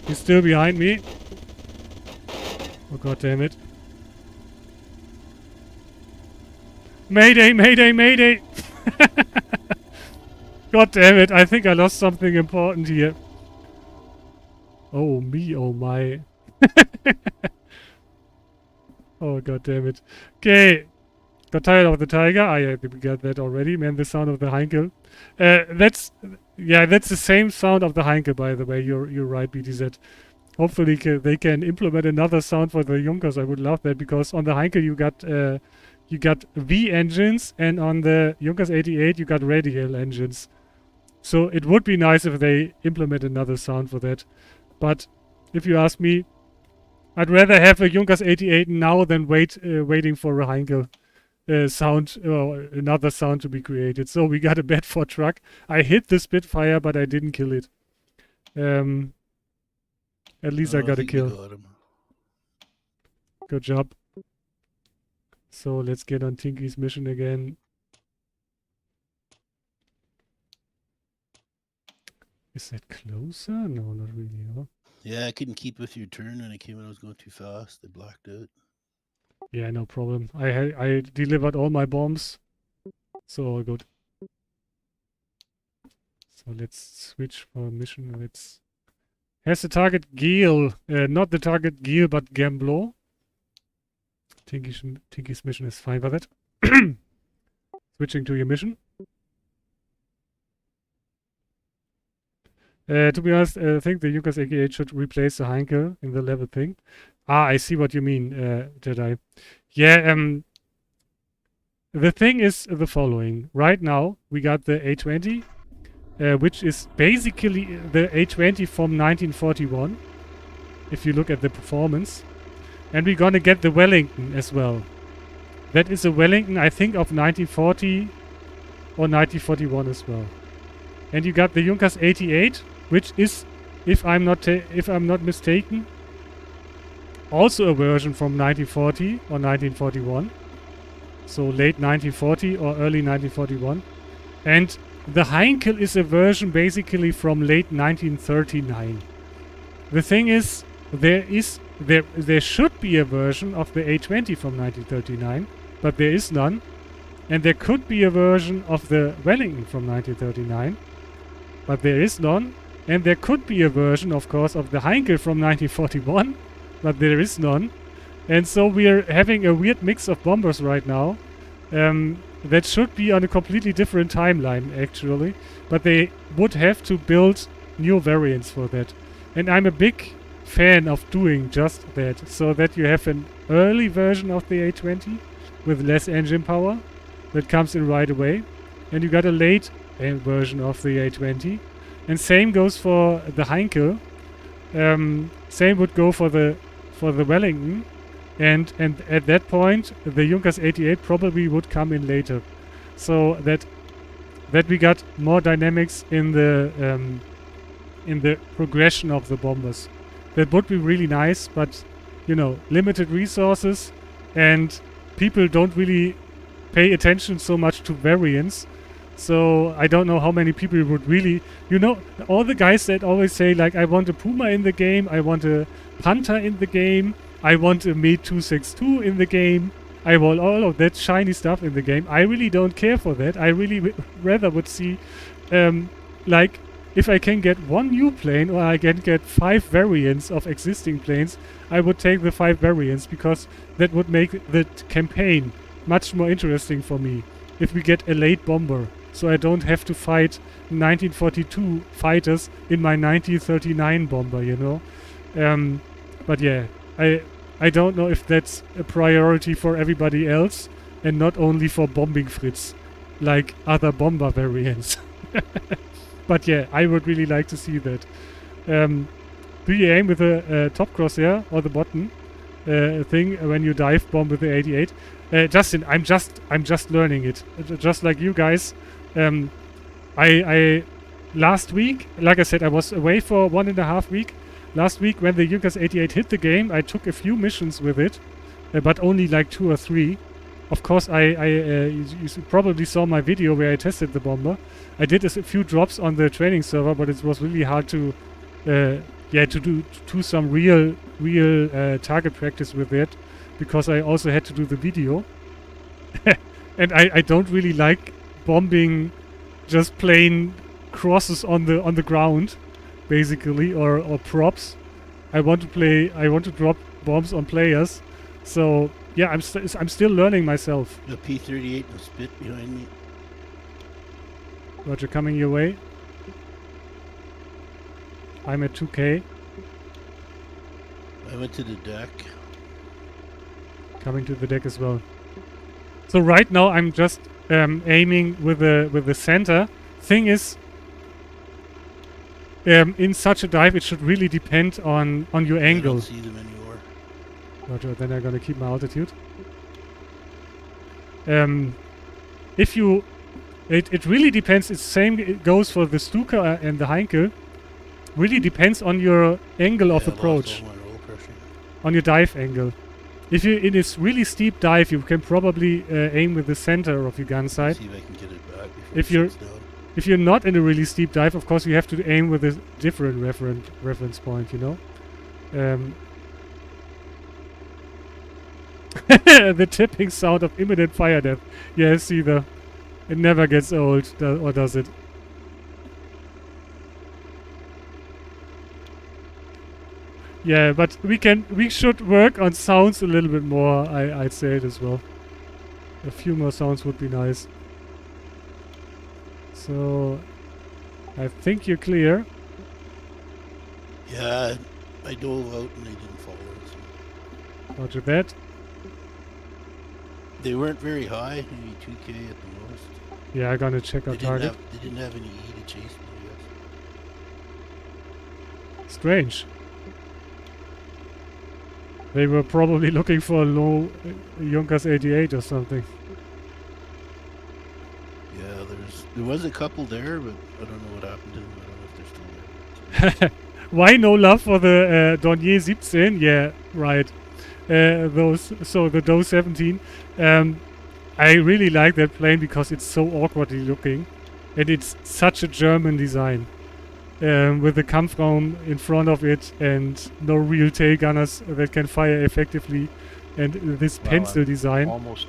He's still behind me. Oh god damn it. Mayday, mayday, mayday! God damn it, I think I lost something important here. Oh me, oh my. Oh god damn it. Okay. Got tired of the Tiger. I think we got that already. Man, the sound of the Heinkel. That's the same sound of the Heinkel, by the way. You're right, BTZ. Hopefully they can implement another sound for the Junkers. I would love that, because on the Heinkel you got V engines, and on the Junkers 88 you got radial engines. So it would be nice if they implement another sound for that. But if you ask me, I'd rather have a Junkers 88 now than waiting for a Heinkel sound, or another sound to be created. So we got a Bedford truck. I hit the Spitfire, but I didn't kill it. At least I got a kill. Got him. Good job. So let's get on Tinky's mission again. Is that closer? No, not really. Huh? Yeah, I couldn't keep with your turn, and I came in. I was going too fast. I blacked out. Yeah, no problem. I delivered all my bombs, so all good. So let's switch for mission. Has the target Geel, not the target Geel, but Gamblo. Tinky's mission is fine with that. Switching to your mission. To be honest, I think the Junkers 88 should replace the Heinkel in the level thing. Ah, I see what you mean, Jedi. Yeah, the thing is the following. Right now, we got the A20, which is basically the A20 from 1941, if you look at the performance. And we're gonna get the Wellington as well. That is a Wellington, I think, of 1940 or 1941 as well. And you got the Junkers 88, which is, if I'm not mistaken, also a version from 1940 or 1941. So late 1940 or early 1941. And the Heinkel is a version basically from late 1939. The thing is, there should be a version of the A20 from 1939, but there is none. And there could be a version of the Wellington from 1939, but there is none. And there could be a version, of course, of the Heinkel from 1941, but there is none. And so we're having a weird mix of bombers right now. That should be on a completely different timeline, actually. But they would have to build new variants for that. And I'm a big fan of doing just that. So that you have an early version of the A20 with less engine power that comes in right away. And you got a late version of the A20. And same goes for the Heinkel. Same would go for the Wellington. And at that point, the Junkers 88 probably would come in later, so that we got more dynamics in the progression of the bombers. That would be really nice, but you know, limited resources, and people don't really pay attention so much to variants. So I don't know how many people would really, you know, all the guys that always say like, I want a Puma in the game, I want a Panther in the game, I want a Me 262 in the game, I want all of that shiny stuff in the game. I really don't care for that. I really rather would see, like, if I can get one new plane or I can get 5 variants of existing planes, I would take the 5 variants, because that would make the campaign much more interesting for me. If we get a late bomber, so I don't have to fight 1942 fighters in my 1939 bomber, you know. But yeah, I don't know if that's a priority for everybody else and not only for Bombing Fritz, like other bomber variants. But yeah, I would really like to see that. Do you aim with the top crosshair or the button thing when you dive bomb with the 88? Justin, I'm just learning it, just like you guys. I last week, like I said, I was away for 1.5 weeks. Last week, when the Junkers 88 hit the game, I took a few missions with it, but only like 2 or 3. Of course, you probably saw my video where I tested the bomber. I did a few drops on the training server, but it was really hard to do some real target practice with it, because I also had to do the video. And I don't really like bombing just plain crosses on the ground, basically, or props. I want to drop bombs on players. So yeah, I'm still learning myself. The P-38 and spit behind me. Roger, coming your way. I'm at 2K. I went to the deck. Coming to the deck as well. So right now I'm just aiming with the center. Thing is, in such a dive, it should really depend on your angle. I don't see them anymore. Roger, then I'm gonna keep my altitude. It really depends. It's same. It goes for the Stuka and the Heinkel. Really depends on your angle of approach. On your dive angle. If you're in this really steep dive, you can probably aim with the center of your gun sight. See if I can get it back before if you're not in a really steep dive, of course you have to aim with a different reference point, you know. The tipping sound of imminent fire death. Yeah, see it never gets old, or does it? Yeah, but we should work on sounds a little bit more. I'd say it as well. A few more sounds would be nice. So I think you're clear. Yeah, I dove out and they didn't follow us. Roger that. They weren't very high, maybe 2K at the most. Yeah, I'm gonna check our target. They didn't have any E to chase me, I guess. Strange. They were probably looking for a low Junkers 88 or something. Yeah, there was a couple there, but I don't know what happened to them. I don't know if they're still there. Why no love for the Dornier 17? Yeah, right. The Do 17. I really like that plane because it's so awkwardly looking, and it's such a German design. With the Kampfraum in front of it and no real tail gunners that can fire effectively, and this pencil design. Almost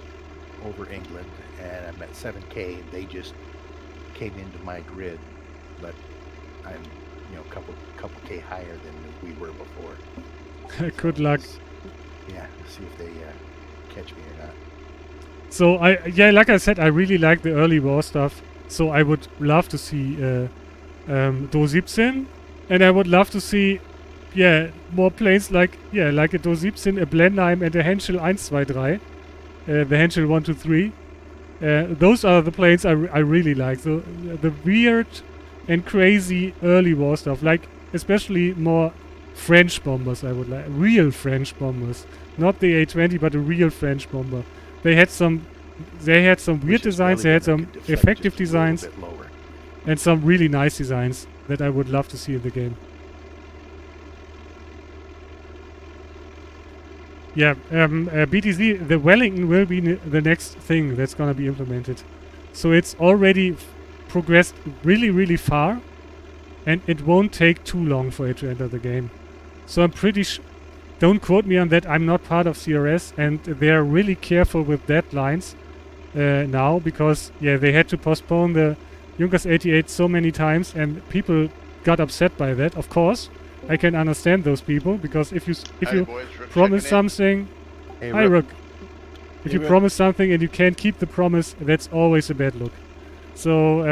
over England, and I'm at 7K. They just came into my grid, but I'm a couple K higher than we were before. Good luck. Yeah, see if they catch me or not. So like I said, I really like the early war stuff. So I would love to see Do 17, and I would love to see, more planes like a Do 17, a Blenheim, and a Heinkel 123, the Heinkel 123. Those are the planes I really like. So the weird and crazy early war stuff, like especially more French bombers. I would like real French bombers, not the A-20, but a real French bomber. They had some weird designs. They had some effective designs, and some really nice designs that I would love to see in the game. Yeah, BTZ, the Wellington will be the next thing that's gonna be implemented. So it's already progressed really, really far, and it won't take too long for it to enter the game. So I'm pretty don't quote me on that, I'm not part of CRS, and they're really careful with deadlines now, because they had to postpone the Junkers 88 so many times, and people got upset by that. Of course, I can understand those people, because if you promise something, hi Rook, if you promise something and you can't keep the promise, that's always a bad look. So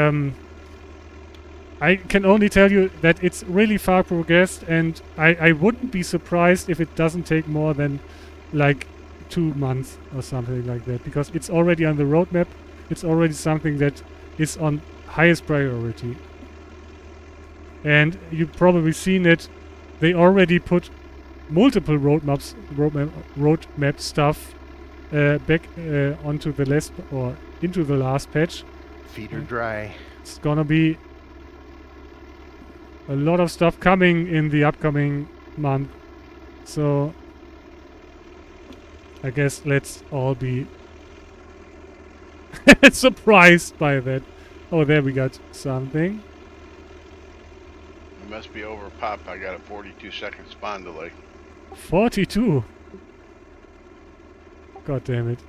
I can only tell you that it's really far progressed, and I wouldn't be surprised if it doesn't take more than like 2 months or something like that, because it's already on the roadmap. It's already something that is on highest priority. And you've probably seen it. They already put multiple roadmap stuff back onto the last or into the last patch. Feet are dry. It's gonna be a lot of stuff coming in the upcoming month. So I guess let's all be surprised by that. Oh, there we got something. It must be over pop. I got a 42-second spawn delay. 42? God damn it.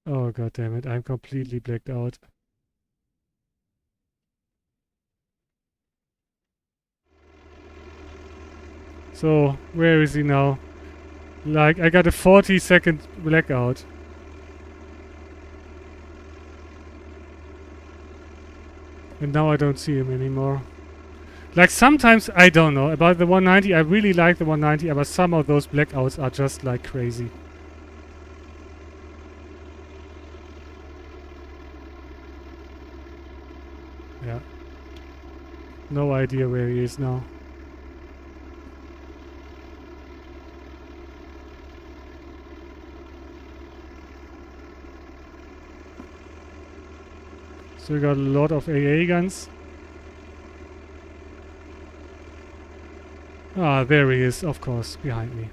Oh, god damn it. I'm completely blacked out. So, where is he now? Like, I got a 40-second blackout. And now I don't see him anymore. Like, sometimes, I don't know. About the 190, I really like the 190, but some of those blackouts are just, like, crazy. Yeah. No idea where he is now. So we got a lot of AA guns. Ah, there he is, of course, behind me.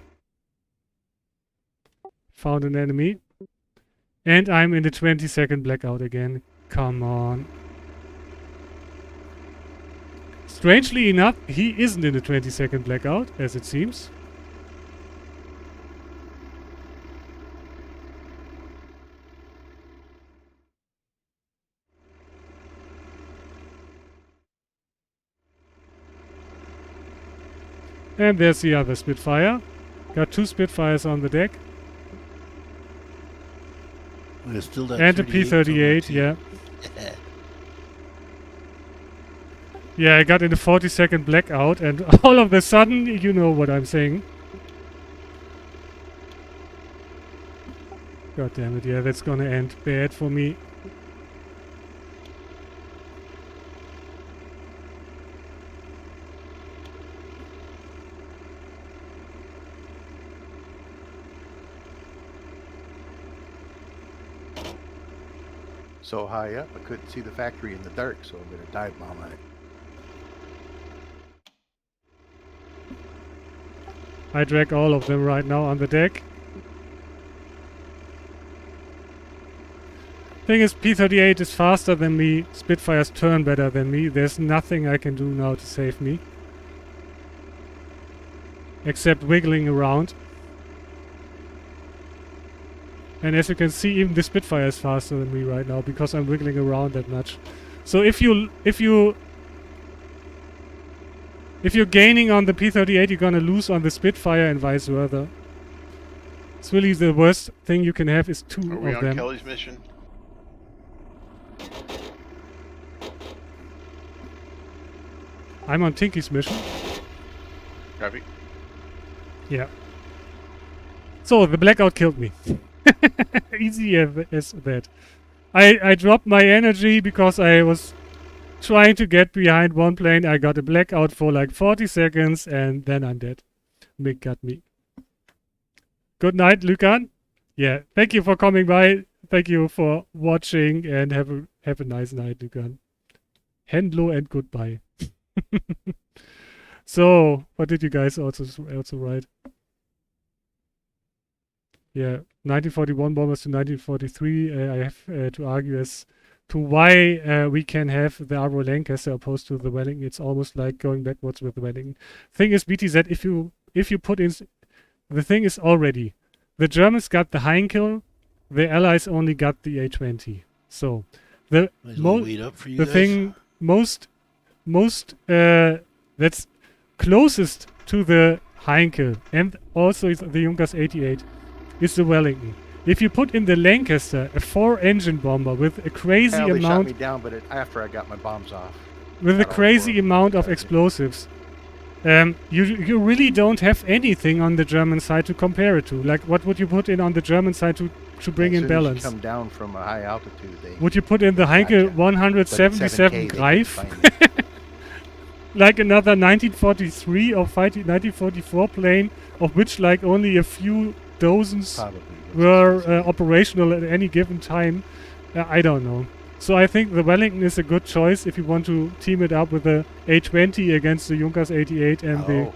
Found an enemy. And I'm in the 20-second blackout again. Come on. Strangely enough, he isn't in the 20-second blackout, as it seems. And there's the other Spitfire. Got 2 Spitfires on the deck. There's still that and a P-38, yeah. Yeah, I got in a 40-second blackout, and all of a sudden, you know what I'm saying. God damn it, yeah, that's gonna end bad for me. so high up I couldn't see the factory in the dark, so I'm going to dive bomb on it. I drag all of them right now on the deck. Thing is, P-38 is faster than me. Spitfires turn better than me. There's nothing I can do now to save me. Except wiggling around. And as you can see, even the Spitfire is faster than me right now because I'm wiggling around that much. So if you're gaining on the P-38, you're gonna lose on the Spitfire and vice versa. It's really the worst thing you can have is two Are we of on them. Kelly's mission? I'm on Tinky's mission. Copy. Yeah. So the blackout killed me. Easy as that. I dropped my energy because I was trying to get behind one plane. I got a blackout for like 40 seconds and then I'm dead. Mick got me. Good night, Lucan. Yeah, thank you for coming by. Thank you for watching and have a nice night, Lucan. Hello and goodbye. So, what did you guys also write? Yeah, 1941 bombers to 1943. I have to argue as to why we can have the Avro Lancaster opposed to the Wellington. It's almost like going backwards with the Wellington. Thing is, BTZ, if you put in, the thing is already, the Germans got the Heinkel, the Allies only got the A-20. So the thing most that's closest to the Heinkel and also is the Junkers 88 is the Wellington. If you put in the Lancaster, a 4-engine bomber with a crazy They shot amount me down, but after I got my bombs off. with a crazy amount of explosives, you really don't have anything on the German side to compare it to. Like, what would you put in on the German side to bring in balance? Come down from a high altitude. Would you put in the Heinkel 177 Greif? Like another 1943 or 1944 plane, of which like only a few dozens were operational at any given time. I don't know. So I think the Wellington is a good choice if you want to team it up with the A-20 against the Junkers 88 and the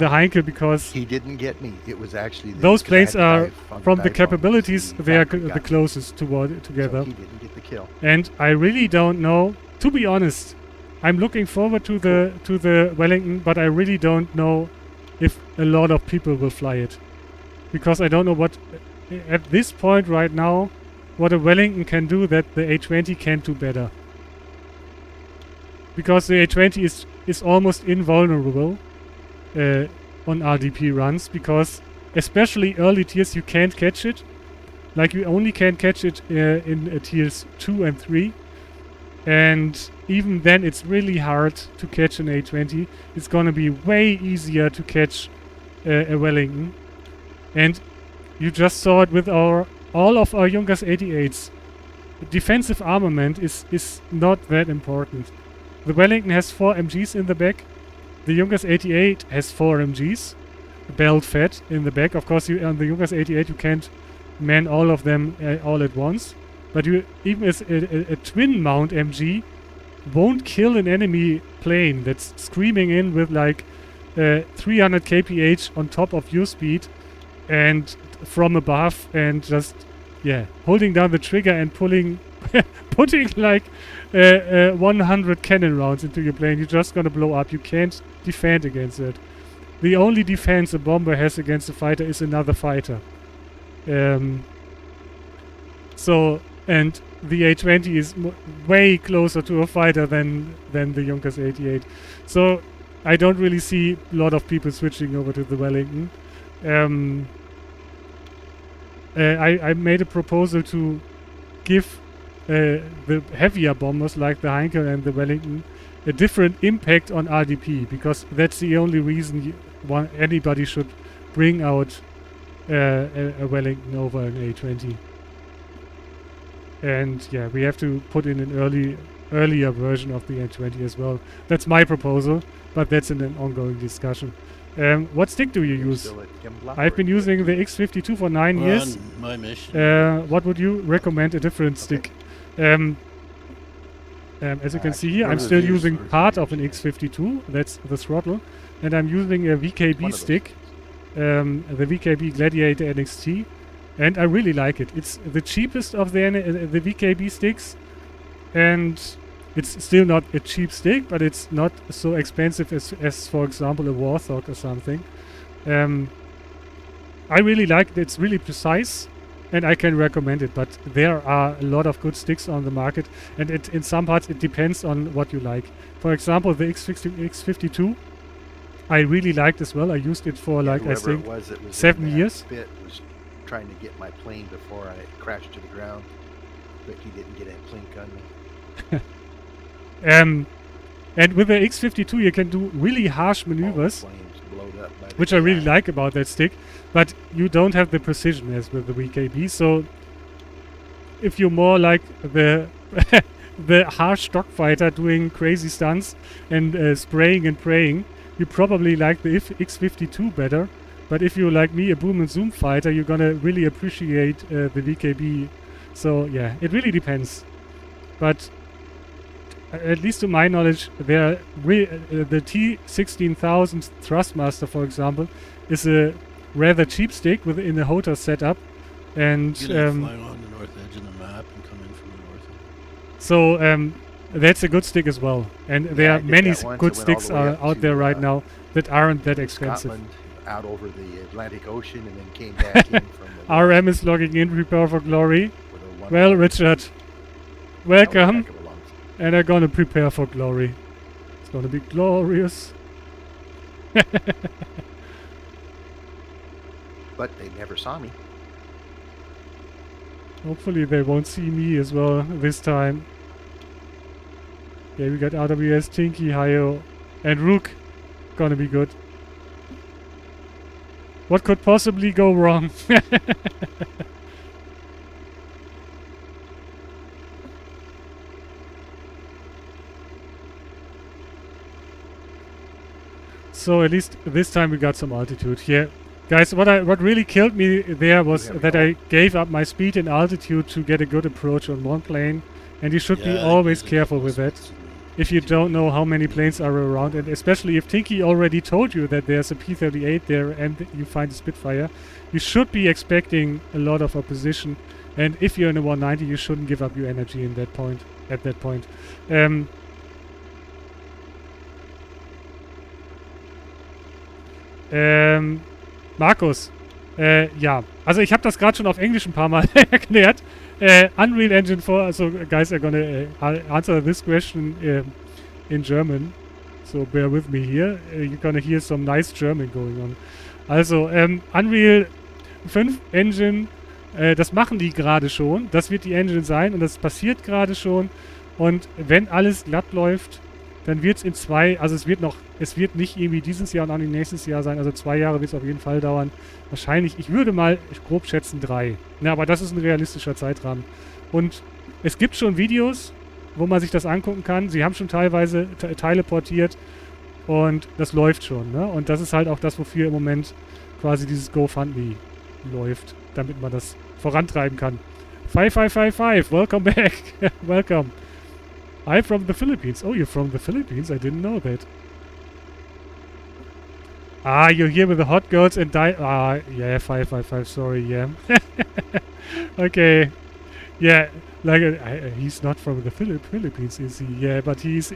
Heinkel, because he didn't get me. It was actually those planes are from the capabilities they are the closest together. So he didn't get the kill. And I really don't know. To be honest, I'm looking forward to the Wellington, but I really don't know if a lot of people will fly it, because I don't know what at this point right now what a Wellington can do that the A-20 can't do better. Because the A-20 is almost invulnerable on RDP runs, because especially early tiers you can't catch it. Like you only can catch it in tiers 2 and 3. And even then it's really hard to catch an A-20. It's gonna be way easier to catch a Wellington. And you just saw it with all of our Junkers 88s. Defensive armament is not that important. The Wellington has 4 MGs in the back. The Junkers 88 has 4 MGs, belt fed in the back. Of course, on the Junkers 88 you can't man all of them all at once. But even as a twin mount MG won't kill an enemy plane that's screaming in with like 300 kph on top of your speed and from above, and just holding down the trigger and putting like 100 cannon rounds into your plane. You're just gonna blow up. You can't defend against it. The only defense a bomber has against a fighter is another fighter. So, and the A-20 is way closer to a fighter than the Junkers 88. So I don't really see a lot of people switching over to the Wellington. I made a proposal to give the heavier bombers like the Heinkel and the Wellington a different impact on RDP, because that's the only reason anybody should bring out a Wellington over an A-20. And yeah, we have to put in an earlier version of the A-20 as well. That's my proposal, but that's in an ongoing discussion. What stick do you use? I've been using the X52 for 9 years. On my mission. What would you recommend a different stick? As you can see here, I'm still using part of an X52. That's the throttle, and I'm using a VKB stick, the VKB Gladiator NXT, and I really like it. It's the cheapest of the VKB sticks, and it's still not a cheap stick, but it's not so expensive as for example, a Warthog or something. I really like it. It's really precise, and I can recommend it. But there are a lot of good sticks on the market, and in some parts it depends on what you like. For example, the X52, I really liked as well. I used it for like I think it was 7 years. Bit was trying to get my plane before I crashed to the ground, but he didn't get a plink on me. And with the X52 you can do really harsh maneuvers, which I really like about that stick, but you don't have the precision as with the VKB. So if you're more like the the harsh stock fighter doing crazy stunts and spraying and praying, you probably like the X52 better. But if you're like me, a boom and zoom fighter, you're gonna really appreciate the VKB. So yeah, it really depends. But at least to my knowledge, the T16000 Thrustmaster, for example, is a rather cheap stick within a HOTAS setup, and You can fly along the north edge of the map and come in from the north. so that's a good stick as well. And there are many good sticks out there right now that aren't that expensive. Scotland, out over the Atlantic Ocean, and then came back in from the RM is logging in, prepare for glory. Well, Richard, welcome. And I'm gonna prepare for glory. It's gonna be glorious. But they never saw me. Hopefully they won't see me as well this time. Yeah, we got RWS, Tinky, Hayo, and Rook. Gonna be good. What could possibly go wrong? So at least this time we got some altitude. Yeah, guys, what really killed me there was that I gave up my speed and altitude to get a good approach on one plane, and you should be always careful with that. If you don't know how many planes are around, and especially if Tinky already told you that there's a P-38 there and you find a Spitfire, you should be expecting a lot of opposition. And if you're in a 190, you shouldn't give up your energy in that point. At that point. Markus, ja, also ich habe das gerade schon auf Englisch ein paar Mal erklärt. Unreal Engine 4, so guys are gonna answer this question in German, so bear with me here. You're gonna hear some nice German going on. Also, Unreal 5 Engine, das machen die gerade schon, das wird die Engine sein und das passiert gerade schon, und wenn alles glatt läuft, dann wird es in es wird nicht irgendwie dieses Jahr und auch nicht nächstes Jahr sein, also 2 Jahre wird es auf jeden Fall dauern. Wahrscheinlich, ich würde mal grob schätzen 3. Na, aber das ist ein realistischer Zeitrahmen. Und es gibt schon Videos, wo man sich das angucken kann. Sie haben schon teilweise Teile portiert und das läuft schon, ne? Und das ist halt auch das, wofür im Moment quasi dieses GoFundMe läuft, damit man das vorantreiben kann. 5555, welcome back. Welcome. I'm from the Philippines. Oh, you're from the Philippines? I didn't know that. Ah, you're here with the hot girls and yeah, 555, sorry, yeah. Okay. Yeah, like, he's not from the Philippines, is he? Yeah, but he's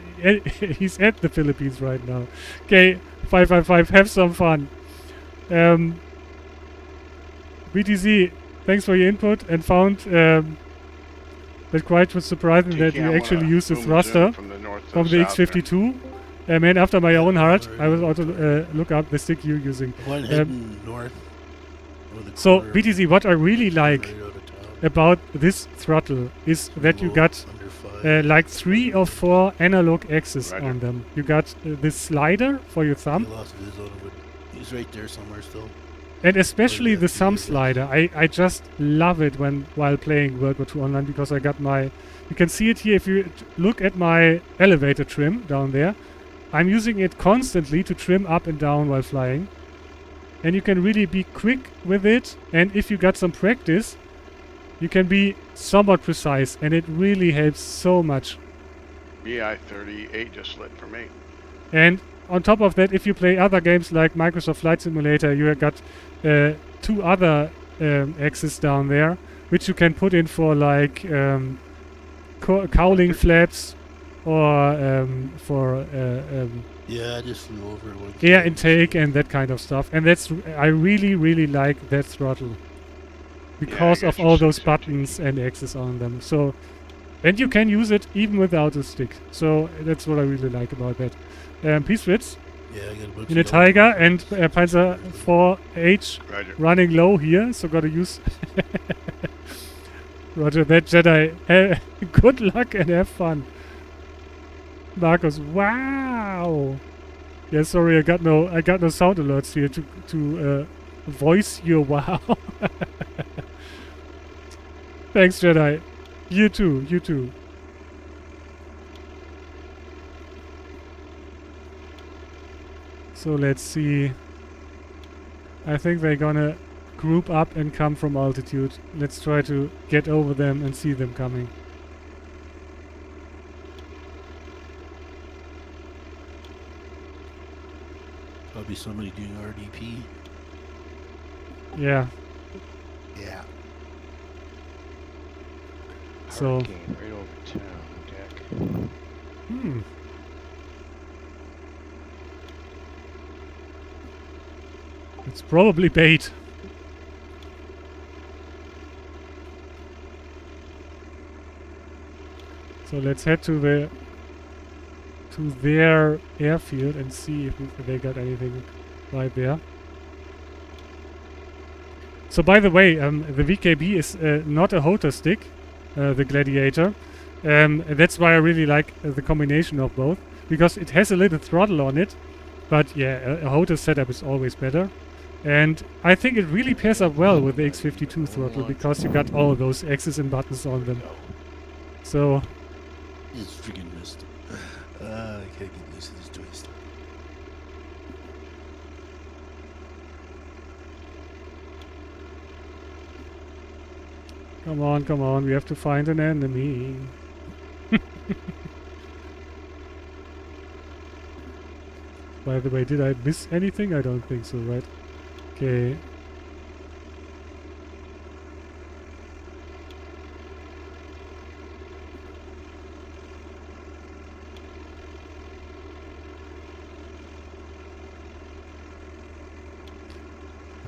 at the Philippines right now. Okay, 555, have some fun. BTZ, thanks for your input, and found that quite was surprising that you actually used the thruster from the X52. Man after my own heart. I will also look up the stick you're using. One heading north. So, BTZ, what I really like about this throttle is that you got like 3 or 4 analog axes on them. You got this slider for your thumb. He's right there somewhere still. And especially the thumb slider. I just love it while playing World War II Online, because I got my... You can see it here if you look at my elevator trim down there. I'm using it constantly to trim up and down while flying. And you can really be quick with it. And if you got some practice, you can be somewhat precise, and it really helps so much. BI-38 just lit for me. And on top of that, if you play other games like Microsoft Flight Simulator, you have got 2 other axes down there, which you can put in for like cowling flaps or for Yeah, I just flew over one. air intake and that kind of stuff. And that's I really like that throttle because of all those buttons and axes on them. So, and you can use it even without a stick. So that's what I really like about that. Peace Fritz. Yeah, I got a bunch In a of Tiger and Panzer 4H Roger. running low here, so gotta use Roger that, Jedi. Good luck and have fun. Marcus, wow. Yeah, sorry, I got no sound alerts here to voice your wow. Thanks, Jedi. You too, you too. So let's see. I think they're gonna group up and come from altitude. Let's try to get over them and see them coming. Probably somebody doing RDP. Yeah. Yeah. So. Hurricane right over town, deck. Hmm. It's probably bait. So let's head to their airfield and see if they got anything right there. So by the way, the VKB is not a HOTA stick, the Gladiator. That's why I really like the combination of both, because it has a little throttle on it, but yeah, a HOTA setup is always better. And I think it really pairs up well with the X52 throttle, because you got all those X's and buttons on them. So... It's freaking missed. I can't get used to this twist. Come on, we have to find an enemy. By the way, did I miss anything? I don't think so, right? Okay.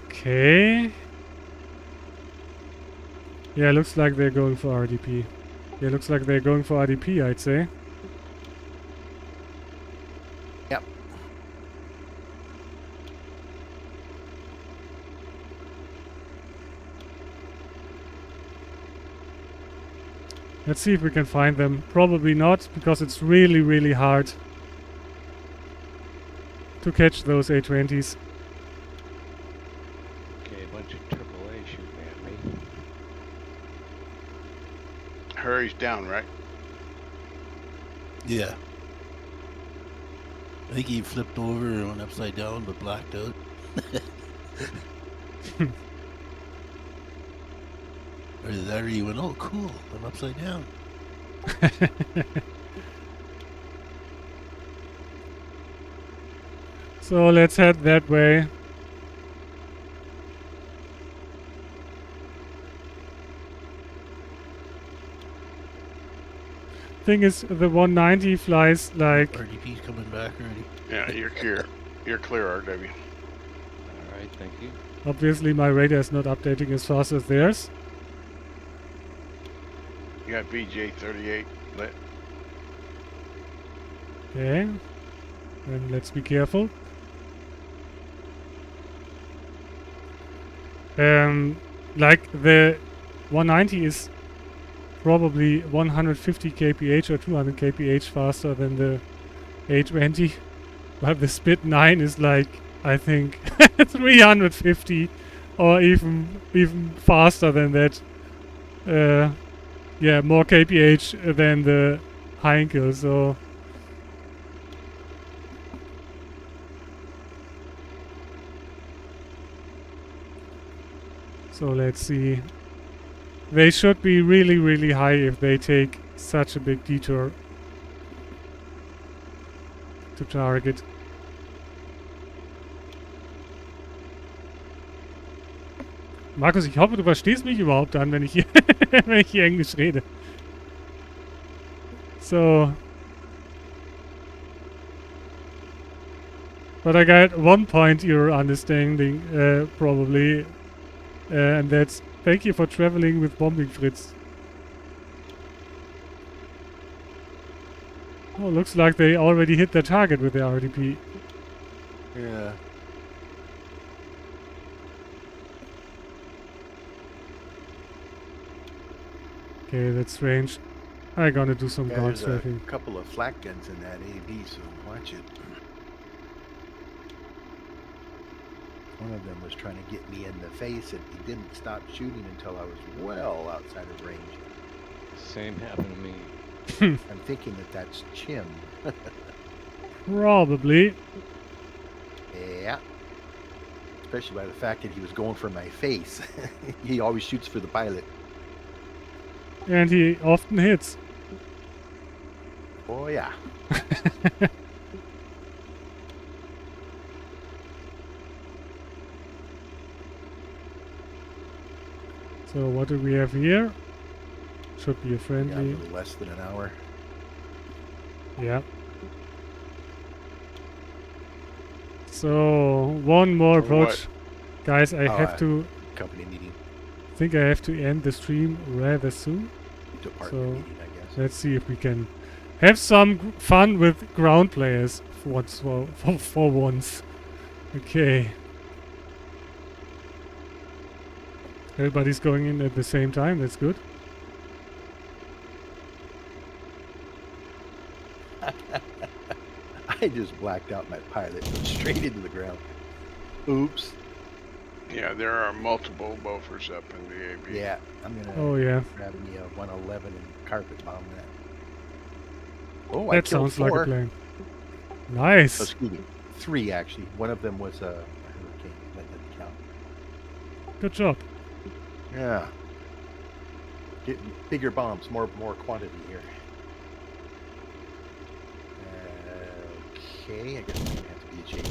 Okay. Yeah, looks like they're going for RDP. Yeah, looks like they're going for RDP, I'd say. Yep. Let's see if we can find them. Probably not, because it's really hard to catch those A20s. Okay, a bunch of AAA shooting at me. Hurry's down, right? Yeah. I think he flipped over and went upside down but blacked out. Or that, or he went, oh cool, I'm upside down. So let's head that way. Thing is, the 190 flies like... RDP's coming back already. Yeah, you're clear. You're clear, RW. Alright, thank you. Obviously my radar is not updating as fast as theirs. You got BJ-38 lit. Okay. And let's be careful. Like the 190 is probably 150 kph or 200 kph faster than the A20, but the Spit 9 is like, I think 350 or even faster than that. Yeah, more kph than the Heinkel, so... So let's see. They should be really, really high if they take such a big detour to target. Markus, ich hoffe, du verstehst mich überhaupt dann, wenn ich hier, wenn ich hier Englisch rede. So. But I got 1 point you're understanding, probably. And that's thank you for traveling with Bombing Fritz. Oh, looks like they already hit their target with the RDP. Yeah. Okay, that's strange. I'm gonna do some ground There's a surfing. couple of flak guns in that AB, so watch it. One of them was trying to get me in the face, and he didn't stop shooting until I was well outside of range. Same happened to me. I'm thinking that that's Chim. Probably. Yeah. Especially by the fact that he was going for my face. He always shoots for the pilot. And he often hits. Oh yeah. So what do we have here? Should be a Yeah, a friendly. little less than an hour. Yeah. So one more For what? approach. Guys, I Oh, have to company meeting, think I have to end the stream rather soon. department So meeting, I guess. let's see if we can have some fun with ground players for once. For once. Okay. Everybody's going in at the same time. That's good. I just blacked out my pilot, went straight into the ground. Oops. Yeah, there are multiple buffers up in the AB. Yeah, I'm gonna Oh yeah. grab me a 111 and carpet bomb that. Oh, I That killed sounds like 4. a plan. Oh, Nice. excuse me, 3 actually. One of them was a hurricane. That didn't count. Good job. Yeah. Getting bigger bombs, more quantity here. Okay, I guess it's gonna have to be a JP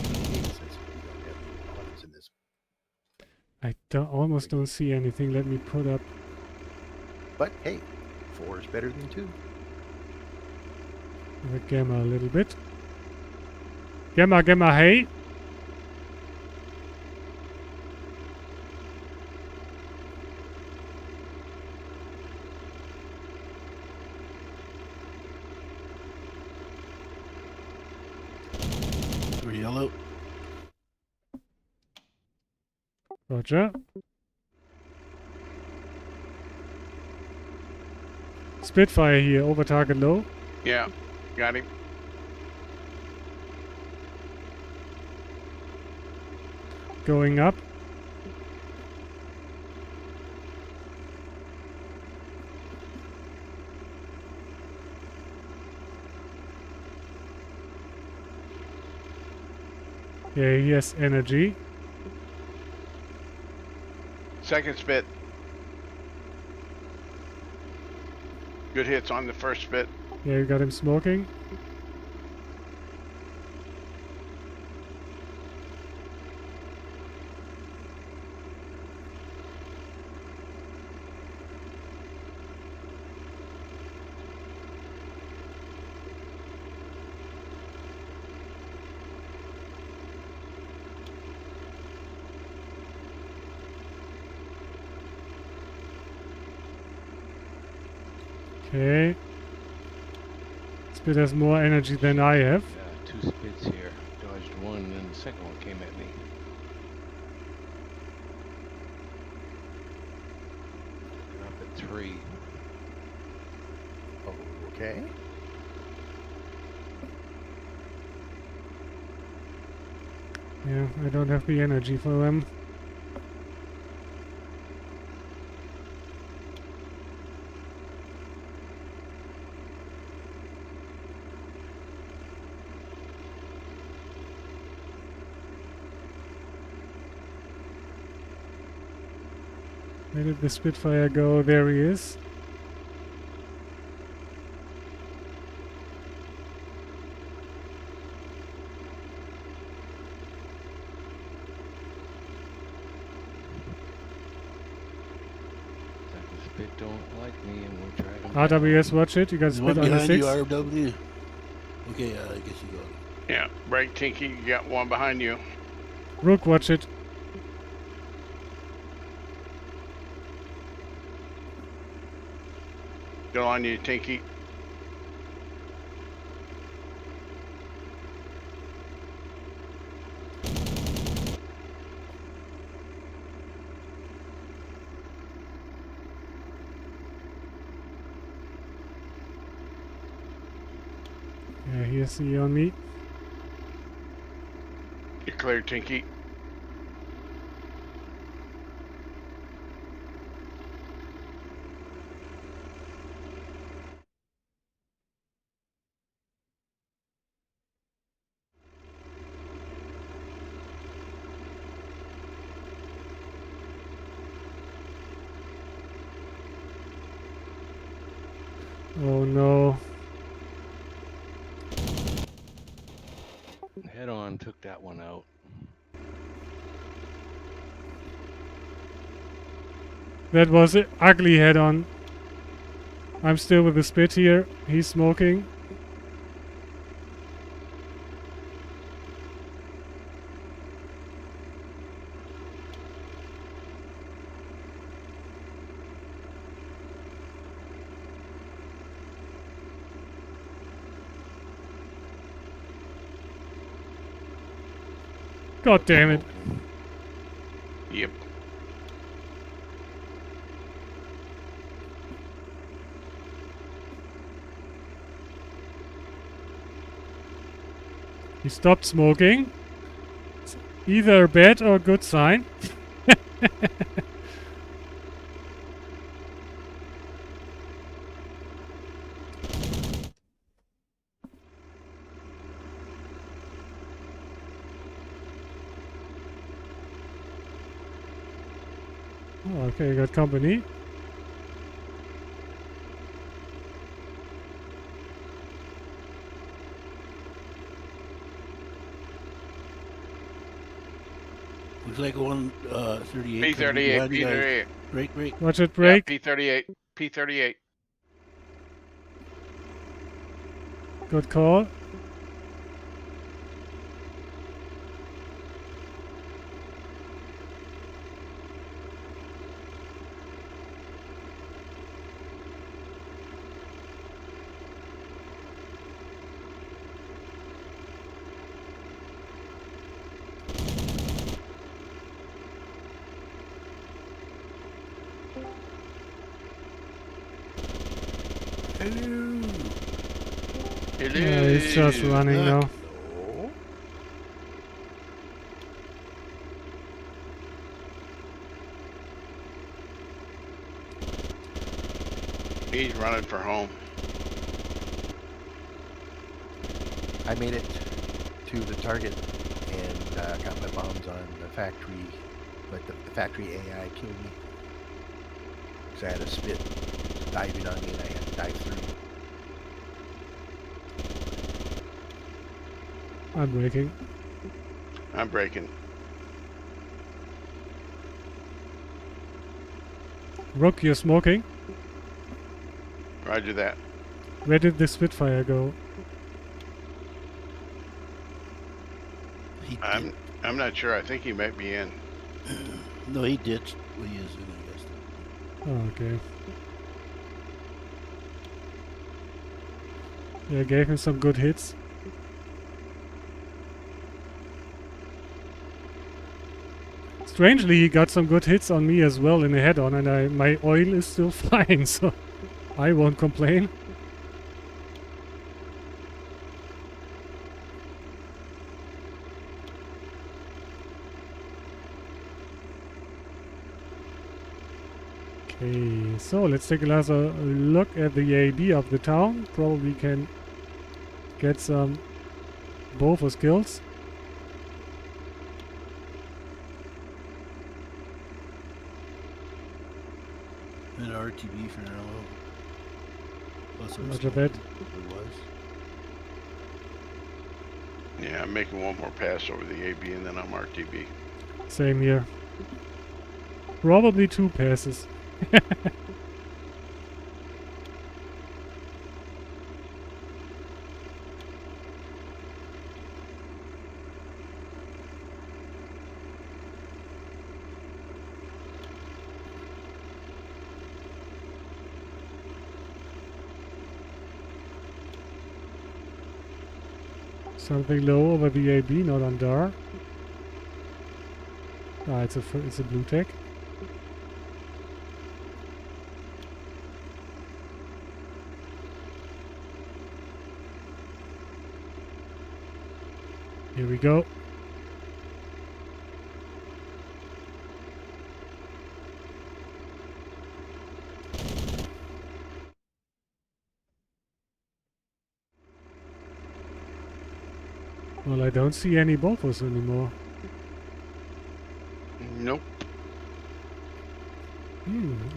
since we don't have any quantities in this. I almost don't see anything. Let me put up. But hey, 4 is better than 2. The gamma a little bit. Gamma, gamma, hey! We're yellow. Roger. Spitfire here, over target low. Yeah, got him. Going up. Yeah, he has energy. Second spit. Good hits on the first spit. Yeah, you got him smoking. Okay. Spit has more energy than I have. Yeah, 2 spits here. Dodged one, and then the second one came at me. Drop at 3. Okay. Yeah, I don't have the energy for them. Where did the Spitfire go? There he is. Spit don't like me and we'll drag him RWS, watch it. You got There's Spit one on the behind 6. you, RW. Okay, I guess you got it. Yeah, break Tinky, you got one behind you. Rook, watch it. Still on you, Tinky. Yeah, here's he on me. You're clear, Tinky. Oh no. Head on took that one out. That was an ugly head on. I'm still with the Spit here. He's smoking. God damn it. Yep. He stopped smoking. It's either a bad or a good sign. Oh, okay, you got company. Looks like one 38. P38, P38. Break, break. Watch it break. Yeah, P38, P38. Good call. Hello. Hello. Yeah, he's just running now. He's running for home. I made it to the target and got my bombs on the factory, but the factory AI killed me. Because I had a Spit diving on me and I had to dive through. I'm breaking. I'm breaking. Rook, you're smoking. Roger that. Where did the Spitfire go? I'm not sure. I think he might be in. No, he ditched. Well, he is in, I guess. Oh, okay. Yeah, gave him some good hits. Strangely, he got some good hits on me as well in the head-on, and my oil is still fine, so I won't complain. Okay, so let's take another look at the AD of the town. Probably can get some both skills. an RTB for now. Plus I'm Roger still that. it was. Yeah, I'm making one more pass over the AB and then I'm RTB. Same here. Probably 2 passes. Something low over the AB, not on DAR. Ah, it's a blue tech. Here we go. Well, I don't see any Bofors anymore. Nope.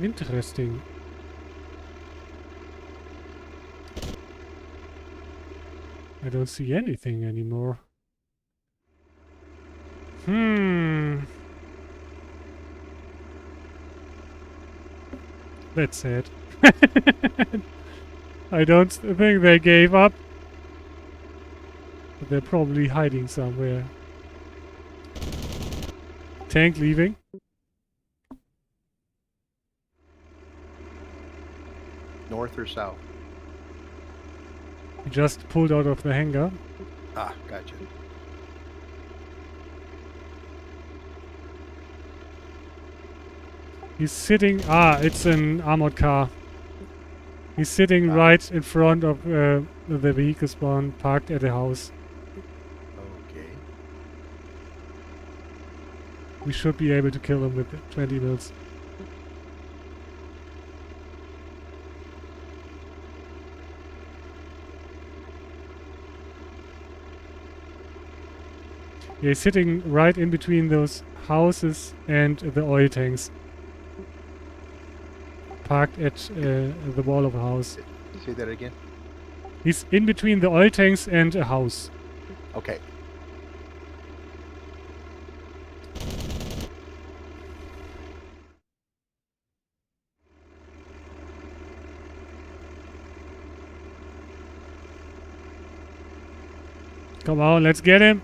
Interesting. I don't see anything anymore. That's sad. I don't think they gave up. But they're probably hiding somewhere. Tank leaving. North or south? He just pulled out of the hangar. Ah, gotcha. He's sitting... Ah, it's an armored car. He's sitting right in front of the vehicle spawn, parked at a house. Okay. We should be able to kill him with 20 mils. Yeah, he's sitting right in between those houses and the oil tanks. Parked at the wall of a house. Say that again. He's in between the oil tanks and a house. Okay. Come on, let's get him.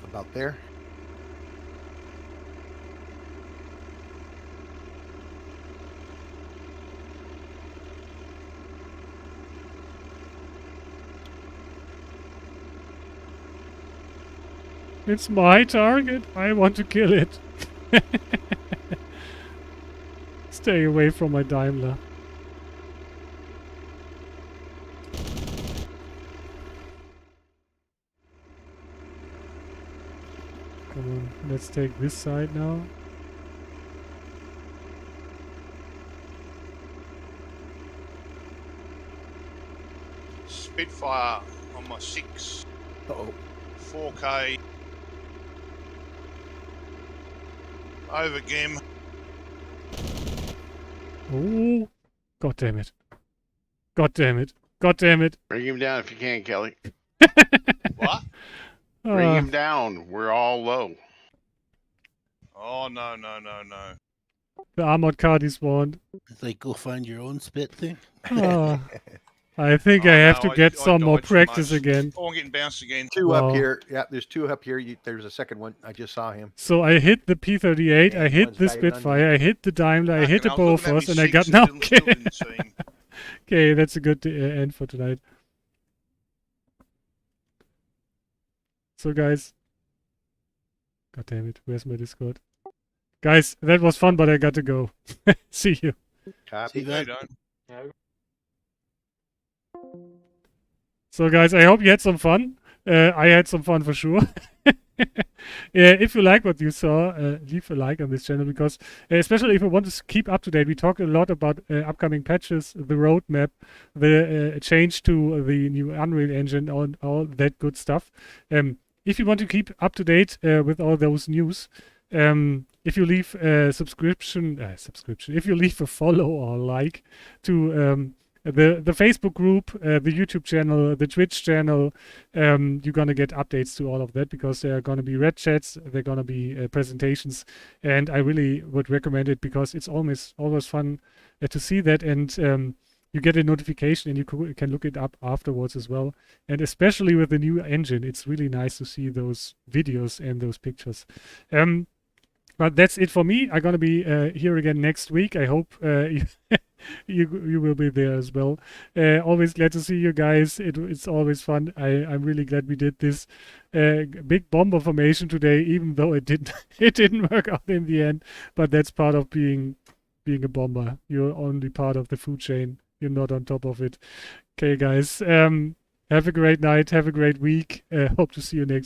About there. It's my target. I want to kill it. Stay away from my Daimler. Come on, let's take this side now. Spitfire on my 6. Uh-oh. 4K. Over Gim. Oh, god damn it. God damn it. God damn it. Bring him down if you can, Kelly. What? Bring him down. We're all low. Oh, no. The armored car despawned. It's like go find your own spit thing. I think I have to get some more dodged too practice much. again. Oh, I'm getting bounced again. Two Wow. up here. Yeah, there's 2 up here. There's a second one. I just saw him. So I hit the P-38, I hit one's the diving Spitfire, I hit the Daimler, I hit the Fucking hell, looking at Bofors, me and I got six, no still didn't see him. Okay, that's a good end for tonight. So guys, god damn it, where's my Discord? Guys, that was fun, but I got to go. See you. Copy. See that? So guys, I hope you had some fun. I had some fun for sure. If you like what you saw, leave a like on this channel, because especially if you want to keep up to date, we talk a lot about upcoming patches, the roadmap, the change to the new Unreal Engine, all that good stuff. If you want to keep up to date with all those news, if you leave a subscription, if you leave a follow or like to the Facebook group, the YouTube channel, the Twitch channel, you're gonna get updates to all of that, because there are gonna be red chats, there are gonna be presentations, and I really would recommend it, because it's always fun to see that, and you get a notification and you can look it up afterwards as well. And especially with the new engine, it's really nice to see those videos and those pictures. But that's it for me. I'm gonna be here again next week. I hope you will be there as well. Always glad to see you guys. It's always fun. I'm really glad we did this big bomber formation today, even though it didn't work out in the end. But that's part of being a bomber. You're only part of the food chain. You're not on top of it. Okay, guys. Have a great night. Have a great week. Hope to see you next